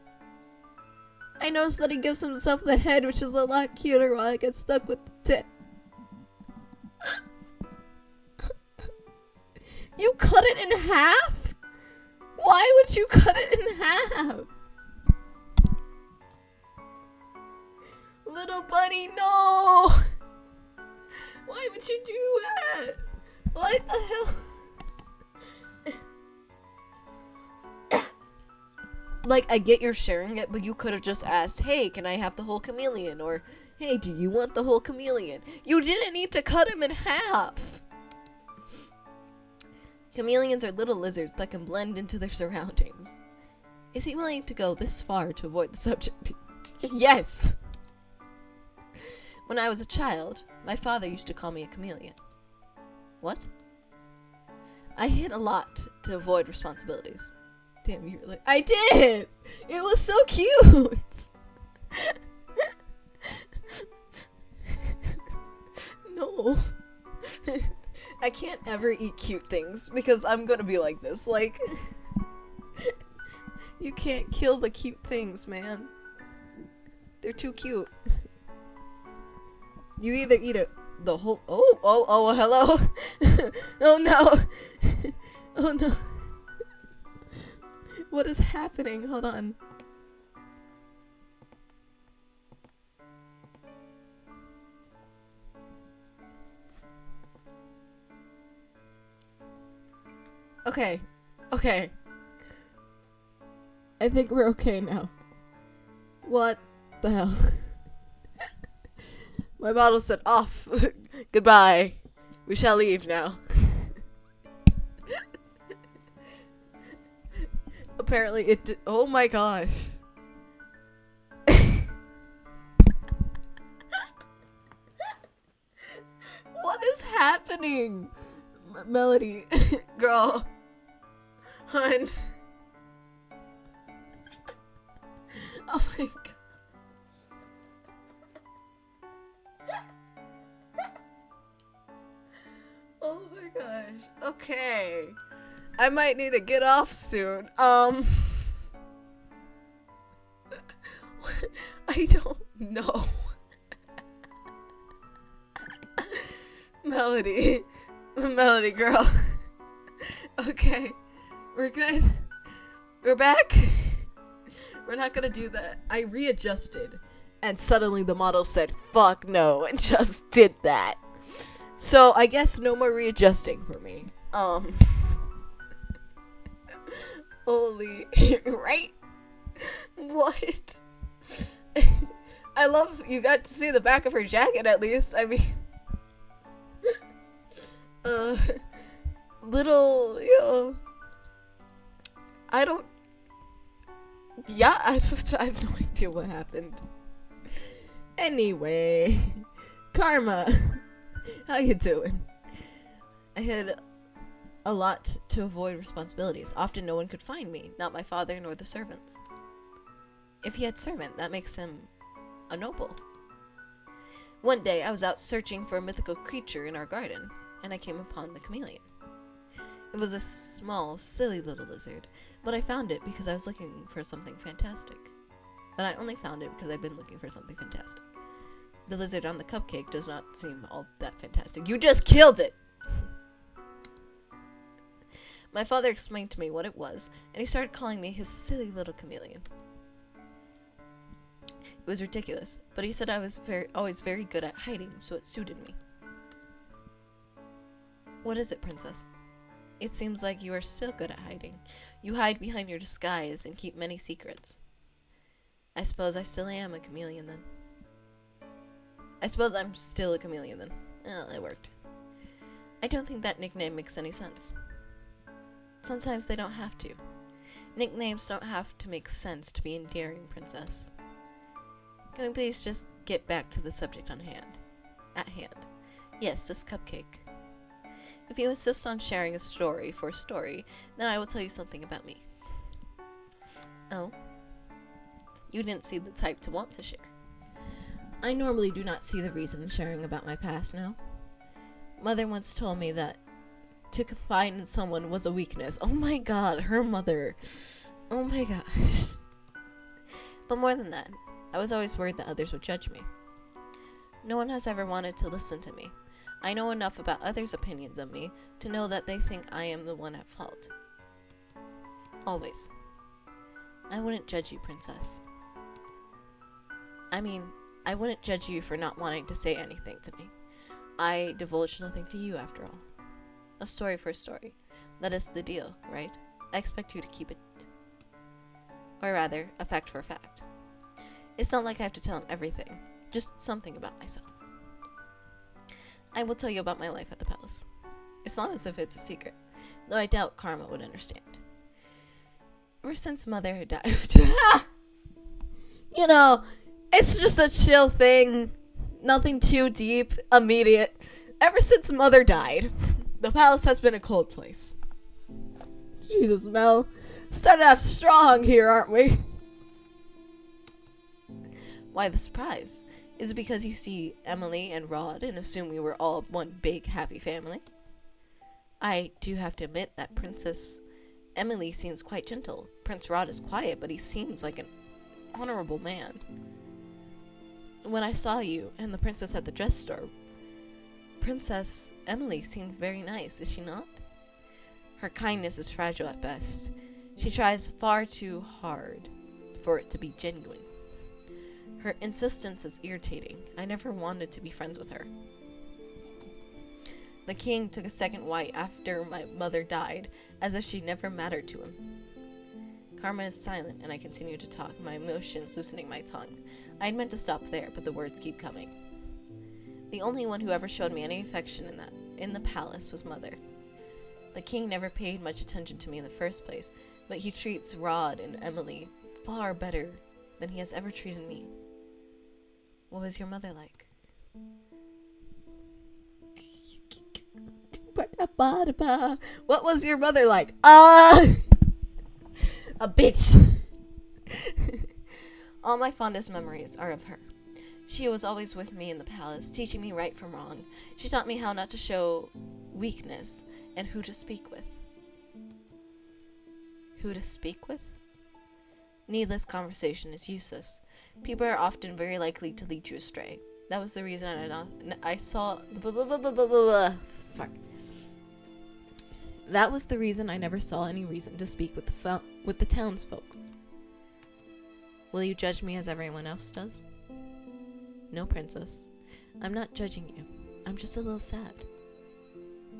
I noticed that he gives himself the head, which is a lot cuter, while I get stuck with the tip. You cut it in half? Why would you cut it in half? Little bunny, no! Why would you do that? What the hell? Like, I get you're sharing it, but you could have just asked, hey, can I have the whole chameleon? Or, hey, do you want the whole chameleon? You didn't need to cut him in half. Chameleons are little lizards that can blend into their surroundings. Is he willing to go this far to avoid the subject? Yes! When I was a child, my father used to call me a chameleon. What? I hid a lot to avoid responsibilities. Damn, you were like, I did! It was so cute! No. I can't ever eat cute things because I'm gonna be like this. Like, you can't kill the cute things, man. They're too cute. You either eat it the whole. Oh, hello. Oh no. Oh no. What is happening? Hold on. Okay. I think we're okay now. What the hell? My bottle said off. Goodbye. We shall leave now. Apparently it did. Oh my gosh. What is happening? Melody. Girl. Hun. Oh my god. Oh my gosh. Okay. I might need to get off soon. I don't know. Melody girl. Okay. We're good. We're back. We're not gonna do that. I readjusted and suddenly the model said fuck no and just did that. So I guess no more readjusting for me. Holy right? What? I love you got to see the back of her jacket at least. I mean little, you know, I have no idea what happened. Anyway, Karma, how you doing? I had a lot to avoid responsibilities. Often no one could find me, not my father nor the servants. If he had servant, that makes him a noble. One day I was out searching for a mythical creature in our garden, and I came upon the chameleon. It was a small, silly little lizard, but I found it because I was looking for something fantastic. But I only found it because I'd been looking for something fantastic. The lizard on the cupcake does not seem all that fantastic. You just killed it! My father explained to me what it was, and he started calling me his silly little chameleon. It was ridiculous, but he said I was always very good at hiding, so it suited me. What is it, princess? It seems like you are still good at hiding. You hide behind your disguise and keep many secrets. I suppose I still am a chameleon then. I suppose I'm still a chameleon then. Oh, it worked. I don't think that nickname makes any sense. Sometimes they don't have to. Nicknames don't have to make sense to be endearing, princess. Can we please just get back to the subject on hand? At hand. Yes, this cupcake. If you insist on sharing a story for a story, then I will tell you something about me. Oh? You didn't see the type to want to share. I normally do not see the reason in sharing about my past now. Mother once told me that to confide in someone was a weakness. Oh my god, her mother. Oh my gosh. But more than that, I was always worried that others would judge me. No one has ever wanted to listen to me. I know enough about others' opinions of me to know that they think I am the one at fault. Always. I wouldn't judge you, princess. I mean, I wouldn't judge you for not wanting to say anything to me. I divulged nothing to you, after all. A story for a story. That is the deal, right? I expect you to keep it. Or rather, a fact for a fact. It's not like I have to tell him everything. Just something about myself. I will tell you about my life at the palace. It's not as if it's a secret, though I doubt Karma would understand. Ever since Mother had died... You know, it's just a chill thing. Nothing too deep, immediate. Ever since Mother died, the palace has been a cold place. Jesus, Mel. Started off strong here, aren't we? Why the surprise? Is it because you see Emily and Rod and assume we were all one big happy family? I do have to admit that Princess Emily seems quite gentle. Prince Rod is quiet, but he seems like an honorable man. When I saw you and the princess at the dress store, Princess Emily seemed very nice, is she not? Her kindness is fragile at best. She tries far too hard for it to be genuine. Her insistence is irritating. I never wanted to be friends with her. The king took a second wife after my mother died, as if she never mattered to him. Karma is silent, and I continue to talk, my emotions loosening my tongue. I had meant to stop there, but the words keep coming. The only one who ever showed me any affection in the palace was Mother. The king never paid much attention to me in the first place, but he treats Rod and Emily far better than he has ever treated me. What was your mother like? What was your mother like? A bitch. All my fondest memories are of her. She was always with me in the palace, teaching me right from wrong. She taught me how not to show weakness and who to speak with. Who to speak with? Needless conversation is useless. People are often very likely to lead you astray. That was the reason I saw... Fuck. That was the reason I never saw any reason to speak with the townsfolk. Will you judge me as everyone else does? No, princess. I'm not judging you. I'm just a little sad.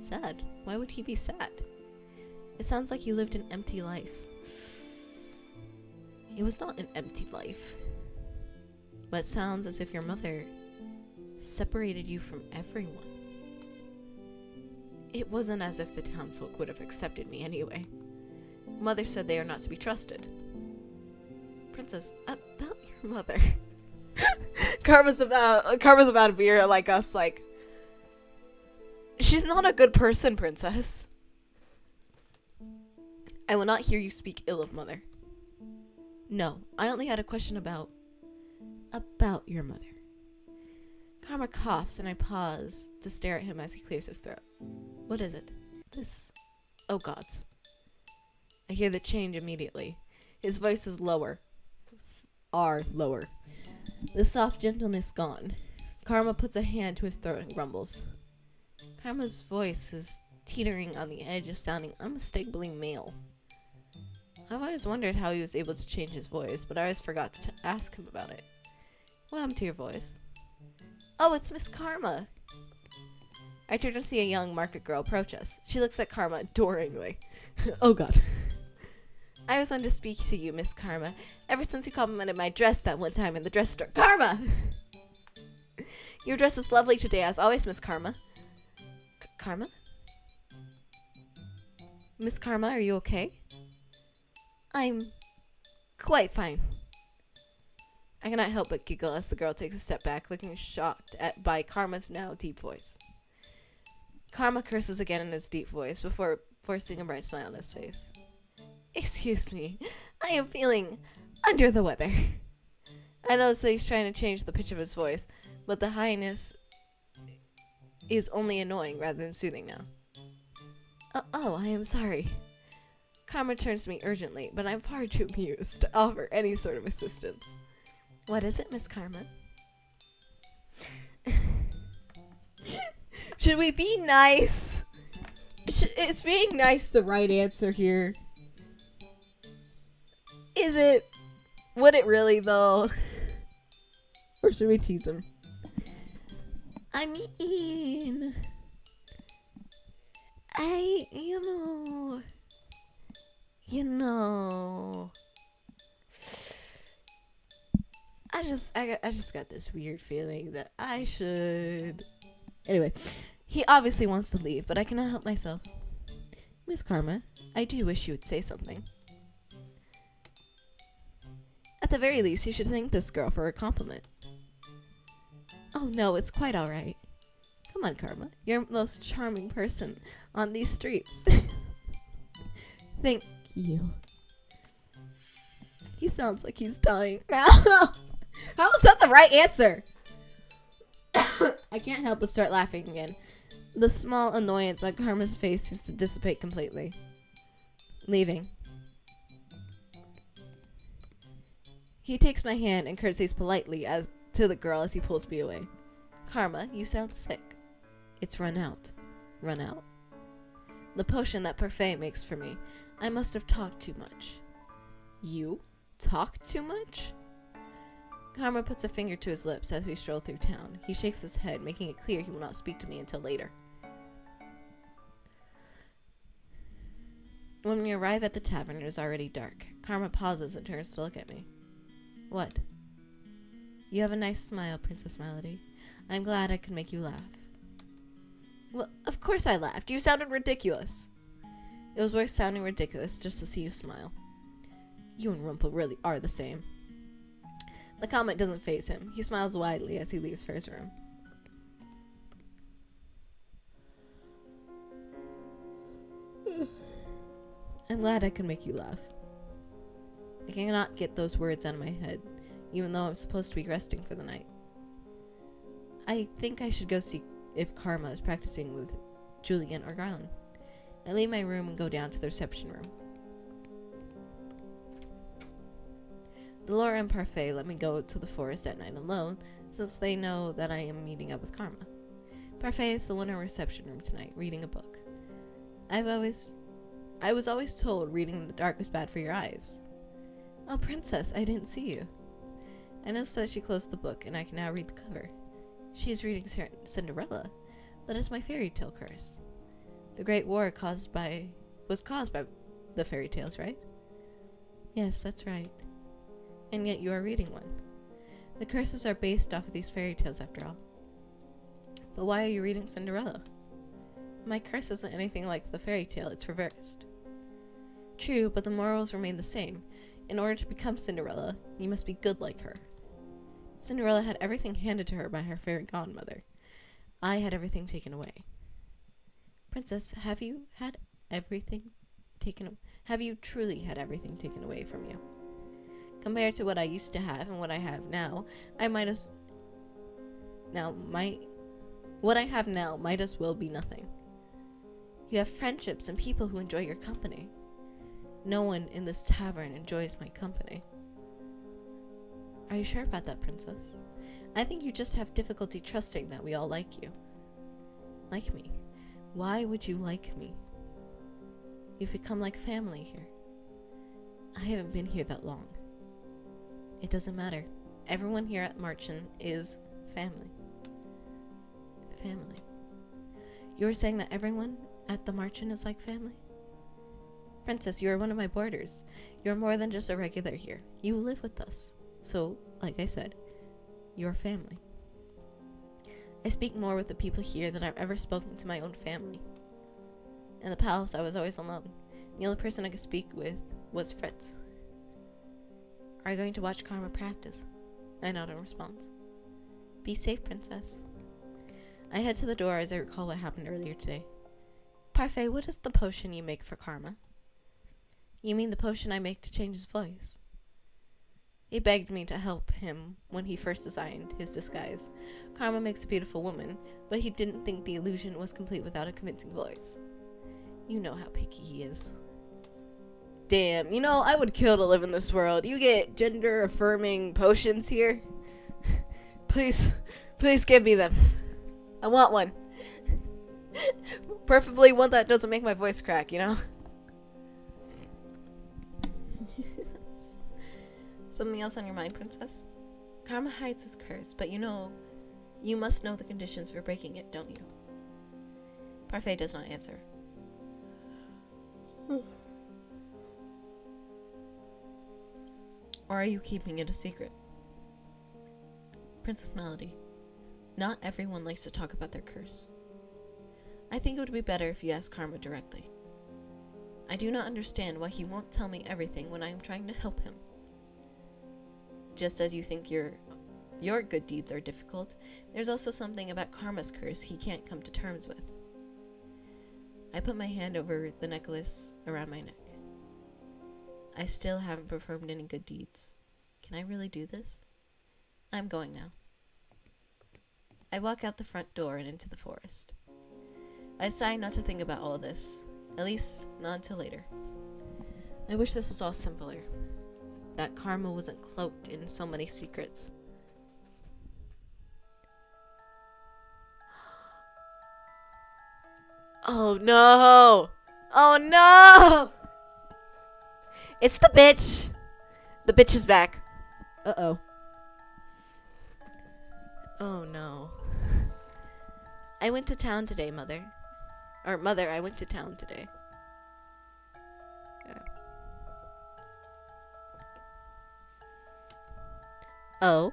Sad? Why would he be sad? It sounds like you lived an empty life. It was not an empty life. But it sounds as if your mother separated you from everyone. It wasn't as if the townfolk would have accepted me anyway. Mother said they are not to be trusted. Princess, about your mother. Karma's about to be like us, like, she's not a good person, princess. I will not hear you speak ill of Mother. No, I only had a question about your mother. Karma coughs and I pause to stare at him as he clears his throat. What is it? This... Oh gods. I hear the change immediately. His voice is lower. Lower. The soft gentleness gone. Karma puts a hand to his throat and grumbles. Karma's voice is teetering on the edge of sounding unmistakably male. I've always wondered how he was able to change his voice, but I always forgot to ask him about it. What happened to your voice? Oh, it's Miss Karma. I turn to see a young market girl approach us. She looks at Karma adoringly. Oh god. I always wanted to speak to you, Miss Karma, ever since you complimented my dress that one time in the dress store. Karma! Your dress is lovely today, as always, Miss Karma. Karma? Miss Karma, are you okay? I'm quite fine. I cannot help but giggle as the girl takes a step back, looking shocked by Karma's now deep voice. Karma curses again in his deep voice before forcing a bright smile on his face. Excuse me, I am feeling under the weather. I notice that he's trying to change the pitch of his voice, but the highness is only annoying rather than soothing now. Oh, I am sorry. Karma turns to me urgently, but I'm far too amused to offer any sort of assistance. What is it, Miss Karma? Should we be nice? Is being nice the right answer here? Is it? Would it really, though? Or should we tease him? I mean... You know... I just got this weird feeling that I should... Anyway, he obviously wants to leave, but I cannot help myself. Miss Karma, I do wish you would say something. At the very least, you should thank this girl for her compliment. Oh no, it's quite alright. Come on, Karma. You're the most charming person on these streets. Thank you. He sounds like he's dying now. How is that the right answer? I can't help but start laughing again. The small annoyance on Karma's face seems to dissipate completely. Leaving. He takes my hand and curtsies politely as to the girl as he pulls me away. Karma, you sound sick. It's run out. Run out. The potion that Parfait makes for me. I must have talked too much. You? Talk too much? Karma puts a finger to his lips as we stroll through town. He shakes his head, making it clear he will not speak to me until later. When we arrive at the tavern, it is already dark. Karma pauses and turns to look at me. What? You have a nice smile, Princess Melody. I'm glad I could make you laugh. Well, of course I laughed. You sounded ridiculous. It was worth sounding ridiculous just to see you smile. You and Rumple really are the same. The comment doesn't faze him. He smiles widely as he leaves for his room. I'm glad I could make you laugh. I cannot get those words out of my head, even though I'm supposed to be resting for the night. I think I should go see if Karma is practicing with Julian or Garland. I leave my room and go down to the reception room. Delora and Parfait let me go to the forest at night alone, since they know that I am meeting up with Karma. Parfait is the one in reception room tonight, reading a book. I was always told reading in the dark was bad for your eyes. Oh, Princess, I didn't see you. I noticed that she closed the book, and I can now read the cover. She is reading Cinderella. That is my fairy tale curse. The Great War was caused by the fairy tales, right? Yes, that's right. And yet you are reading one. The curses are based off of these fairy tales, after all. But why are you reading Cinderella? My curse isn't anything like the fairy tale, it's reversed. True, but the morals remain the same. In order to become Cinderella, you must be good like her. Cinderella had everything handed to her by her fairy godmother. I had everything taken away. Princess, have you truly had everything taken away from you? Compared to what I used to have and what I have now, what I have now might as well be nothing. You have friendships and people who enjoy your company. No one in this tavern enjoys my company. Are you sure about that, Princess? I think you just have difficulty trusting that we all like you. Like me? Why would you like me? You've become like family here. I haven't been here that long. It doesn't matter. Everyone here at Marchen is family. Family. You're saying that everyone at the Marchen is like family? Princess, you are one of my boarders. You're more than just a regular here. You live with us. So, like I said, you're family. I speak more with the people here than I've ever spoken to my own family. In the palace, I was always alone. The only person I could speak with was Fritz. Are you going to watch Karma practice? I nod in response. Be safe, Princess. I head to the door as I recall what happened earlier today. Parfait, what is the potion you make for Karma? You mean the potion I make to change his voice? He begged me to help him when he first designed his disguise. Karma makes a beautiful woman, but he didn't think the illusion was complete without a convincing voice. You know how picky he is. Damn, I would kill to live in this world. You get gender-affirming potions here? Please give me them. I want one. Preferably one that doesn't make my voice crack, Something else on your mind, Princess? Karma hides his curse, but you must know the conditions for breaking it, don't you? Parfait does not answer. Or are you keeping it a secret? Princess Melody, not everyone likes to talk about their curse. I think it would be better if you ask Karma directly. I do not understand why he won't tell me everything when I am trying to help him. Just as you think your good deeds are difficult, there's also something about Karma's curse he can't come to terms with. I put my hand over the necklace around my neck. I still haven't performed any good deeds. Can I really do this? I'm going now. I walk out the front door and into the forest. I decide not to think about all of this, at least not until later. I wish this was all simpler, that karma wasn't cloaked in so many secrets. Oh no! Oh no! It's the bitch! The bitch is back. Uh-oh. Oh no. I went to town today, Mother. Or, Mother, I went to town today. Yeah. Oh?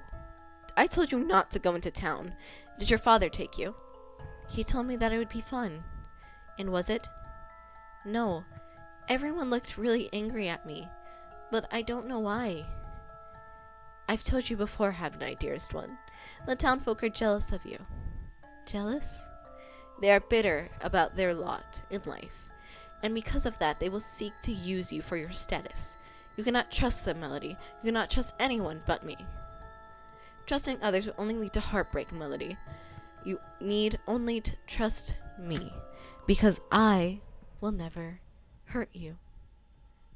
I told you not to go into town. Did your father take you? He told me that it would be fun. And was it? No. Everyone looked really angry at me. But I don't know why. I've told you before, haven't I, dearest one? The townfolk are jealous of you. Jealous? They are bitter about their lot in life, and because of that, they will seek to use you for your status. You cannot trust them, Melody. You cannot trust anyone but me. Trusting others will only lead to heartbreak, Melody. You need only to trust me, because I will never hurt you.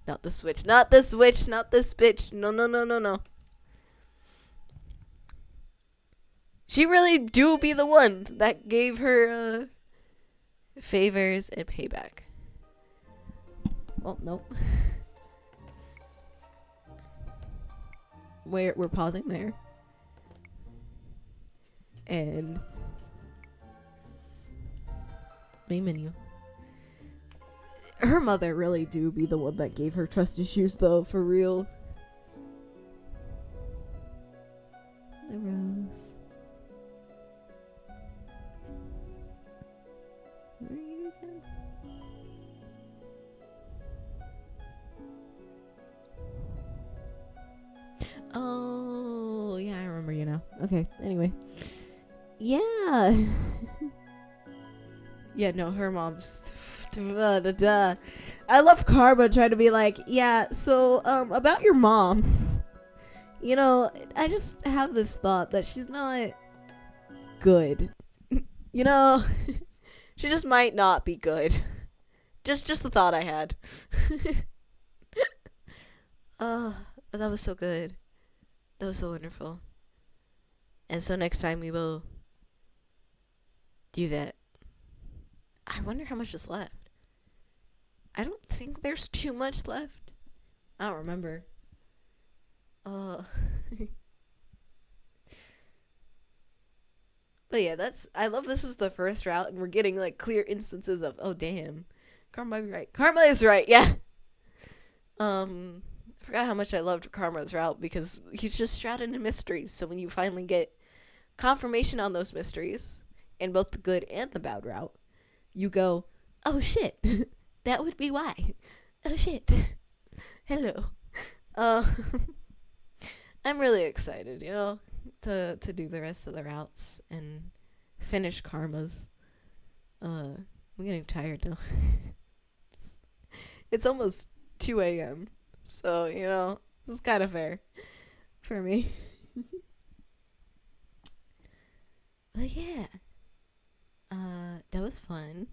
Not the switch, not the switch, not this bitch. No, no, no, no, no. She really do be the one that gave her favors and payback. Well, nope. We're pausing there. And main menu. Her mother really do be the one that gave her trust issues, though, for real. The rose. Where are you again? Oh, yeah, I remember you now. Okay, anyway. Yeah. Yeah, no, her mom's... I love Karma trying to be like, yeah, so, about your mom. You know, I just have this thought that she's not good. You know? She just might not be good. Just the thought I had. Oh, that was so good. That was so wonderful. And so next time we will do that. I wonder how much is left. I don't think there's too much left. I don't remember. But yeah, I love this is the first route and we're getting like clear instances of, oh damn, Karma might be right. Karma is right, yeah. I forgot how much I loved Karma's route because he's just shrouded in mysteries. So when you finally get confirmation on those mysteries in both the good and the bad route, you go, oh shit, that would be why. Oh shit. Hello. I'm really excited, you know, to do the rest of the routes and finish Karma's. I'm getting tired now. It's almost 2 a.m. So, you know, this is kind of fair for me. But yeah. That was fun.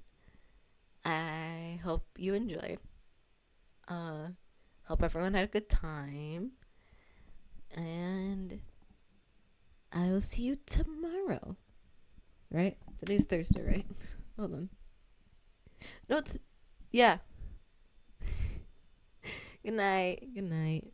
I hope you enjoyed. Hope everyone had a good time. And I will see you tomorrow. Right? Today's Thursday, right? Hold on. No, it's... Yeah. Good night. Good night.